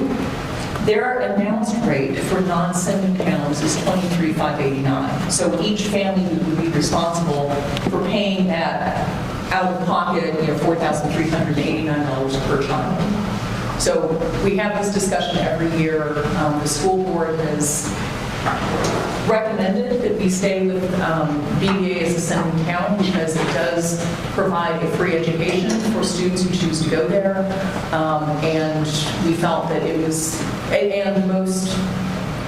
Their announced rate for non-sending towns is $23,589. So each family would be responsible for paying that out of pocket, $4,389 per child. So we have this discussion every year. The school board has recommended that we stay with BVA as a sending town because it does provide a free education for students who choose to go there. And we felt that it was, and most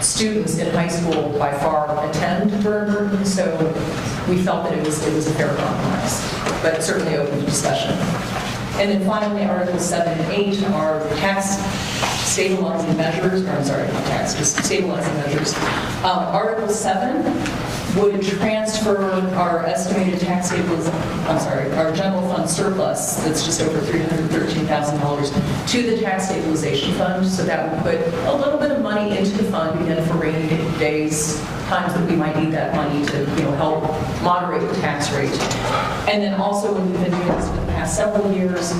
students in high school by far attend Vernon, so we felt that it was a fair compromise, but certainly open to discussion. And then finally, Articles 7 and 8 are tax stabilizing measures, or I'm sorry, not tax, just stabilizing measures. Article 7 would transfer our estimated tax our general fund surplus, that's just over $313,000, to the tax stabilization fund. So that would put a little bit of money into the fund, again, for rainy days, times that we might need that money to, help moderate the tax rate. And then also, when we've been doing this for the past several years,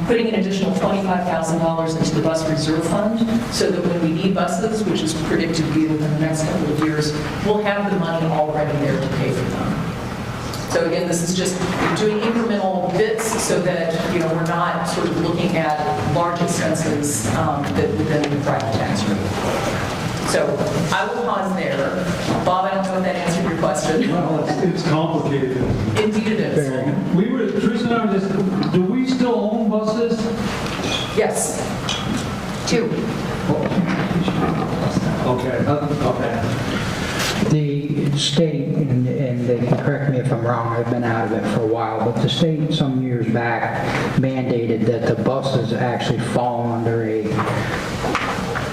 putting an additional $25,000 into the bus reserve fund, so that when we need buses, which is predicted to be within the next couple of years, we'll have the money already there to pay for them. So again, this is just doing incremental bits so that, we're not sort of looking at large expenses that would then drive the tax rate. So I will pause there. Bob, I don't know if that answered your question. Well, it's complicated. Indeed it is. Teresa and I were just, do we still own buses? Yes. 2. Okay. Okay. The state, and they can correct me if I'm wrong, I've been out of it for a while, but the state some years back mandated that the buses actually fall under a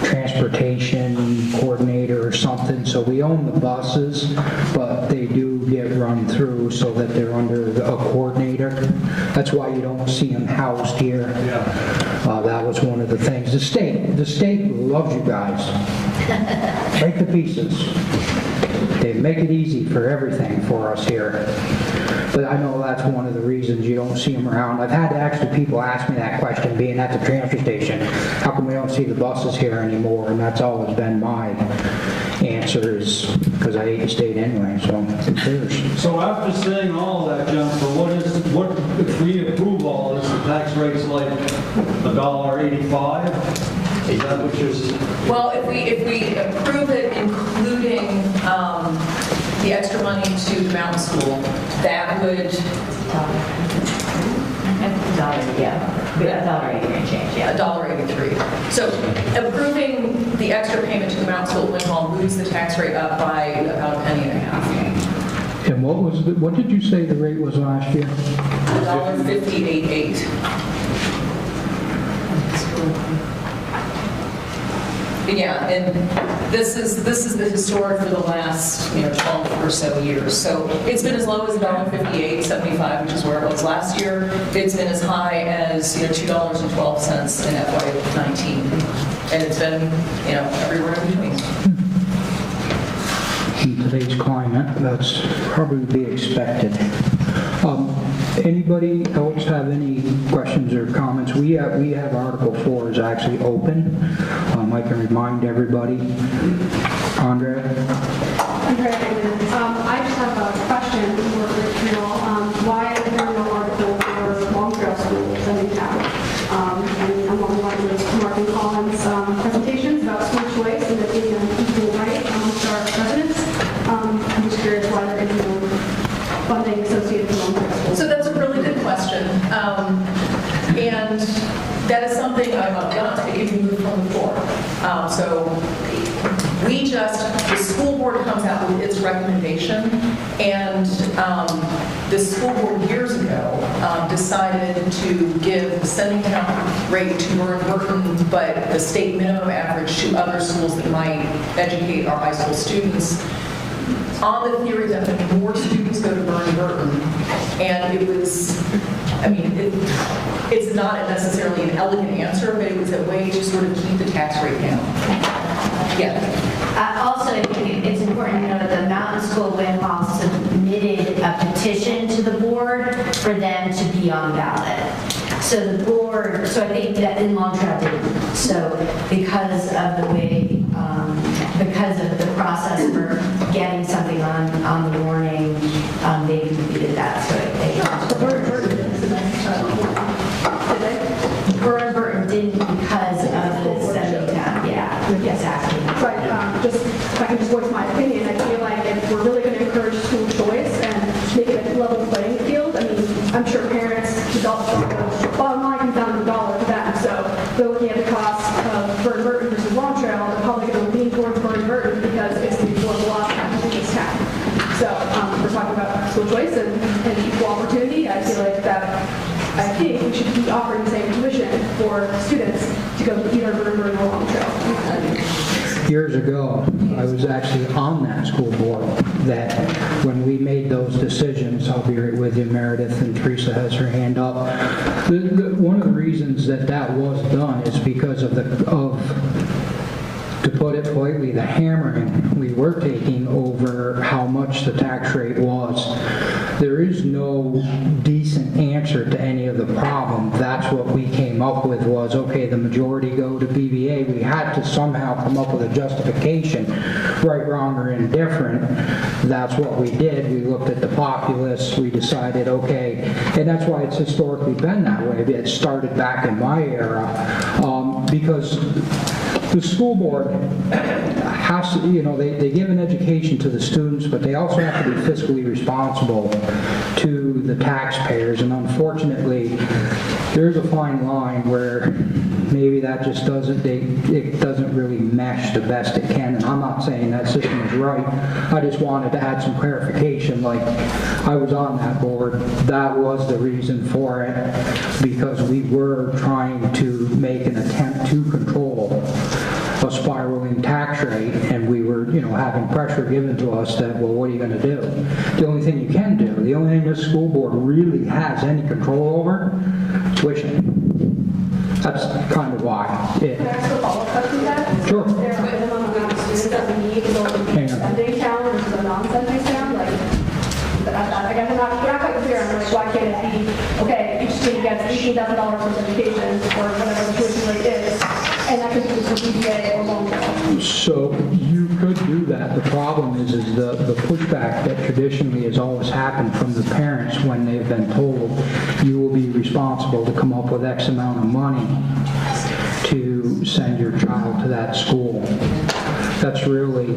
transportation coordinator or something. So we own the buses, but they do get run through so that they're under a coordinator. That's why you don't see them housed here. That was one of the things. The state loves you guys. Right to pieces. They make it easy for everything for us here. But I know that's one of the reasons you don't see them around. I've had actually people ask me that question, being at the transfer station, how come we don't see the buses here anymore? And that's always been my answer, is because I hate the state anyway, so it's theirs. So after saying all of that, Jennifer, what if we approve all this, the tax rate's like $1.85? Is that what you're saying? Well, if we approve it, including the extra money to the mountain school, that would $1.83. So approving the extra payment to the mountain school at Winhall moves the tax rate up by about $0.015. And what did you say the rate was last year? $1.58. Yeah, and this is the historic for the last 12 or so years. So it's been as low as $1.58.75, which is where it was last year. It's been as high as $2.12 in FY19, and it's been everywhere in between. In today's climate, that's probably to be expected. Anybody else have any questions or comments? We have Article 4 is actually open. I can remind everybody. Andrea? Andrea, I just have a question for Winhall. Why is there no article for Long Trail schools in town? And along the lines of Mark and Collins' presentations about school choice and it being an equal right amongst our residents. I'm just curious why there is no funding associated with Long Trail schools. So that's a really good question. And that is something I'm going to take you from the floor. So the school board comes out with its recommendation, and the school board years ago decided to give the sending town rate to Burton, but the state minimum average to other schools that might educate our high school students, on the theory that more students go to Burton, and it was, it's not necessarily an elegant answer, but it was a way to sort of keep the tax rate down. Yeah. Also, I think it's important to know that the Mountain School Winhall submitted a petition to the board for them to be on ballot. So the board, so I think that in Long Trail didn't. So because of the way, because of the process for getting something on the warning, they completed that. So Burton didn't because of the 70 town. Yeah, exactly. Right. Just if I can just school choice and equal opportunity, I feel like I think we should be offering the same tuition for students to go to either River or Long Trail. Years ago, I was actually on that school board that when we made those decisions, I'll be right with you, Meredith, and Teresa has her hand up. One of the reasons that was done is because of to put it politely, the hammering we were taking over how much the tax rate was. There is no decent answer to any of the problem. That's what we came up with was, okay, the majority go to BBA. We had to somehow come up with a justification, right, wrong, or indifferent. That's what we did. We looked at the populace. We decided, okay, and that's why it's historically been that way. It started back in my era because the school board has to, they give an education to the students, but they also have to be fiscally responsible to the taxpayers. And unfortunately, there's a fine line where maybe that just it doesn't really mesh the best it can. And I'm not saying that system is right. I just wanted to add some clarification. Like, I was on that board. That was the reason for it, because we were trying to make an attempt to control a spiraling tax rate, and we were, having pressure given to us that, well, what are you going to do? The only thing you can do, the only thing this school board really has any control over, tuition. That's kind of why. Can I ask a follow-up question to that? Sure. Is there a minimum amount of students that we need to go to the spending count versus a non-spending count? I guess we're not quite clear on why can't it be, okay, each student gets $18,000 for education or whatever the tuition rate is, and that could be for BBA or Long Trail. So you could do that. The problem is the pushback that traditionally has always happened from the parents when they've been told you will be responsible to come up with X amount of money to send your child to that school. That's really,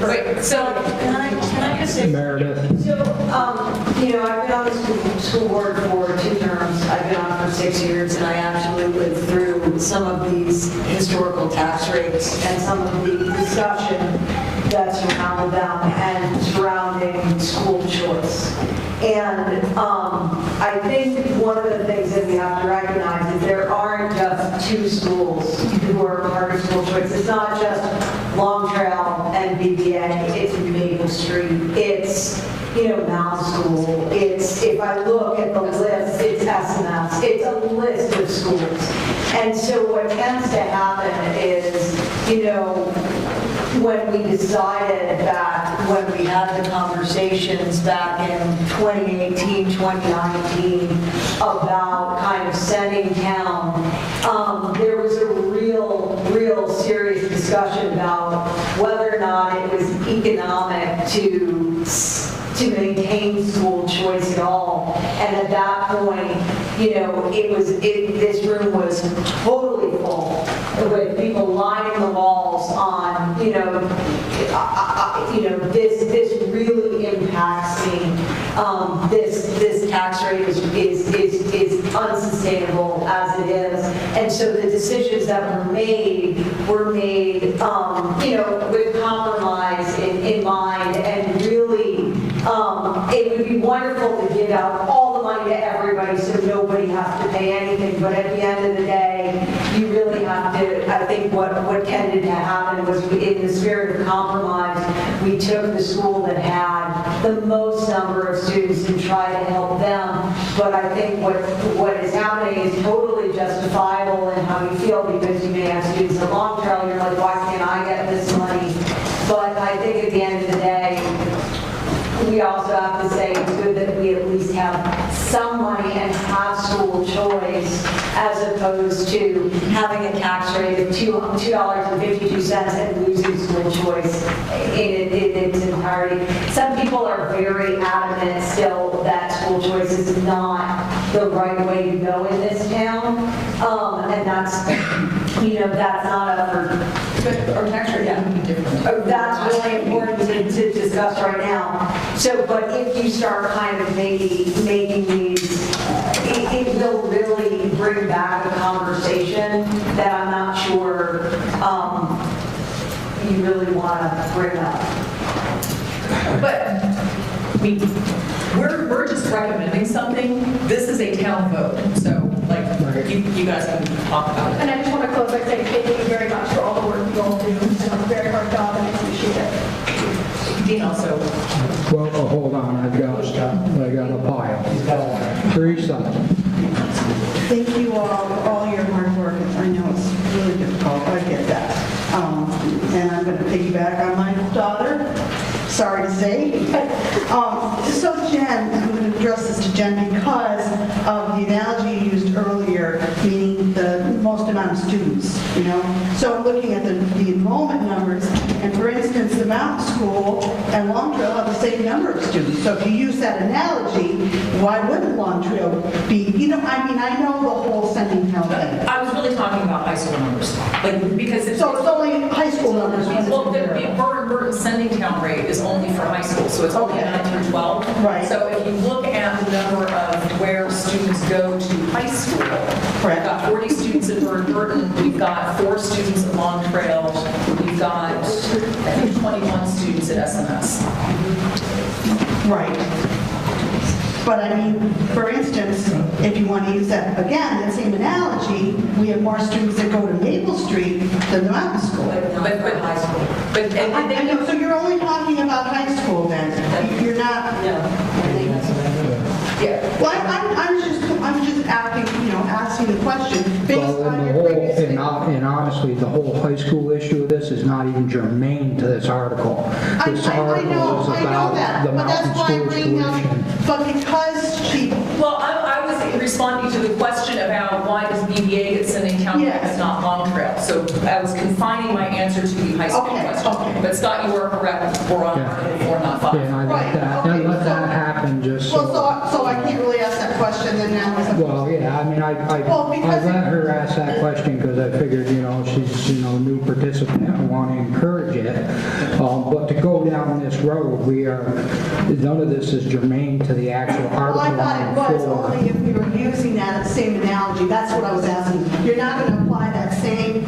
Wait, so can I just say, Meredith. So, I've been on the school board for 2 terms. I've been on for 6 years, and I actually lived through some of these historical tax rates and some of the discussion that surrounded them and surrounding school choice. And I think one of the things that we have to recognize is there aren't just 2 schools who are part of school choice. It's not just Long Trail and BBA. It's Maple Street. It's, Mount School. It's, if I look at the list, it's SMS. It's a list of schools. And so what tends to happen is, when we decided that when we had the conversations back in 2018, 2019 about kind of sending down, there was a real serious discussion about whether or not it was economic to maintain school choice at all. And at that point, this room was totally full with people lining the walls on, this really impacts me. This tax rate is unsustainable as it is. And so the decisions that were made with compromise in mind, and really, it would be wonderful to give out all the money to everybody so nobody has to pay anything. But at the end of the day, you really have to, I think what tended to happen was, in the spirit of compromise, we took the school that had the most number of students and tried to help them. But I think what is happening is totally justifiable in how you feel, because you may have students at Long Trail, and you're like, why can't I get this money? But I think at the end of the day, we also have to say it's good that we at least have some money and have school choice, as opposed to having a tax rate of $2.52 and losing school choice in its entirety. Some people are very adamant still that school choice is not the right way to go in this town, and that's not up for. Our tax rate would be different. That's really important to discuss right now. So, but if you start kind of making these, it will really bring back a conversation that I'm not sure you really want to bring up. But we're just recommending something. This is a town vote, so like, you guys can talk about it. And I just want to close by saying thank you very much for all the work you all do. It's a very hard job and I appreciate it. Dean also. Well, hold on, I got a pile. Teresa. Thank you all for all your hard work. I know it's really difficult, I get that. And I'm going to piggyback on my daughter, sorry to say. So Jen, I'm going to address this to Jen because of the analogy you used earlier, meaning the most amount of students, you know? So I'm looking at the enrollment numbers, and for instance, the Mountain School and Long Trail have the same number of students. So if you use that analogy, why wouldn't Long Trail be, you know, I mean, I know the whole sending town thing. I was really talking about high school numbers, like, because it's... So it's only high school numbers? Well, the Burton sending town rate is only for high school, so it's only 9 through 12. Right. So if you look at the number of where students go to high school, we've got 40 students at Burton, we've got 4 students at Long Trail, we've got, I think, 21 students at SMS. Right. But I mean, for instance, if you want to use that, again, that same analogy, we have more students that go to Maple Street than the Mountain School. But high school. But I know, so you're only talking about high school then? You're not... Yeah. Well, I'm just asking the question based on your previous... And honestly, the whole high school issue of this is not even germane to this article. This article is about the mountain school tuition. But because she... Well, I was responding to the question about why does BVA get sending town rate and not Long Trail. So I was confining my answer to the high school question. But Scott, you were correct. We're on Article 4, not 5. Yeah, I let that, I let that happen just so. Well, so I can't really ask that question then now. Well, yeah, I mean, I let her ask that question because I figured, she's, a new participant, I want to encourage it. But to go down this road, none of this is germane to the actual article. Well, I thought it was only if we were using that same analogy. That's what I was asking. You're not going to apply that same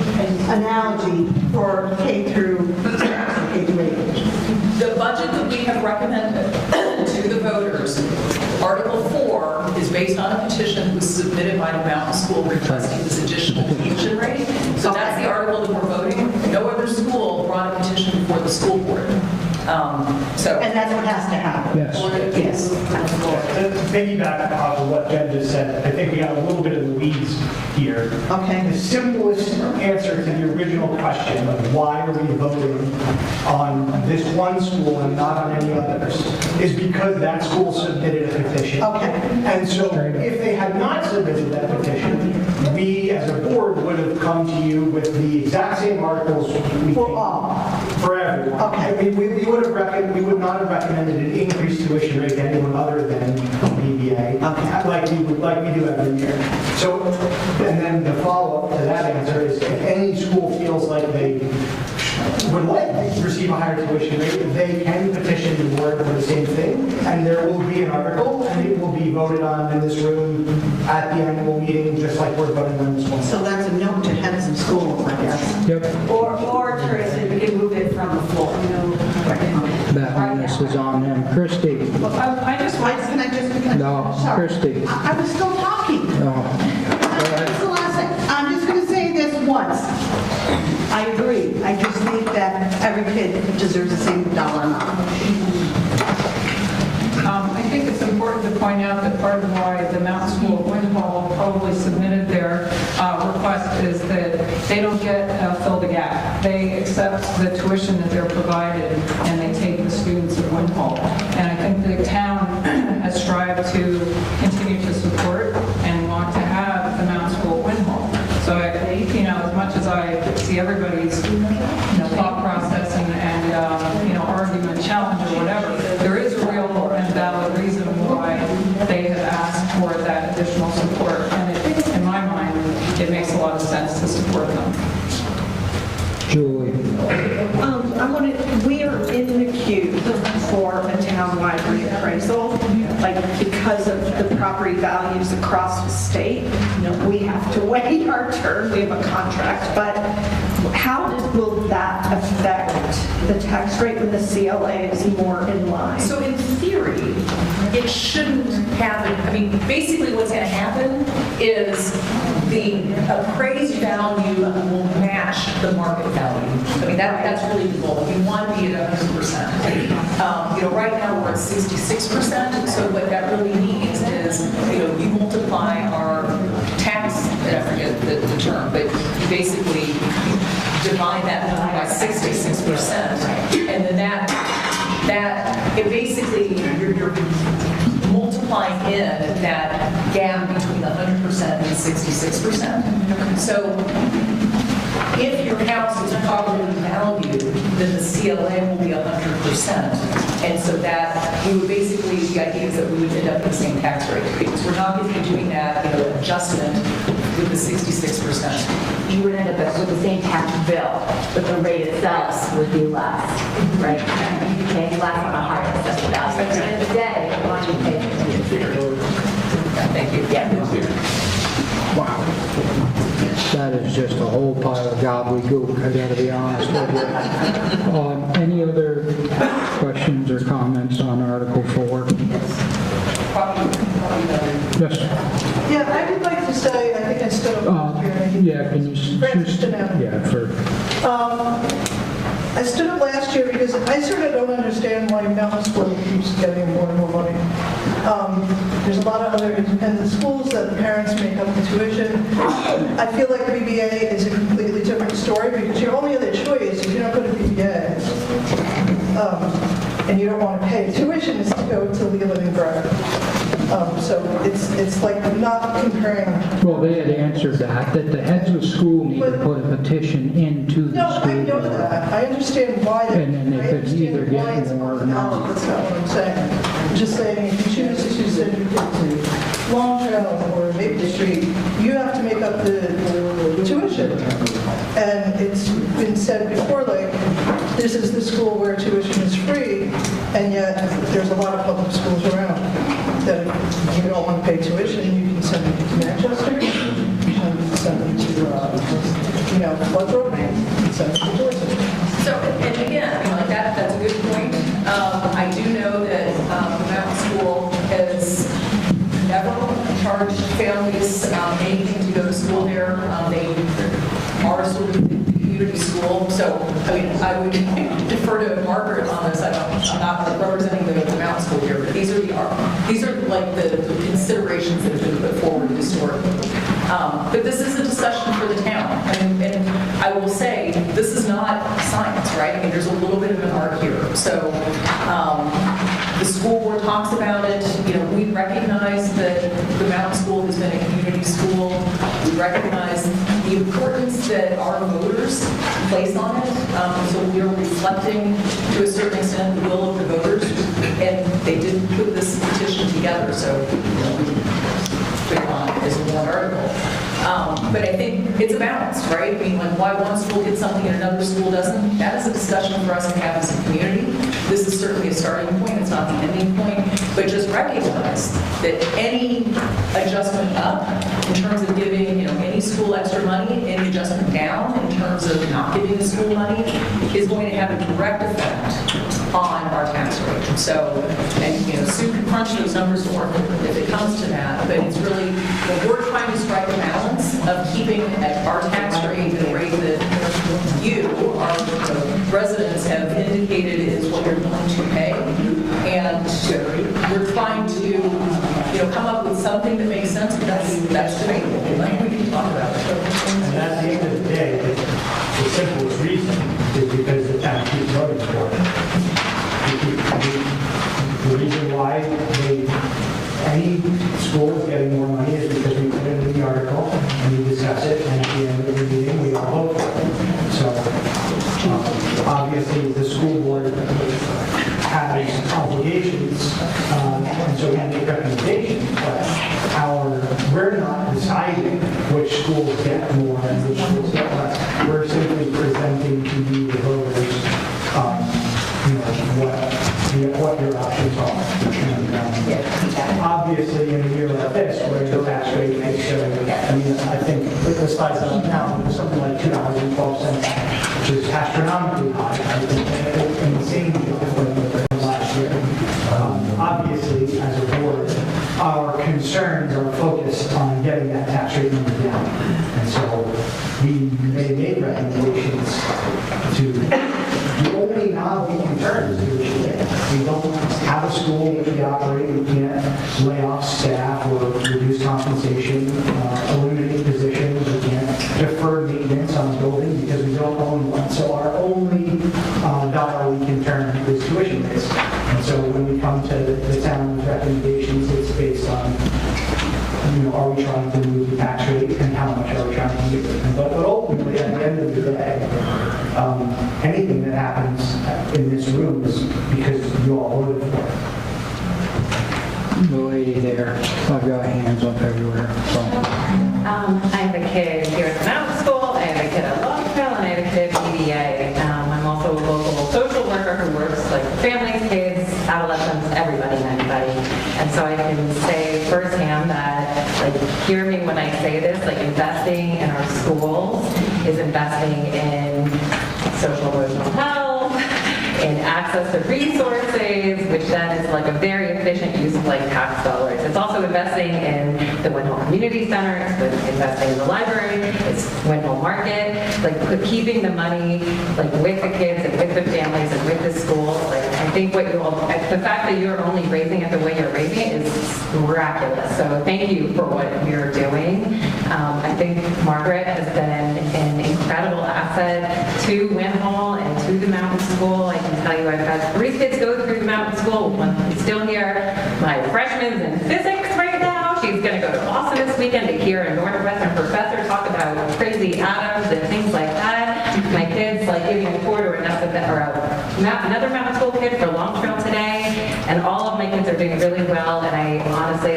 analogy for K through 8. The budget that we have recommended to the voters, Article 4, is based on a petition that was submitted by the Mountain School requesting this additional tuition rate. So that's the article that we're voting. No other school brought a petition before the school board. And that's what has to happen. Yes. To piggyback off of what Jen just said, I think we got a little bit of the weeds here. Okay. The simplest answer to the original question of why are we voting on this one school and not on any others is because that school submitted a petition. Okay. And so if they had not submitted that petition, we as a board would have come to you with the exact same articles for everyone. Okay. We would not have recommended an increased tuition rate to anyone other than BVA, like we do every year. So, and then the follow-up to that answer is if any school feels like they would like to receive a higher tuition rate, they can petition the board for the same thing, and there will be an article, and it will be voted on in this room at the annual meeting, just like we're voting on this one. So that's a note to heads of schools, I guess. Yep. Or Teresa, we can move it from the floor. That onus is on them. Christie. I just want to... No, Sorry. Christie. I was still talking. No. That's the last thing. I'm just going to say this once. I agree. I just think that every kid deserves the same dollar amount. I think it's important to point out that part of why the Mountain School of Winhall probably submitted their request is that they don't get fill the gap. They accept the tuition that they're provided and they take the students of Winhall. And I think the town has strived to continue to support and want to have the Mountain School of Winhall. So, as much as I see everybody's thought process and argument, challenge or whatever, there is a real and valid reason why they have asked for that additional support. And in my mind, it makes a lot of sense to support them. Julie. We are in the queue for a town library appraisal, because of the property values across the state. We have to wait our turn. We have a contract, but how will that affect the tax rate when the CLA is more in line? So in theory, it shouldn't happen. I mean, basically what's going to happen is the appraised value will match the market value. I mean, that's really the goal. You want to be at 100%. Right now we're at 66%, so what that really means is, you multiply our tax, I forget the term, but you basically divide that number by 66%, and then that it basically, you're multiplying in that gap between 100% and 66%. So if your house is properly valued, then the CLA will be 100%. And so that we would basically, the idea is that we would end up with the same tax rate. Because we're not going to be doing that, adjustment with the 66%. You would end up with the same tax bill, but the rate itself would be less, right? You pay less on a higher assessed value. At the end of the day, why don't you pay Thank you. Yeah. Wow. That is just a whole pile of gobbledygook, I gotta be honest with you. Any other questions or comments on Article 4? Yes. Yeah, I would like to say, I think instead of... Yeah, can you... I stood up last year because I sort of don't understand why Mountain School keeps getting more and more money. There's a lot of other independent schools that the parents make up the tuition. I feel like BBA is a completely different story because your only other choice, if you don't go to BBA, and you don't want to pay tuition, is to go to Leland and Grove. So it's like not comparing. Well, they had answered that the heads of school need to put a petition into the No, school. I know that. I understand why. And then they could either get more or not. That's not what I'm saying. I'm just saying, if you choose to send your kid to Long Trail or Maple Street, you have to make up the tuition. And it's been said before, like, this is the school where tuition is free, and yet there's a lot of public schools around that if you don't want to pay tuition, you can send them to Manchester, you can send them to, Floodbrook, you can send them to Dorset. So, and again, that's a good point. I do know that the Mountain School has never charged families anything to go to school there. They are sort of a community school. So, I would defer to Margaret on this. I'm not representing the Mountain School here, but these are like the considerations that have been put forward historically. But this is a discussion for the town. And I will say, this is not science, right? There's a little bit of an art here. So the school board talks about it. We recognize that the Mountain School has been a community school. We recognize the importance that our voters place on it. So we are reflecting, to a certain extent, the will of the voters. And they did put this petition together, so we put it on as a warrant article. But I think it's a balance, right? Why one school gets something and another school doesn't? That is a discussion for us to have as a community. This is certainly a starting point. It's not the ending point. But just recognize that any adjustment up in terms of giving, any school extra money, any adjustment down in terms of not giving the school money is going to have a direct effect on our tax rate. So, and Sue can crunch those numbers for me if it comes to that, but it's really, we're trying to strike a balance of keeping our tax rate at a rate that you, our residents, have indicated is what you're willing to pay. And we're trying to, come up with something that makes sense, but that's debatable. We can talk about it. And at the end of the day, the simplest reason is because the town keeps voting for it. The reason why any school is getting more money is because we put it in the article and we discuss it, and at the end of the meeting, we all vote for it. So obviously, the school board has obligations, and so we make recommendations, but we're not deciding which schools get more and which schools get less. We're simply presenting to you, the voters, what your options are. And, obviously, in a year like this, where the tax rate makes I think the size of it now is something like $2.12, which is astronomically high. I think insanely different than last year. Obviously, as a We don't have a school that we operate, we can't lay off staff or reduce compensation, eliminate positions, we can't defer maintenance on a building because we don't own one. So our only dollar we can turn is tuition rates. And so when we come to the town's recommendations, it's based on, are we trying to move the tax rate and how much are we trying to move it? But ultimately, at the end of the day, anything that happens in this room is because you all voted for it. The lady there, I've got hands up everywhere. So. I have a kid here at the Mountain School, I have a kid at Longtrail, and I have a kid at EDA. I'm also a local social worker who works like families, kids, adolescents, everybody and anybody. And so I can say firsthand that, like, hear me when I say this, like, investing in our schools is investing in social emotional health, in access to resources, which then is like a very efficient use of like tax dollars. It's also investing in the Winhall Community Center, it's investing in the library, it's Winhall Market, like keeping the money like with the kids and with the families and with the schools. Like I think what you all, the fact that you're only raising it the way you're raising it is miraculous. So thank you for what you're doing. I think Margaret has been an incredible asset to Winhall and to the Mountain School. I can tell you I've had 3 kids go through the Mountain School. One is still here. My freshman's in physics right now. She's going to go to Boston this weekend to hear a Northwestern professor talk about crazy atoms and things like that. My kid's like giving a tour to another Mountain School kid for Longtrail today. And all of my kids are doing really well. And I honestly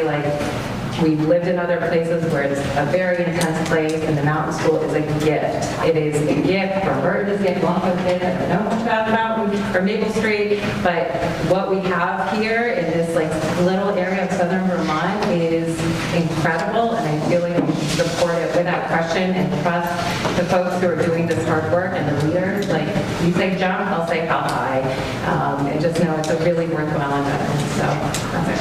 we've lived in other places where it's a very intense place, and the Mountain School is a gift. It is a gift from Burton's gift, Longfield kids. I don't know much about the Mountain or Maple Street, but what we have here in this like little area of southern Vermont is incredible, and I feel like we should support it without question and trust the folks who are doing this hard work and the leaders. Like you say jump, I'll say how high, and just know it's a really worthwhile investment. So that's it.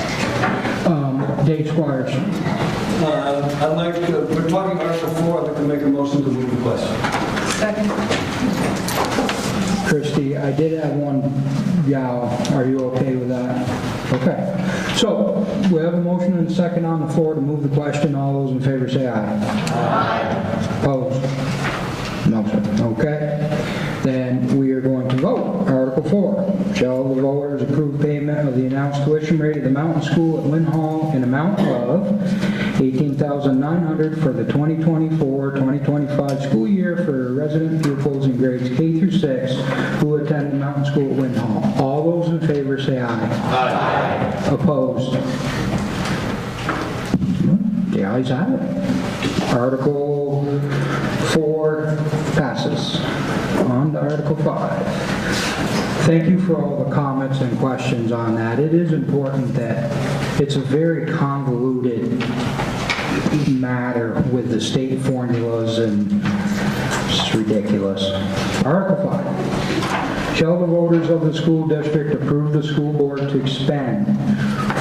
Dave Squires. I'd like to, we're talking Article 4, I'd like to make a motion to move the question. Second. Christie, I did have one gal. Are you okay with that? Okay. So, we have a motion and a second on the floor to move the question. All those in favor say aye. Aye. Opposed? No, sir. Okay. Then we are going to vote. Article 4. Shall the voters approve payment of the announced tuition rate at the Mountain School at Winhall in amount of $18,900 for the 2024-2025 school year for resident pupils in grades K through 6 who attend the Mountain School at Winhall? All those in favor say aye. Aye. Opposed? The ayes have it. Article 4 passes. On to Article 5. Thank you for all the comments and questions on that. It is important that it's a very convoluted matter with the state formulas, and it's ridiculous. Article 5. Shall the voters of the school district approve the school board to expend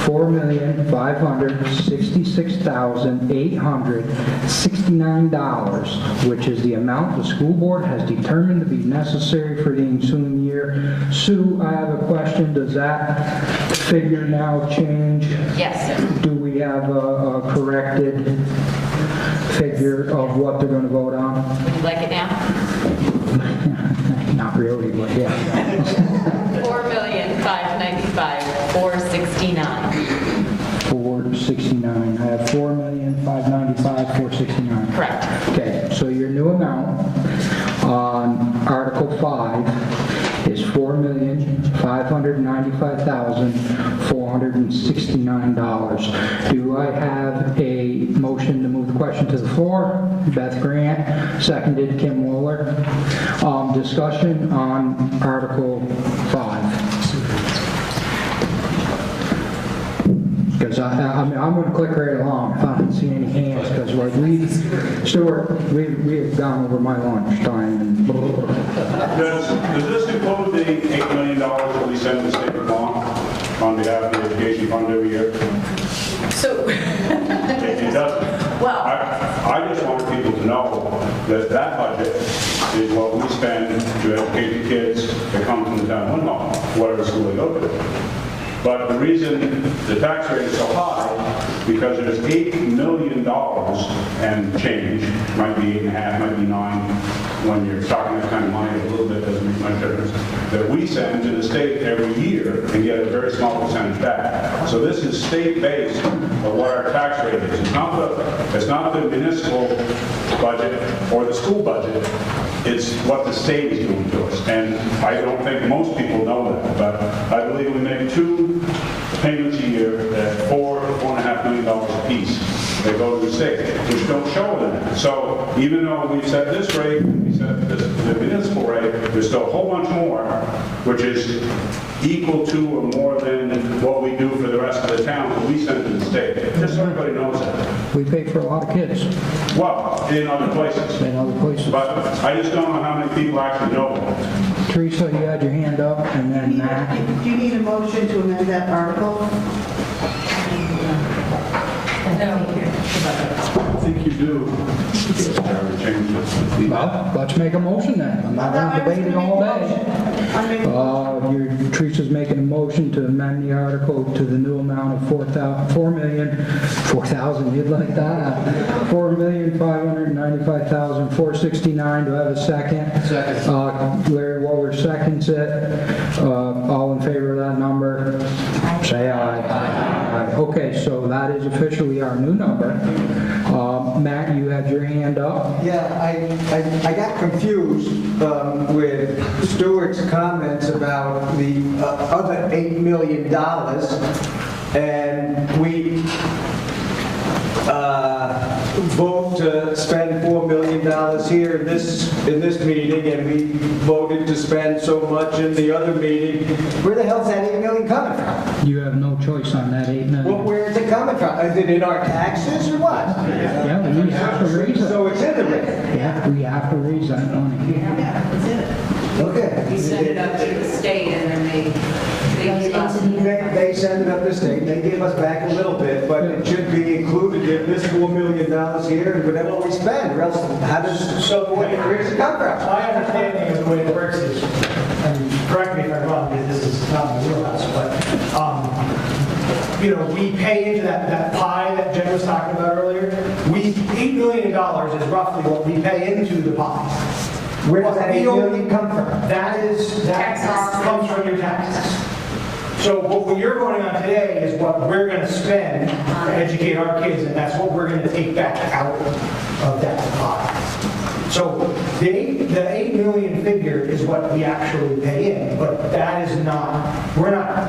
$4,566,869, which is the amount the school board has determined to be necessary for the ensuing year. Sue, I have a question. Does that figure now change? Yes. Do we have a corrected figure of what they're going to vote on? Would you like it now? Not really, but yeah. $4,595,469. 469. I have 4,595,469. Correct. Okay, so your new amount on Article 5 is $4,595,469. Do I have a motion to move the question to the floor? Beth Grant, seconded Kim Wooler. Discussion on Article 5. Because I'm going to click right along if I don't see any hands, because Stuart, we have gone over my lunch time. And Does this include the $8 million that we send to State of Vermont on behalf of the education fund every year? So It doesn't. Well, I just want people to know that that budget is what we spend to educate the kids that come from the town of Winhall, whatever school they go to. But the reason the tax rate is so high, because there's $8 million and change, might be 8.5, might be 9, when you're talking that kind of money, a little bit doesn't make much difference, that we send to the state every year and get a very small percentage back. So this is state-based of what our tax rate is. It's not the municipal budget or the school budget. It's what the state is doing to us. And I don't think most people know that, but I believe we make 2 payments a year at $4 to $4.5 million a piece that go to the state, which don't show that. So even though we've set this rate, we set the municipal rate, there's still a whole bunch more, which is equal to or more than what we do for the rest of the town that we send to the state. Just so everybody knows that. We pay for a lot of kids Well, in other places. in other places. But I just don't know how many people actually know that. Teresa, you had your hand up, and then Matt. Do you need a motion to amend that article? I think you do. Well, let's make a motion then. I'm not going to debate it all day. Teresa's making a motion to amend the article to the new amount of $4,000, you'd like that? $4,595,469. Do I have a second? Second. Larry Waller seconds it. All in favor of that number? Say aye. Aye. Okay, so that is officially our new number. Matt, you had your hand up. Yeah, I got confused with Stuart's comments about the other $8 million, and we vote to spend $4 million here in this meeting, and we voted to spend so much in the other meeting. Where the hell's that $8 million coming from? You have no choice on that $8 million. Well, where is it coming from? Is it in our taxes or what? Yeah, we have to raise it. So it's in the rate? Yeah, we have to raise that money. Yeah, it's in it. Okay. we send it up to the state and then they give us. They send it up the state, they give us back a little bit, but it should be included in this $4 million here and whatever we spend, or else how does, So the way, where does it come from? my understanding of the way it works is, and correct me if I'm wrong, because this is not my wheelhouse, but, we pay into that pie that Jen was talking about earlier. $8 million is roughly what we pay into the pie. Where does that $8 million come from? That comes from your taxes. So what you're voting on today is what we're going to spend to educate our kids, and that's what we're going to take back out of that pie. So the $8 million figure is what we actually pay in, but that is not,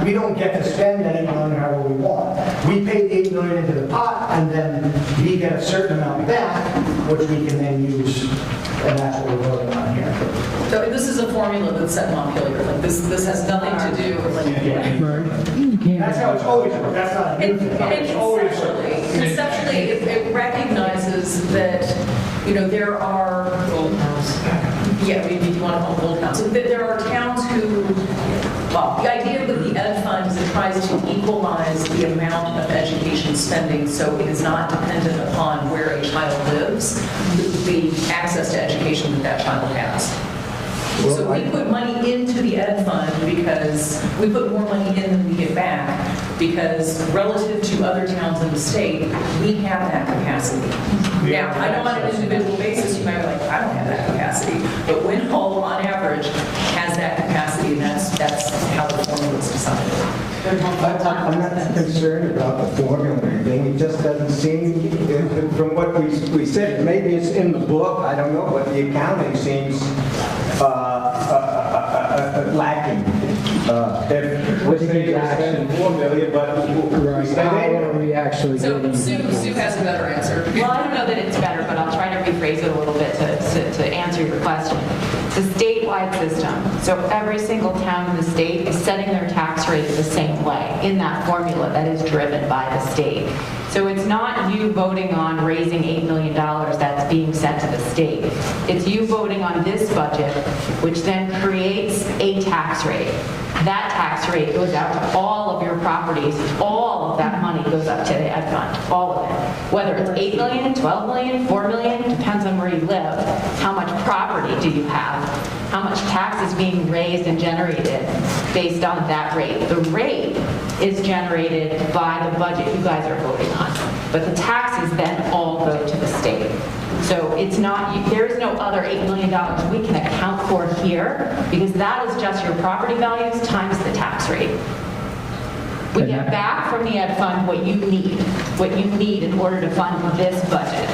we don't get to spend that $8 million however we want. We pay $8 million into the pot, and then we get a certain amount back, which we can then use, and that's what we're voting on here. So this is a formula that's set in Montpelier, like this has nothing to do with like. That's how it's always worked, that's not a new thing. It's always worked. Conceptually, it recognizes that, there are, yeah, we want to call them old towns. So that there are towns who, well, the idea with the ed fund is it tries to equalize the amount of education spending so it is not dependent upon where a child lives, the access to education that child has. So we put money into the ed fund because we put more money in than we get back, because relative to other towns in the state, we have that capacity. Now, I know on an individual basis, you might be like, I don't have that capacity, but Winhall, on average, has that capacity, and that's how the formula is decided. I'm not concerned about the formula thing. It just doesn't seem, from what we said, maybe it's in the book, I don't know, but the accounting seems lacking. If we're saying we're spending $4 million, but we spend How $8 are we actually So getting? Sue has a better answer. Well, I don't know that it's better, but I'll try to rephrase it a little bit to answer your question. The state statewide system. So every single town in the state is setting their tax rate the same way in that formula that is driven by the state. So it's not you voting on raising $8 million that's being sent to the state. It's you voting on this budget, which then creates a tax rate. That tax rate goes out to all of your properties. All of that money goes up to the ed fund, all of it. Whether it's 8 million, 12 million, 4 million, depends on where you live. How much property do you have? How much tax is being raised and generated based on that rate? The rate is generated by the budget you guys are voting on. But the taxes then all go to the state. So it's not, there is no other $8 million we can account for here, because that is just your property values times the tax rate. We get back from the ed fund what you need in order to fund this budget.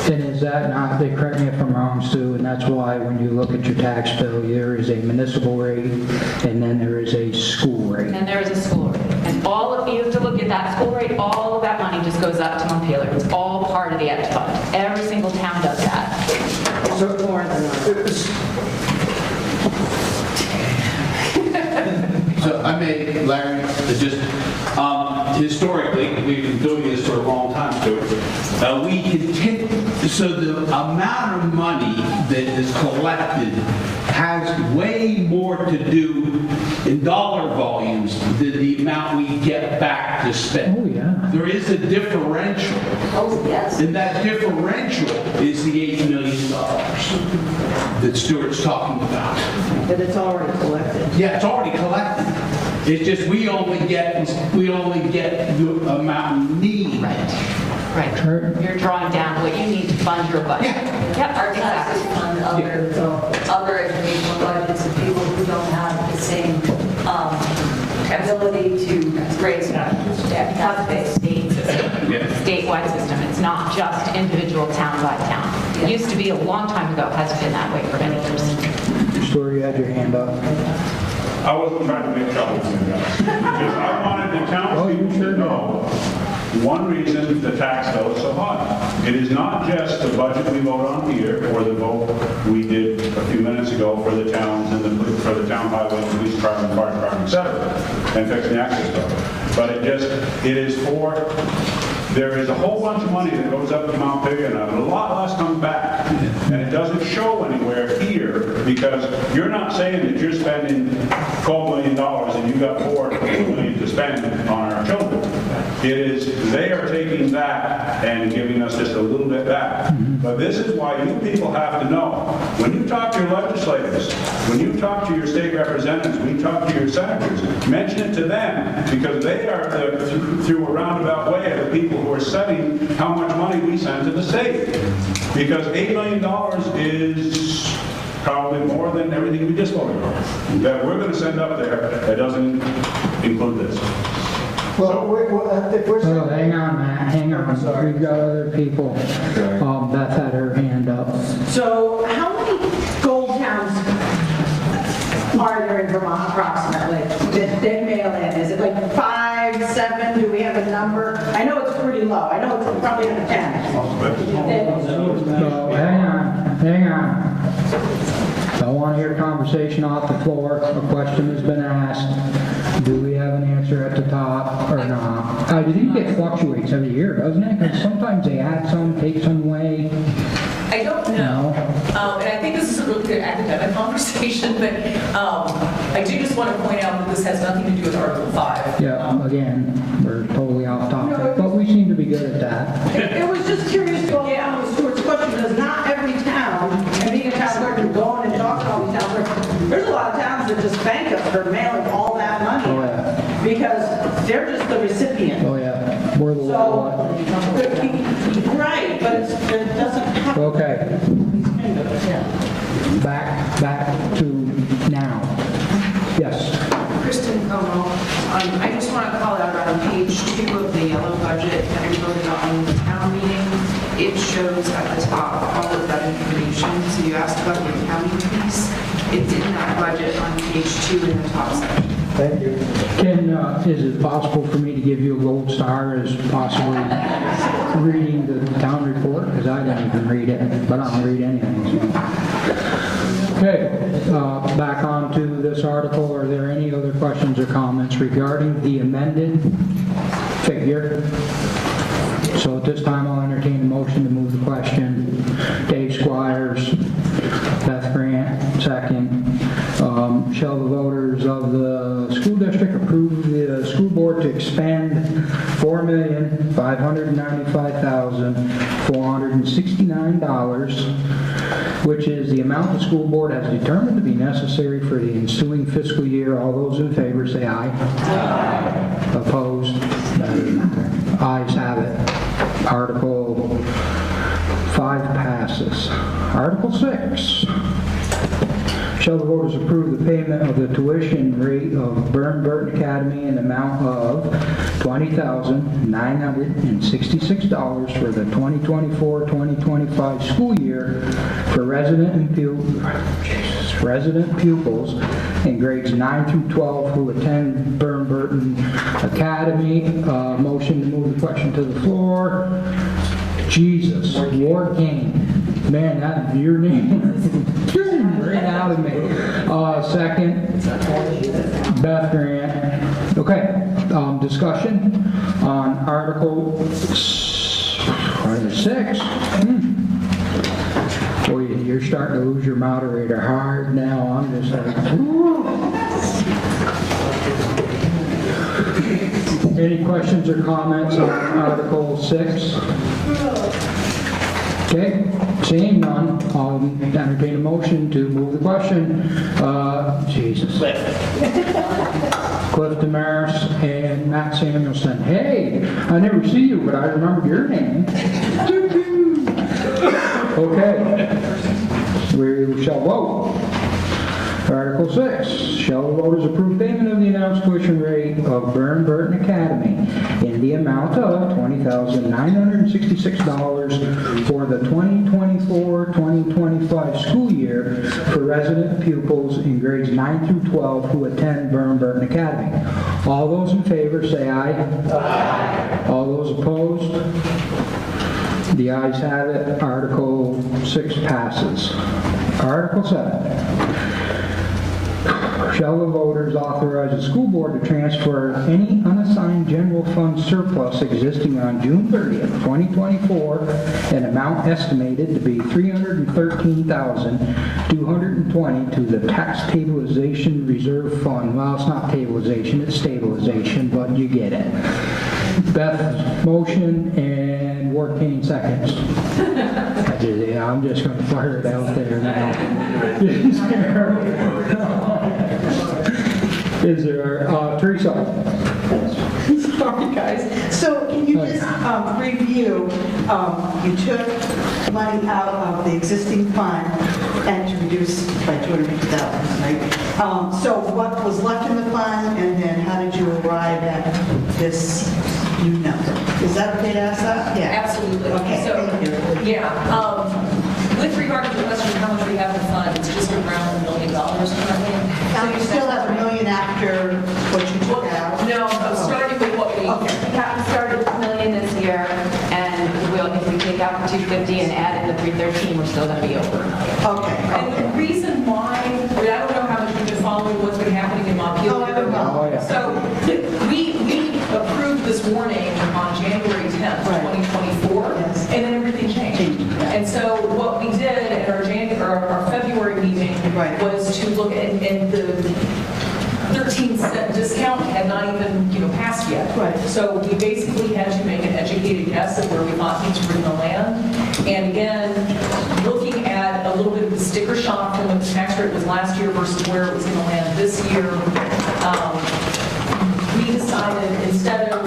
And is that not, they correct me if I'm wrong, Sue, and that's why when you look at your tax bill, there is a municipal rate and then there is a school rate. And there is a school rate. And all of you have to look at that school rate, all of that money just goes up to Montpelier. It's all part of the ed fund. Every single town does that. So, So I may, Larry, just historically, we've been doing this for a long time, so we continue, so the amount of money that is collected has way more to do in dollar volumes than the amount we get back to spend. Oh, yeah. There is a differential. Oh, yes. And that differential is the $8 million that Stuart's talking about. But it's already collected. Yeah, it's already collected. It's just we only get the amount we need. Right. You're drawing down what you need to fund your budget. Yep, Our taxes fund other educational budgets of people who don't have the same ability to raise tax base. Statewide system. It's not just individual town by town. It used to be a long time ago. It hasn't been that way for many years. Stuart, you had your hand up. I wasn't trying to make trouble for you guys. Because I wanted the townspeople to know one reason the tax bill is so high. It is not just the budget we vote on here or the vote we did a few minutes ago for the towns and for the town highway, police department, fire department, et cetera, and fixing the access stuff. But it is for, there is a whole bunch of money that goes up to Montpelier and a lot less comes back. And it doesn't show anywhere here because you're not saying that you're spending $12 million and you got $4 million to spend on our children. It is, they are taking that and giving us just a little bit back. But this is why you people have to know. When you talk to your legislators, when you talk to your state representatives, when you talk to your senators, mention it to them because they are, through a roundabout way, are the people who are setting how much money we send to the state. Because $8 million is probably more than everything we just voted on. That we're going to send up there, that doesn't include this. Well, if we're... Oh, hang on, Matt, hang on. We've got other people. Beth had her hand up. So how many gold towns are there in Vermont approximately that mail in? Is it like 5, 7? Do we have a number? I know it's pretty low. I know it's probably under 10. So, hang on. Don't want to hear conversation off the floor. A question has been asked. Do we have an answer at the top or not? I think it fluctuates every year, doesn't it? Because sometimes they add some, take some away. I don't know. And I think this is a really good academic conversation, but I do just want to point out that this has nothing to do with Article 5. Yeah, again, we're totally off topic, but we seem to be good at that. It was just curious to go along with Stuart's question, because not every town, and being a town clerk and going and talking to all these town clerks, there's a lot of towns that just thank us for mailing all that money. Oh, yeah. Because they're just the recipient. Oh, yeah. We're the Right, but it doesn't happen. Okay. Back to now. Yes. Kristen Como. I just want to call out on page 2 of the yellow budget that we voted on in the town meeting. It shows at the top all of that information. So you asked about the accounting piece. It's in that budget on page 2 in the top section. Thank you. Is it possible for me to give you a gold star as possibly reading the town report? Because I didn't even read it, but I don't read anything. So. Okay, back on to this article. Are there any other questions or comments regarding the amended figure? So at this time, I'll entertain a motion to move the question. Dave Squires, Beth Grant, second. Shall the voters of the school district approve the school board to expend $4,595,469, which is the amount the school board has determined to be necessary for the ensuing fiscal year? All those in favor say aye. Aye. Opposed? Ayes have it. Article 5 passes. Article 6. Shall the voters approve the payment of the tuition rate of Burton Academy in the amount of $20,966 for the 2024-2025 school year for resident pupils in grades 9 through 12 who attend Burton Academy? Motion to move the question to the floor. Jesus, Ward Kane. Man, that's your name. Right out of me. Second, Beth Grant. Okay, discussion on Article 6. Boy, you're starting to lose your moderator hard now. I'm just like, any questions or comments on Article 6? Okay, seeing none, I'll entertain a motion to move the question. Jesus. Cliff Damaris and Matt Samuelson. Hey, I never see you, but I remember your name. Okay, we shall vote. Article 6, shall the voters approve payment of the announced tuition rate of Burton Academy in the amount of $20,966 for the 2024-2025 school year for resident pupils in grades 9 through 12 who attend Burton Academy? All those in favor say aye. Aye. All those opposed? The ayes have it. Article 6 passes. Article 7. Shall the voters authorize the school board to transfer any unassigned general fund surplus existing on June 30th, 2024, an amount estimated to be $313,220 to the tax stabilization reserve fund? Well, it's not stabilization, it's stabilization, but you get it. Beth, motion, and Ward Kane seconds. Yeah, I'm just going to fire it out there now. Is there, Teresa? Sorry, guys. So can you just review, you took money out of the existing fund and to reduce by $250,000, right? So what was left in the fund, and then how did you arrive at this new number? Is that okay to ask that? Yeah. Absolutely. Okay, So, thank you. yeah, with regard to the question of how much we have in the fund, it's just around $1 million currently. So you still have $1 million after what you took out? No, I'm starting with what we. We started with $1 million this year, and if we take out the 250 and add in the 313, we're still going to be over. Okay. And the reason why, I don't know how much you've been following what's been happening in Montpelier. So we approved this warning on January 10th, 2024, and then everything changed. And so what we did at our February meeting was to look at, and the 13-cent discount had not even, passed yet. So we basically had to make an educated guess of where we thought things were going to land. And again, looking at a little bit of the sticker shock from what the tax rate was last year versus where it was going to land this year, we decided instead of,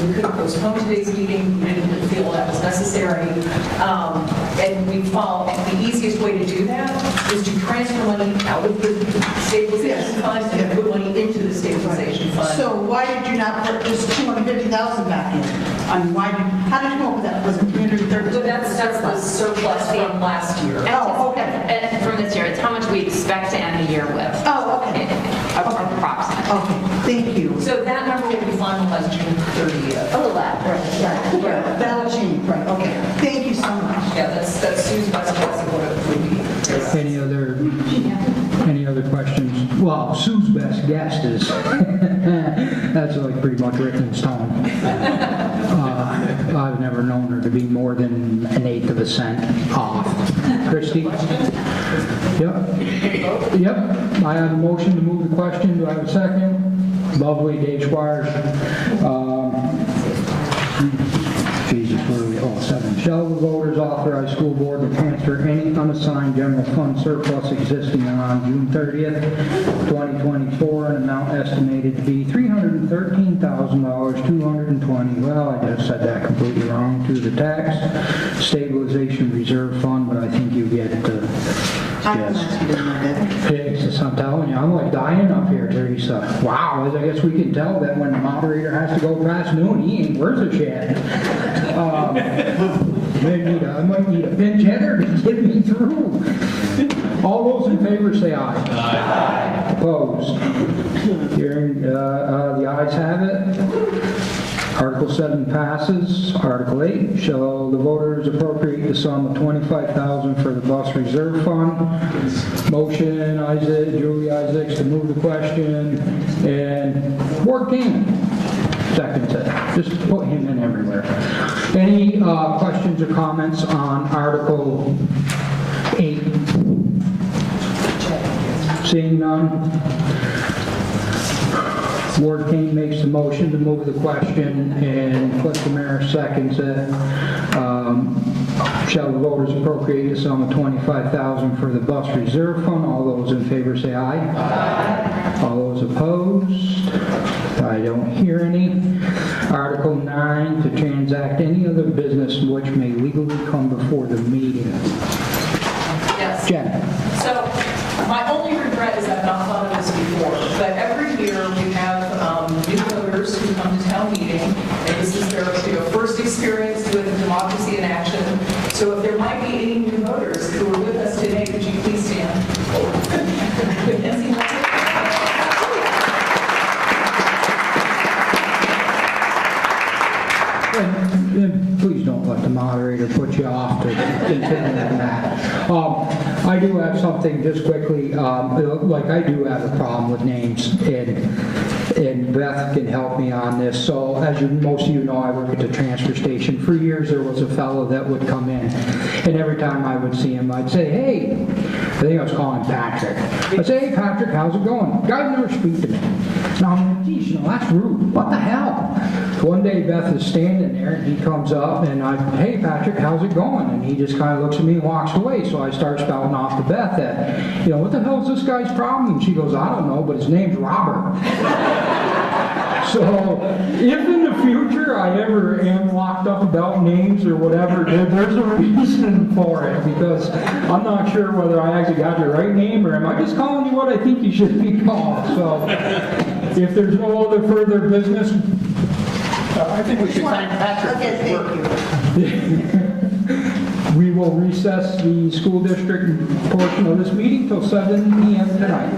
we could have postponed today's meeting, we didn't feel that was necessary. And we found the easiest way to do that is to transfer money out of the stabilization fund and put money into the stabilization fund. So why did you not put just $250,000 back in? I mean, how did you come up with that? Was it $330,000? So that's the surplus from last year. Oh, okay. And from this year, it's how much we expect to end the year with. Oh, okay. Approximately. Okay, thank you. So that number will be finalized June 30th. A little after. Right, that'll change, right, okay. Thank you so much. Yeah, that's Sue's best guess of what it would be. Any other best guesses. That's like pretty much written in stone. I've never known her to be more than 1/8 of a cent off. Christie? Yep. I have a motion to move the question. Do I have a second? Lovely, Dave Squires. Jesus, where are we? Oh, 7. Shall the voters authorize school board to transfer any unassigned general fund surplus existing on June 30th, 2024, an amount estimated to be $313,220, well, I just said that completely wrong, to the tax stabilization reserve fund, but I think you get the gist. I'm telling you, I'm like dying up here, Teresa. Wow, I guess we can tell that when the moderator has to go past noon, he ain't worth a shit. I might need a pinch hitter to get me through. All those in favor say aye. Aye. Opposed? Hearing, the ayes have it. Article 7 passes. Article 8, shall the voters appropriate the sum of $25,000 for the bus reserve fund? Motion, Julie Isaacs to move the question, and Ward King seconds it. Just put him in everywhere. Any questions or comments on Article 8? Seeing none. Ward King makes the motion to move the question, and Cliff Demare seconds it. Shall the voters appropriate the sum of $25,000 for the bus reserve fund? All those in favor say aye. Aye. All those opposed? I don't hear any. Article 9, to transact any other business which may legally come before the meeting. Yes. Jen. So my only regret is I've not thought of this before, but every year we have new voters who come to town meeting, and this is their first experience with democracy in action. So if there might be any new voters who are with us today, could you please stand? And please don't let the moderator put you off to continue on that. I do have something just quickly, like I do have a problem with names, and Beth can help me on this. So as most of you know, I work at the transfer station. For years there was a fellow that would come in, and every time I would see him, I'd say, hey, I think I was calling him Patrick. I'd say, hey Patrick, how's it going? The guy would never speak to me. Now I'm like, geez, that's rude. What the hell? One day Beth is standing there, and he comes up, and hey Patrick, how's it going? And he just kind of looks at me and walks away. So I start spouting off to Beth that, what the hell is this guy's problem? And she goes, I don't know, but his name's Robert. So if in the future I ever am locked up about names or whatever, there's a reason for it, because I'm not sure whether I actually got your right name, or am I just calling you what I think you should be called. So if there's no other further business, I think we should thank Patrick for his work. We will recess the school district portion of this meeting till 7 p.m. tonight.